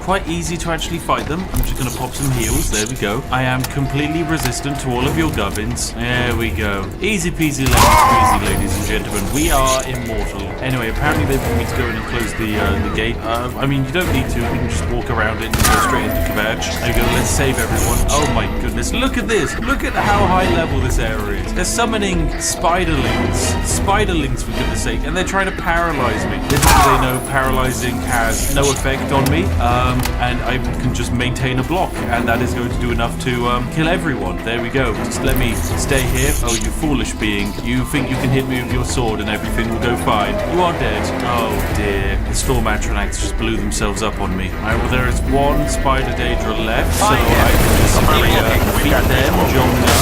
quite easy to actually fight them. I'm just gonna pop some heals, there we go. I am completely resistant to all of your gubbins. There we go. Easy peasy lemon squeezy, ladies and gentlemen. We are immortal. Anyway, apparently they want me to go in and close the gate. I mean, you don't need to. You can just walk around it and go straight into Kvatch. There we go, let's save everyone. Oh my goodness, look at this. Look at how high level this area is. They're summoning spiderlings. Spiderlings, for goodness sake, and they're trying to paralyze me. Little do they know, paralyzing has no effect on me, and I can just maintain a block, and that is going to do enough to kill everyone. There we go. Just let me stay here. Oh, you foolish being. You think you can hit me with your sword and everything will go fine. You are dead. Oh dear. The Storm Atronachs just blew themselves up on me. Alright, well there is one Spider Daedra left, so I can just simply defeat them, John Gunn,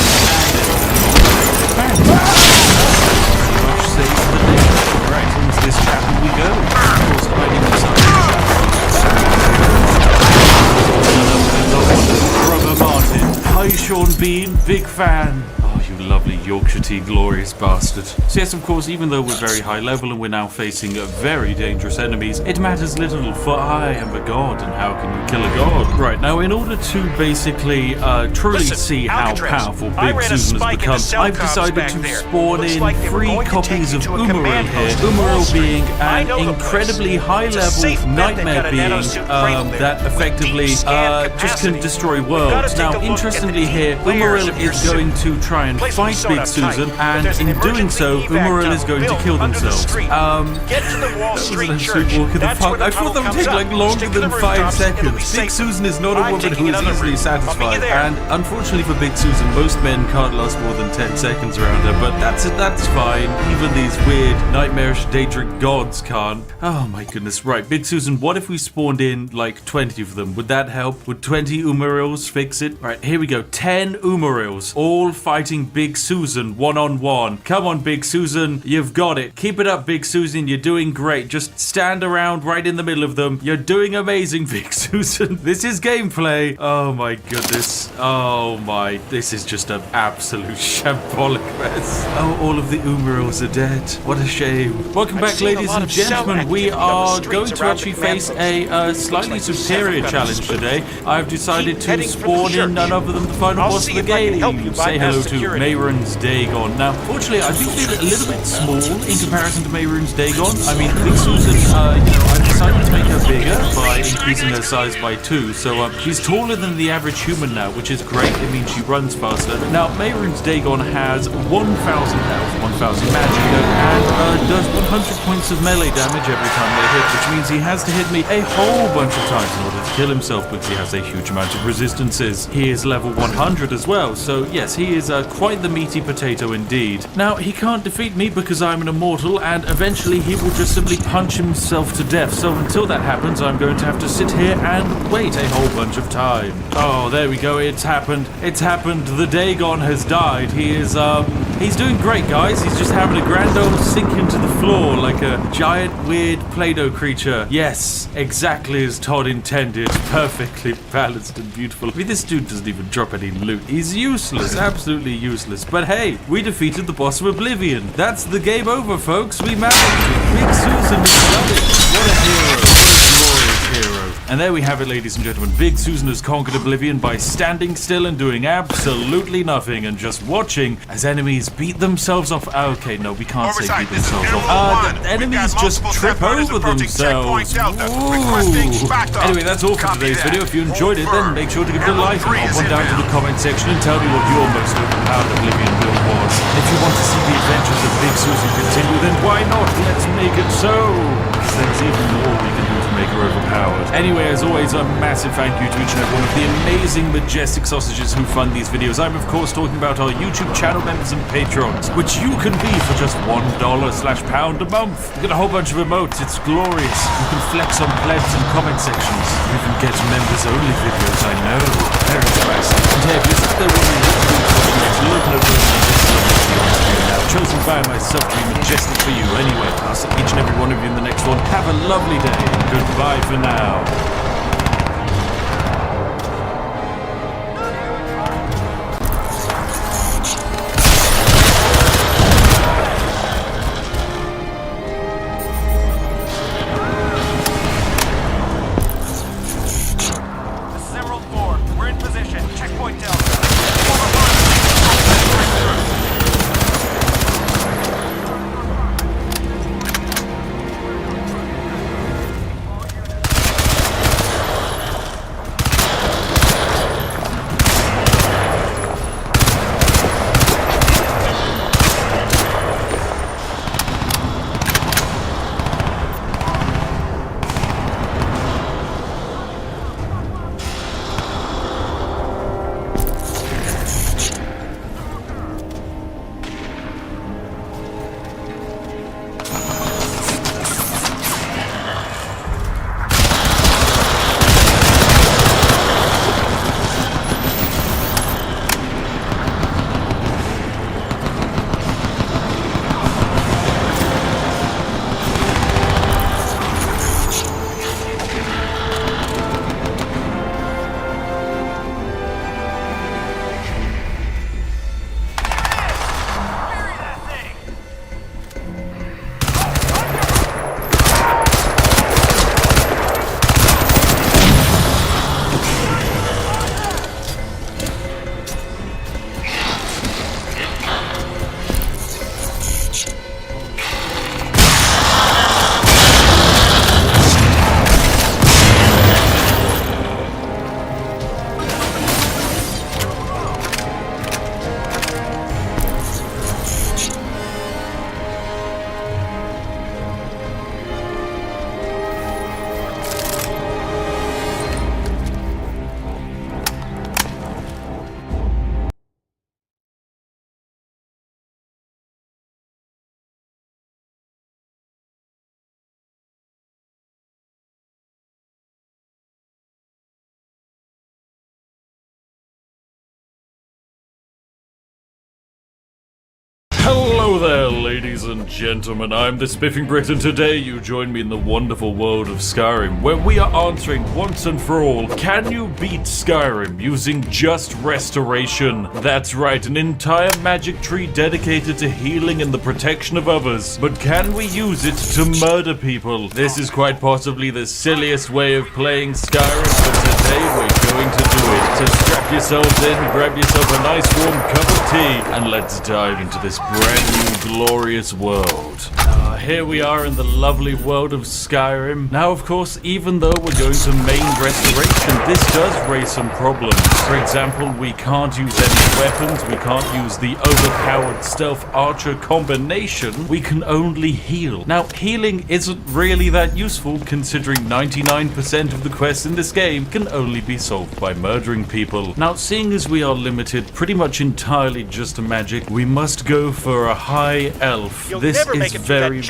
and pretty much save the day. Right, into this chapel we go. Of course, hiding inside Brother Martin. Hi Sean Bean, big fan. You lovely Yorkshire tea, glorious bastard. So yes, of course, even though we're very high level and we're now facing very dangerous enemies, it matters little, for I am a god, and how can you kill a god? Right, now in order to basically truly see how powerful Big Susan has become, I've decided to spawn in 3 copies of Umaril here. Umaril being an incredibly high level nightmare being that effectively just can destroy worlds. Now, interestingly here, Umaril is going to try and fight Big Susan, and in doing so, Umaril is going to kill themselves. That was an absolute walk in the park. I thought that would take like longer than 5 seconds. Big Susan is not a woman who is easily satisfied, and unfortunately for Big Susan, most men can't last more than 10 seconds around her, but that's fine. Even these weird, nightmarish Daedric gods can't. Oh my goodness. Right, Big Susan, what if we spawned in like 20 of them? Would that help? Would 20 Umarils fix it? Right, here we go. 10 Umarils, all fighting Big Susan. Susan one-on-one. Come on, Big Susan, you've got it. Keep it up, Big Susan, you're doing great. Just stand around right in the middle of them. You're doing amazing, Big Susan. This is gameplay. Oh my goodness. Oh my, this is just an absolute shambolic mess. Oh, all of the Umarils are dead. What a shame. Welcome back, ladies and gentlemen. We are going to actually face a slightly superior challenge today. I've decided to spawn in none other than the final boss of the game. Say hello to Mehrunes Dagon. Now, fortunately, I think he's a little bit small in comparison to Mehrunes Dagon. I mean, Big Susan, I decided to make her bigger by increasing her size by 2. So she's taller than the average human now, which is great. It means she runs faster. Now, Mehrunes Dagon has 1,000 health, 1,000 magic, and does 100 points of melee damage every time they hit, which means he has to hit me a whole bunch of times in order to kill himself because he has a huge amount of resistances. He is level 100 as well, so yes, he is quite the meaty potato indeed. Now, he can't defeat me because I'm an immortal, and eventually he will just simply punch himself to death. So until that happens, I'm going to have to sit here and wait a whole bunch of time. Oh, there we go, it's happened. It's happened. The Dagon has died. He is, he's doing great, guys. He's just having a grand old sink into the floor like a giant, weird Play-Doh creature. Yes, exactly as Todd intended. Perfectly balanced and beautiful. I mean, this dude doesn't even drop any loot. He's useless, absolutely useless. But hey, we defeated the boss of Oblivion. That's the game over, folks. We managed it. Big Susan has done it. What a hero. What a glorious hero. And there we have it, ladies and gentlemen. Big Susan has conquered Oblivion by standing still and doing absolutely nothing and just watching as enemies beat themselves off. Okay, no, we can't say beat themselves off. The enemies just trip over themselves. Anyway, that's all for today's video. If you enjoyed it, then make sure to give it a like and hop on down to the comment section and tell me what your most overpowered Oblivion build was. And if you want to see the adventures of Big Susan continue, then why not? Let's make it so. Because there's even more we can do to make her overpowered. Anyway, as always, a massive thank you to each and every one of the amazing, majestic sausages who fund these videos. I'm, of course, talking about our YouTube channel members and patrons, which you can be for just $1/pound a month. You get a whole bunch of emotes. It's glorious. You can flex on plebs and comment sections. You can get members-only videos, I know. Very classic. And hey, if you're still wondering what to do for next, look over now, chosen by myself to be majestic for you. Anyway, I'll see each and every one of you in the next one. Have a lovely day. Goodbye for now. Ladies and gentlemen, I'm the Spiffing Brit, and today you join me in the wonderful world of Skyrim, where we are answering once and for all, can you beat Skyrim using just restoration? That's right, an entire magic tree dedicated to healing and the protection of others. But can we use it to murder people? This is quite possibly the silliest way of playing Skyrim, but today we're going to do it. So strap yourselves in, grab yourself a nice warm cup of tea, and let's dive into this brand new glorious world. Here we are in the lovely world of Skyrim. Now, of course, even though we're going to main restoration, this does raise some problems. For example, we can't use any weapons, we can't use the overpowered stealth archer combination, we can only heal. Now, healing isn't really that useful, considering 99% of the quests in this game can only be solved by murdering people. Now, seeing as we are limited pretty much entirely just to magic, we must go for a high elf. This is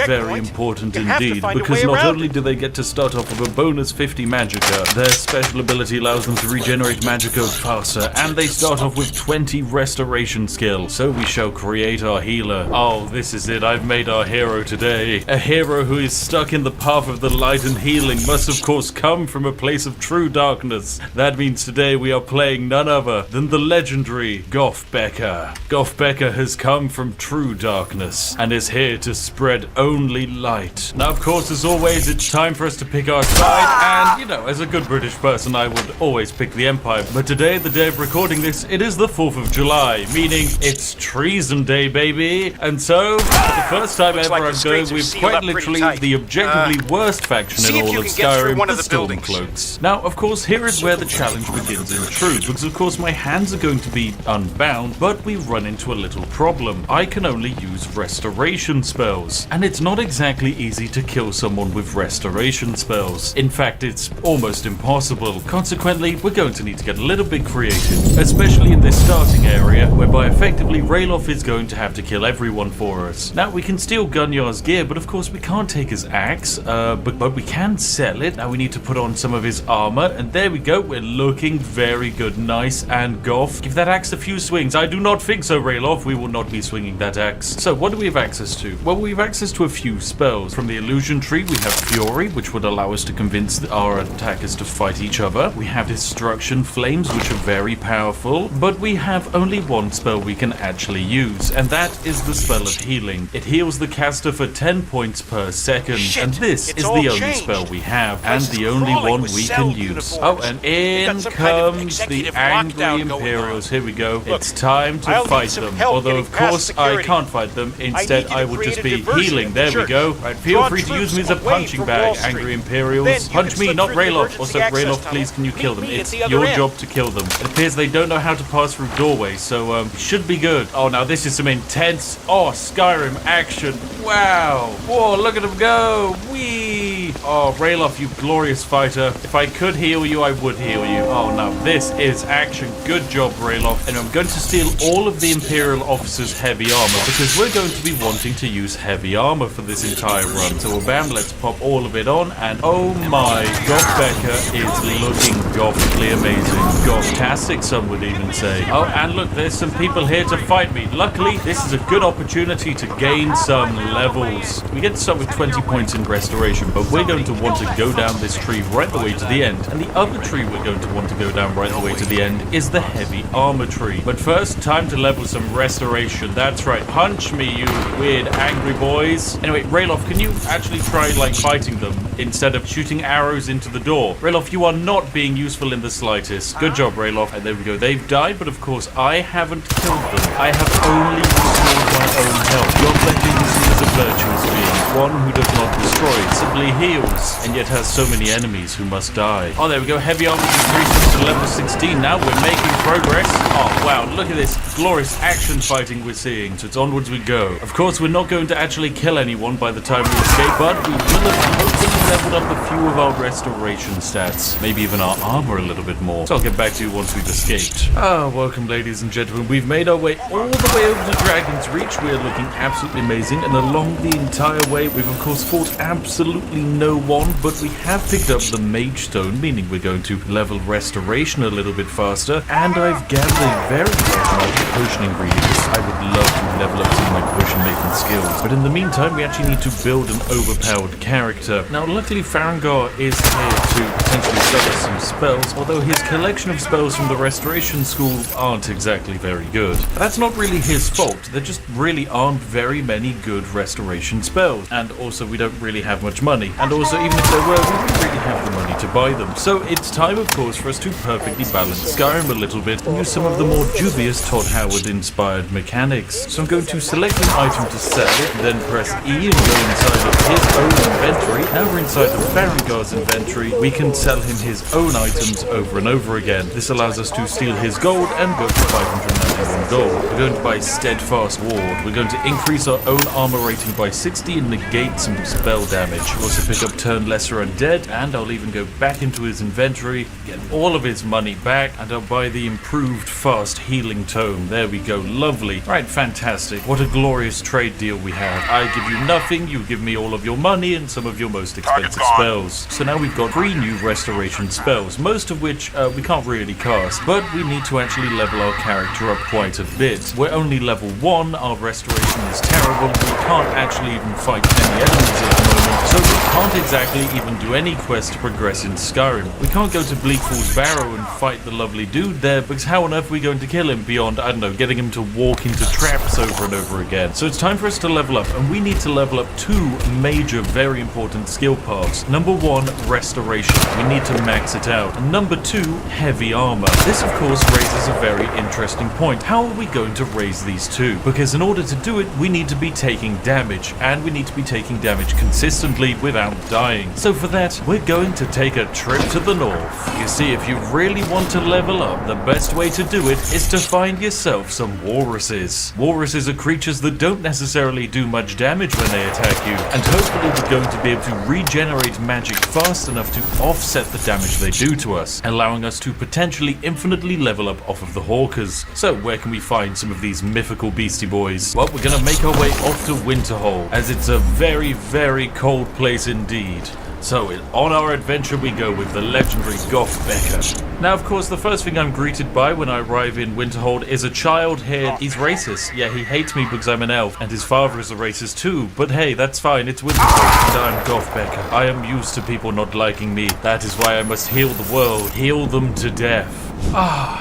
very important indeed, because not only do they get to start off with a bonus 50 magicka, their special ability allows them to regenerate magicka faster, and they start off with 20 restoration skill. So we shall create our healer. Oh, this is it, I've made our hero today. A hero who is stuck in the path of the light, and healing must of course come from a place of true darkness. That means today we are playing none other than the legendary Gothbecker. Gothbecker has come from true darkness, and is here to spread only light. Now, of course, as always, it's time for us to pick our side, and, you know, as a good British person, I would always pick the Empire. But today, the day of recording this, it is the 4th of July, meaning it's Treason Day, baby. And so, for the first time ever, I'm going with quite literally the objectively worst faction in all of Skyrim, the Stormcloaks. Now, of course, here is where the challenge begins in truth, because, of course, my hands are going to be unbound, but we run into a little problem. I can only use restoration spells, and it's not exactly easy to kill someone with restoration spells. In fact, it's almost impossible. Consequently, we're going to need to get a little bit creative, especially in this starting area, whereby effectively Ralof is going to have to kill everyone for us. Now, we can steal Gunyar's gear, but of course we can't take his axe, but we can sell it. Now we need to put on some of his armor, and there we go, we're looking very good, nice and goth. Give that axe a few swings. I do not think so, Ralof, we will not be swinging that axe. So what do we have access to? Well, we have access to a few spells. From the illusion tree, we have Fury, which would allow us to convince our attackers to fight each other. We have Destruction Flames, which are very powerful, but we have only one spell we can actually use, and that is the spell of healing. It heals the caster for 10 points per second, and this is the only spell we have, and the only one we can use. Oh, and in comes the angry Imperials. Here we go. It's time to fight them. Although, of course, I can't fight them. Instead, I would just be healing. There we go. Right, feel free to use me as a punching bag, angry Imperials. Punch me, not Ralof. Also, Ralof, please, can you kill them? It's your job to kill them. It appears they don't know how to pass through doorways, so it should be good. Oh, now this is some intense, Skyrim action. Wow. Whoa, look at them go. Whee. Oh, Ralof, you glorious fighter. If I could heal you, I would heal you. Oh, now this is action. Good job, Ralof. And I'm going to steal all of the Imperial officers' heavy armor, because we're going to be wanting to use heavy armor for this entire run. So bam, let's pop all of it on, and oh my, Gothbecker is looking gothically amazing. Gothtastic, some would even say. Oh, and look, there's some people here to fight me. Luckily, this is a good opportunity to gain some levels. We get to start with 20 points in restoration, but we're going to want to go down this tree right the way to the end. And the other tree we're going to want to go down right the way to the end is the heavy armor tree. But first, time to level some restoration. That's right, punch me, you weird angry boys. Anyway, Ralof, can you actually try, like, fighting them instead of shooting arrows into the door? Ralof, you are not being useful in the slightest. Good job, Ralof. And there we go. They've died, but of course, I haven't killed them. I have only restored my own health. Gothbecker is a virtuous being, one who does not destroy, simply heals, and yet has so many enemies who must die. Oh, there we go. Heavy armor increases to level 16. Now we're making progress. Oh, wow. Look at this glorious action fighting we're seeing. So it's onwards we go. Of course, we're not going to actually kill anyone by the time we escape, but we will have hopefully leveled up a few of our restoration stats, maybe even our armor a little bit more. So I'll get back to you once we've escaped. Welcome ladies and gentlemen. We've made our way all the way over to Dragon's Reach. We are looking absolutely amazing, and along the entire way we've of course fought absolutely no one, but we have picked up the Mage Stone, meaning we're going to level restoration a little bit faster, and I've gathered a very large amount of potion ingredients. I would love to level up some of my potion making skills, but in the meantime we actually need to build an overpowered character. Now luckily Farengar is here to potentially sell us some spells, although his collection of spells from the restoration school aren't exactly very good. That's not really his fault, there just really aren't very many good restoration spells, and also we don't really have much money, and also even if there were, we wouldn't really have the money to buy them. So it's time of course for us to perfectly balance Skyrim a little bit and use some of the more dubious Todd Howard inspired mechanics. So I'm going to select an item to sell, then press E and go inside of his own inventory. Now we're inside of Farengar's inventory, we can sell him his own items over and over again. This allows us to steal his gold and go for 591 gold. We're going to buy Steadfast Ward. We're going to increase our own armor rating by 60 and negate some spell damage. We'll also pick up Turn Lesser Undead, and I'll even go back into his inventory, get all of his money back, and I'll buy the improved Fast Healing Tome. There we go, lovely. Right, fantastic. What a glorious trade deal we have. I give you nothing, you give me all of your money and some of your most expensive spells. So now we've got 3 new restoration spells, most of which we can't really cast, but we need to actually level our character up quite a bit. We're only level 1, our restoration is terrible, we can't actually even fight any enemies at the moment, so we can't exactly even do any quest to progress in Skyrim. We can't go to Bleak Falls Barrow and fight the lovely dude there, because how on earth are we going to kill him beyond, I don't know, getting him to walk into traps over and over again. So it's time for us to level up, and we need to level up 2 major, very important skill paths. Number 1, restoration. We need to max it out. And number 2, heavy armor. This of course raises a very interesting point. How are we going to raise these two? Because in order to do it, we need to be taking damage, and we need to be taking damage consistently without dying. So for that, we're going to take a trip to the north. You see, if you really want to level up, the best way to do it is to find yourself some walruses. Walruses are creatures that don't necessarily do much damage when they attack you, and hopefully we're going to be able to regenerate magic fast enough to offset the damage they do to us, allowing us to potentially infinitely level up off of the Hawkers. So where can we find some of these mythical beastie boys? Well, we're gonna make our way off to Winterhold, as it's a very, very cold place indeed. So on our adventure we go with the legendary Goth Becker. Now of course the first thing I'm greeted by when I arrive in Winterhold is a child here. He's racist. Yeah, he hates me because I'm an elf, and his father is a racist too. But hey, that's fine, it's Winterhold and I'm Goth Becker. I am used to people not liking me. That is why I must heal the world, heal them to death.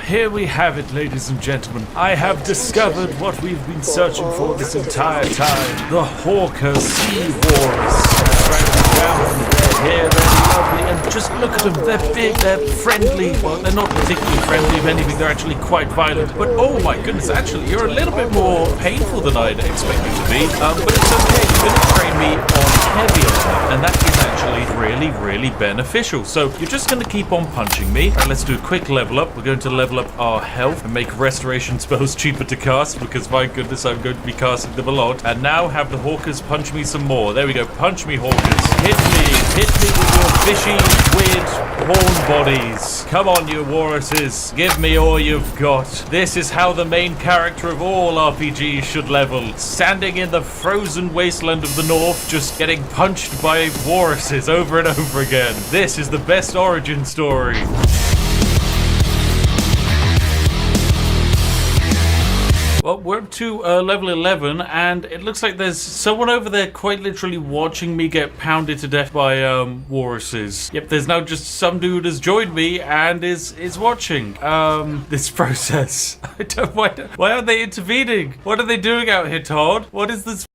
Here we have it, ladies and gentlemen. I have discovered what we've been searching for this entire time. The Hawker Sea Walrus. They're here, they're lovely, and just look at them. They're big, they're friendly. Well, they're not particularly friendly. If anything, they're actually quite violent. But oh my goodness, actually, you're a little bit more painful than I'd expect you to be. But it's okay. You're going to train me on heavy armor, and that is actually really, really beneficial. So you're just going to keep on punching me. All right, let's do a quick level up. We're going to level up our health and make restoration spells cheaper to cast, because my goodness, I'm going to be casting them a lot. And now have the Hawkers punch me some more. There we go. Punch me, Hawkers. Hit me with your fishy, weird horn bodies. Come on, you walruses. Give me all you've got. This is how the main character of all RPGs should level. Standing in the frozen wasteland of the north, just getting punched by walruses over and over again. This is the best origin story. Well, we're up to level 11, and it looks like there's someone over there quite literally watching me get pounded to death by walruses. Yep, there's now just some dude has joined me and is watching this process. I don't why aren't they intervening? What are they doing out here, Todd? What is this?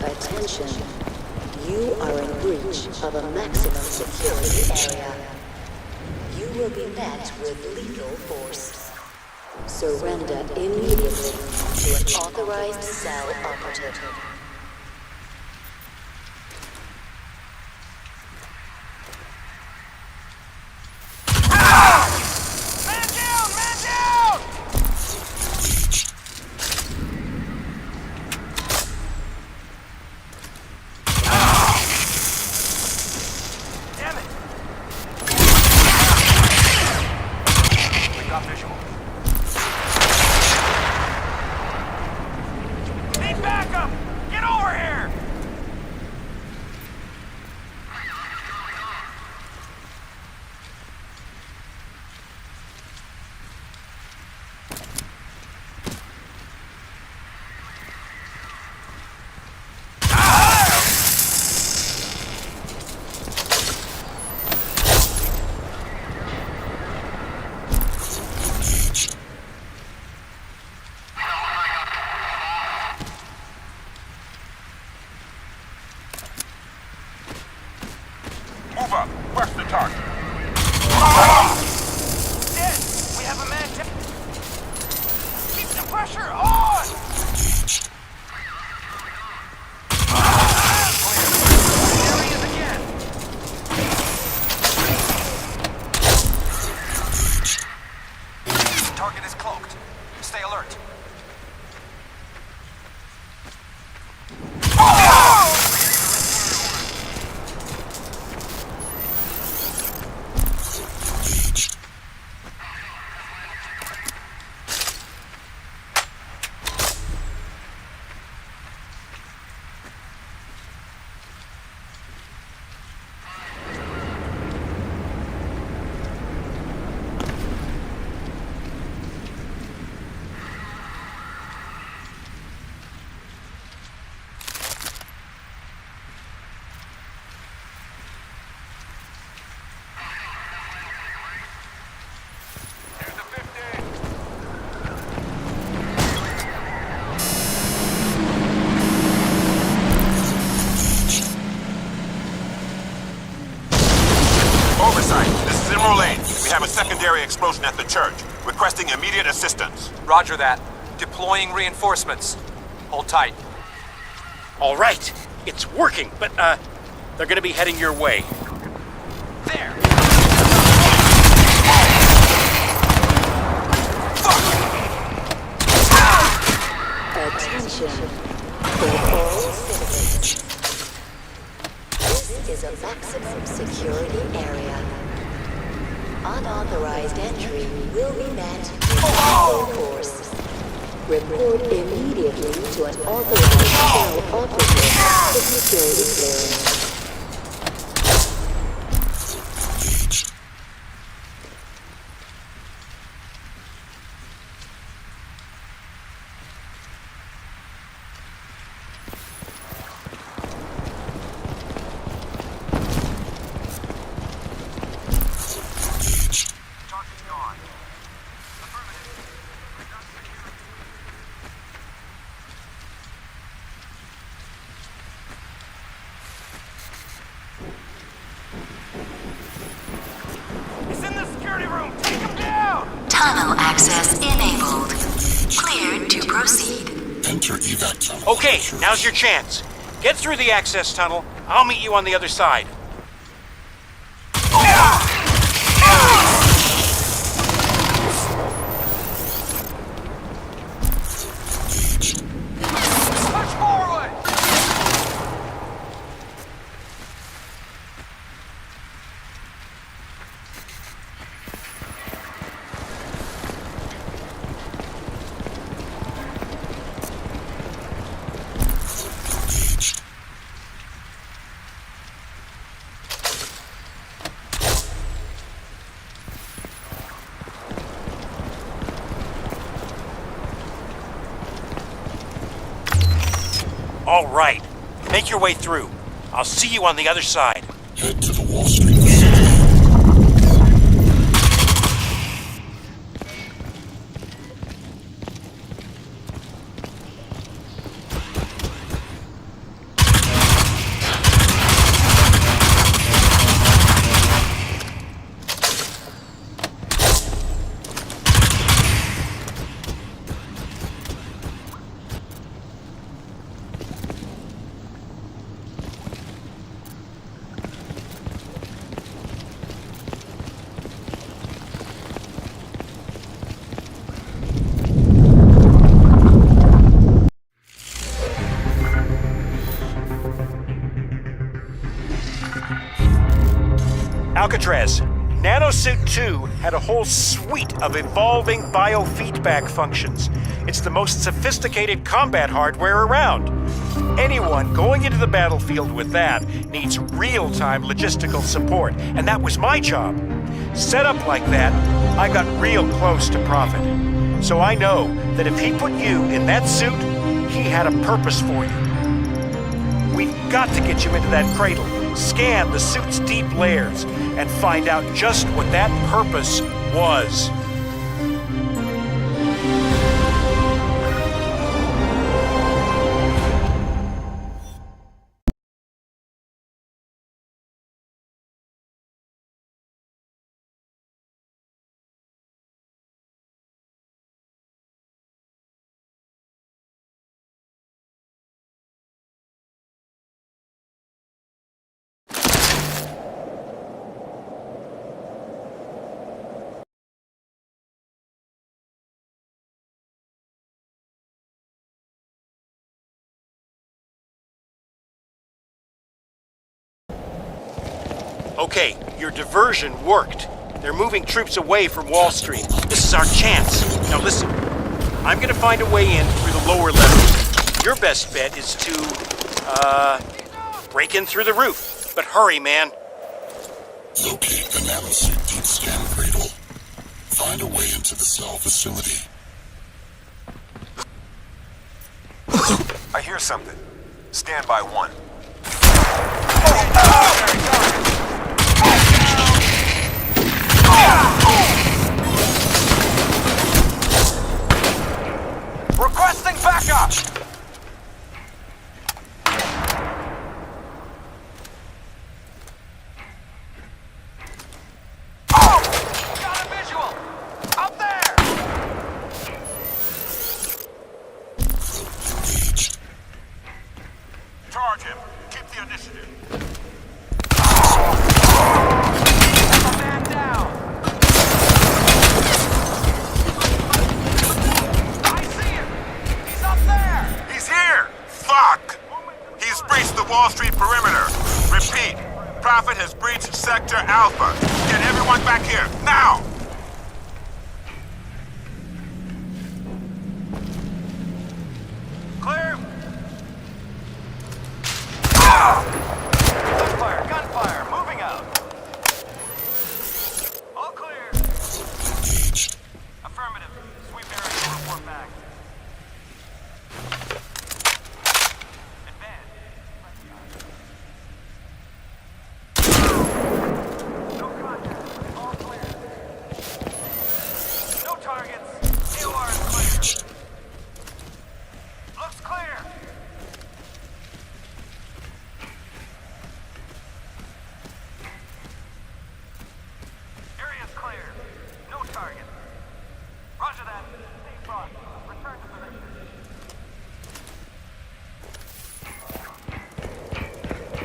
Attention. You are in breach of a maximum security area. You will be met with lethal force. Surrender immediately to an authorized cell operative. Move up. Where's the target? Dead! We have a man down. Keep the pressure on! Areas again. Target is cloaked. Stay alert. We have a secondary explosion at the church. Requesting immediate assistance. Roger that. Deploying reinforcements. Hold tight. All right. It's working, but, they're gonna be heading your way. There! Attention. For all citizens. This is a maximum security area. Unauthorized entry will be met with lethal force. Report immediately to an authorized cell operative for security clearance. Tunnel access enabled. Cleared to proceed. Enter evac zone. Okay, now's your chance. Get through the access tunnel. I'll meet you on the other side. Push forward! All right. Make your way through. I'll see you on the other side. Head to the Wall Street facility. Alcatraz, Nanosuit 2 had a whole suite of evolving biofeedback functions. It's the most sophisticated combat hardware around. Anyone going into the battlefield with that needs real-time logistical support, and that was my job. Set up like that, I got real close to Prophet. So I know that if he put you in that suit, he had a purpose for you. We've got to get you into that cradle, scan the suit's deep layers, and find out just what that purpose was. Okay, your diversion worked. They're moving troops away from Wall Street. This is our chance. Now listen, I'm gonna find a way in through the lower levels. Your best bet is to, break in through the roof. But hurry, man. Locate the nanosuit deep scan cradle. Find a way into the cell facility. I hear something. Stand by 1. Requesting backup! Oh! Got a visual! Up there! Charge him. Keep the initiative. Man down! I see him! He's up there! He's here! Fuck! He's breached the Wall Street perimeter. Repeat, Prophet has breached Sector Alpha. Get everyone back here, now! Clear! Gunfire! Gunfire! Moving out! All clear! Affirmative. Sweep area to report back. Advance. No contact. All clear. No targets. AOR is clear. Looks clear. Area's clear. No target. Roger that. Stay front. Return to position.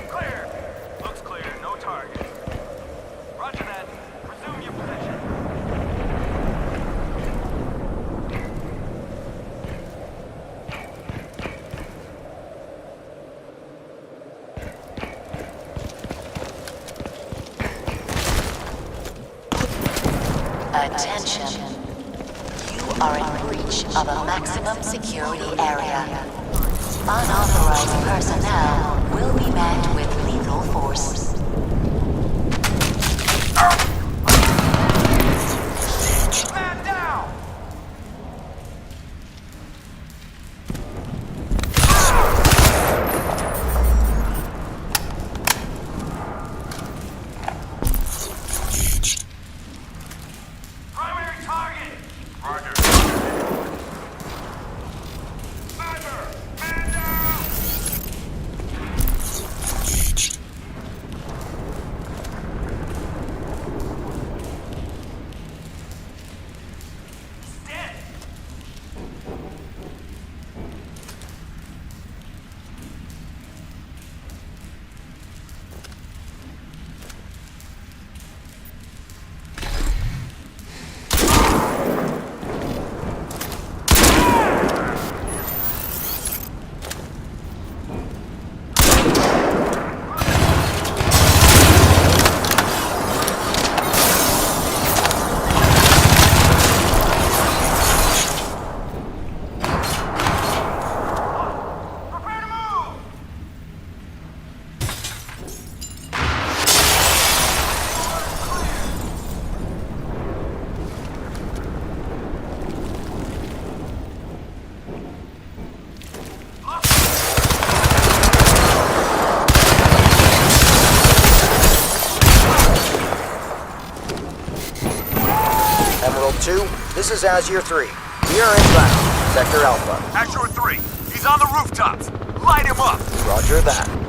Clear. Looks clear. No target. Roger that. Resume your position. Attention. You are in breach of a maximum security area. Unauthorized personnel will be met with lethal force. Man down! Primary target! Roger. Sniper! Man down! This is Azure 3. We are inbound. Sector Alpha. Azure 3, he's on the rooftops. Light him up. Roger that.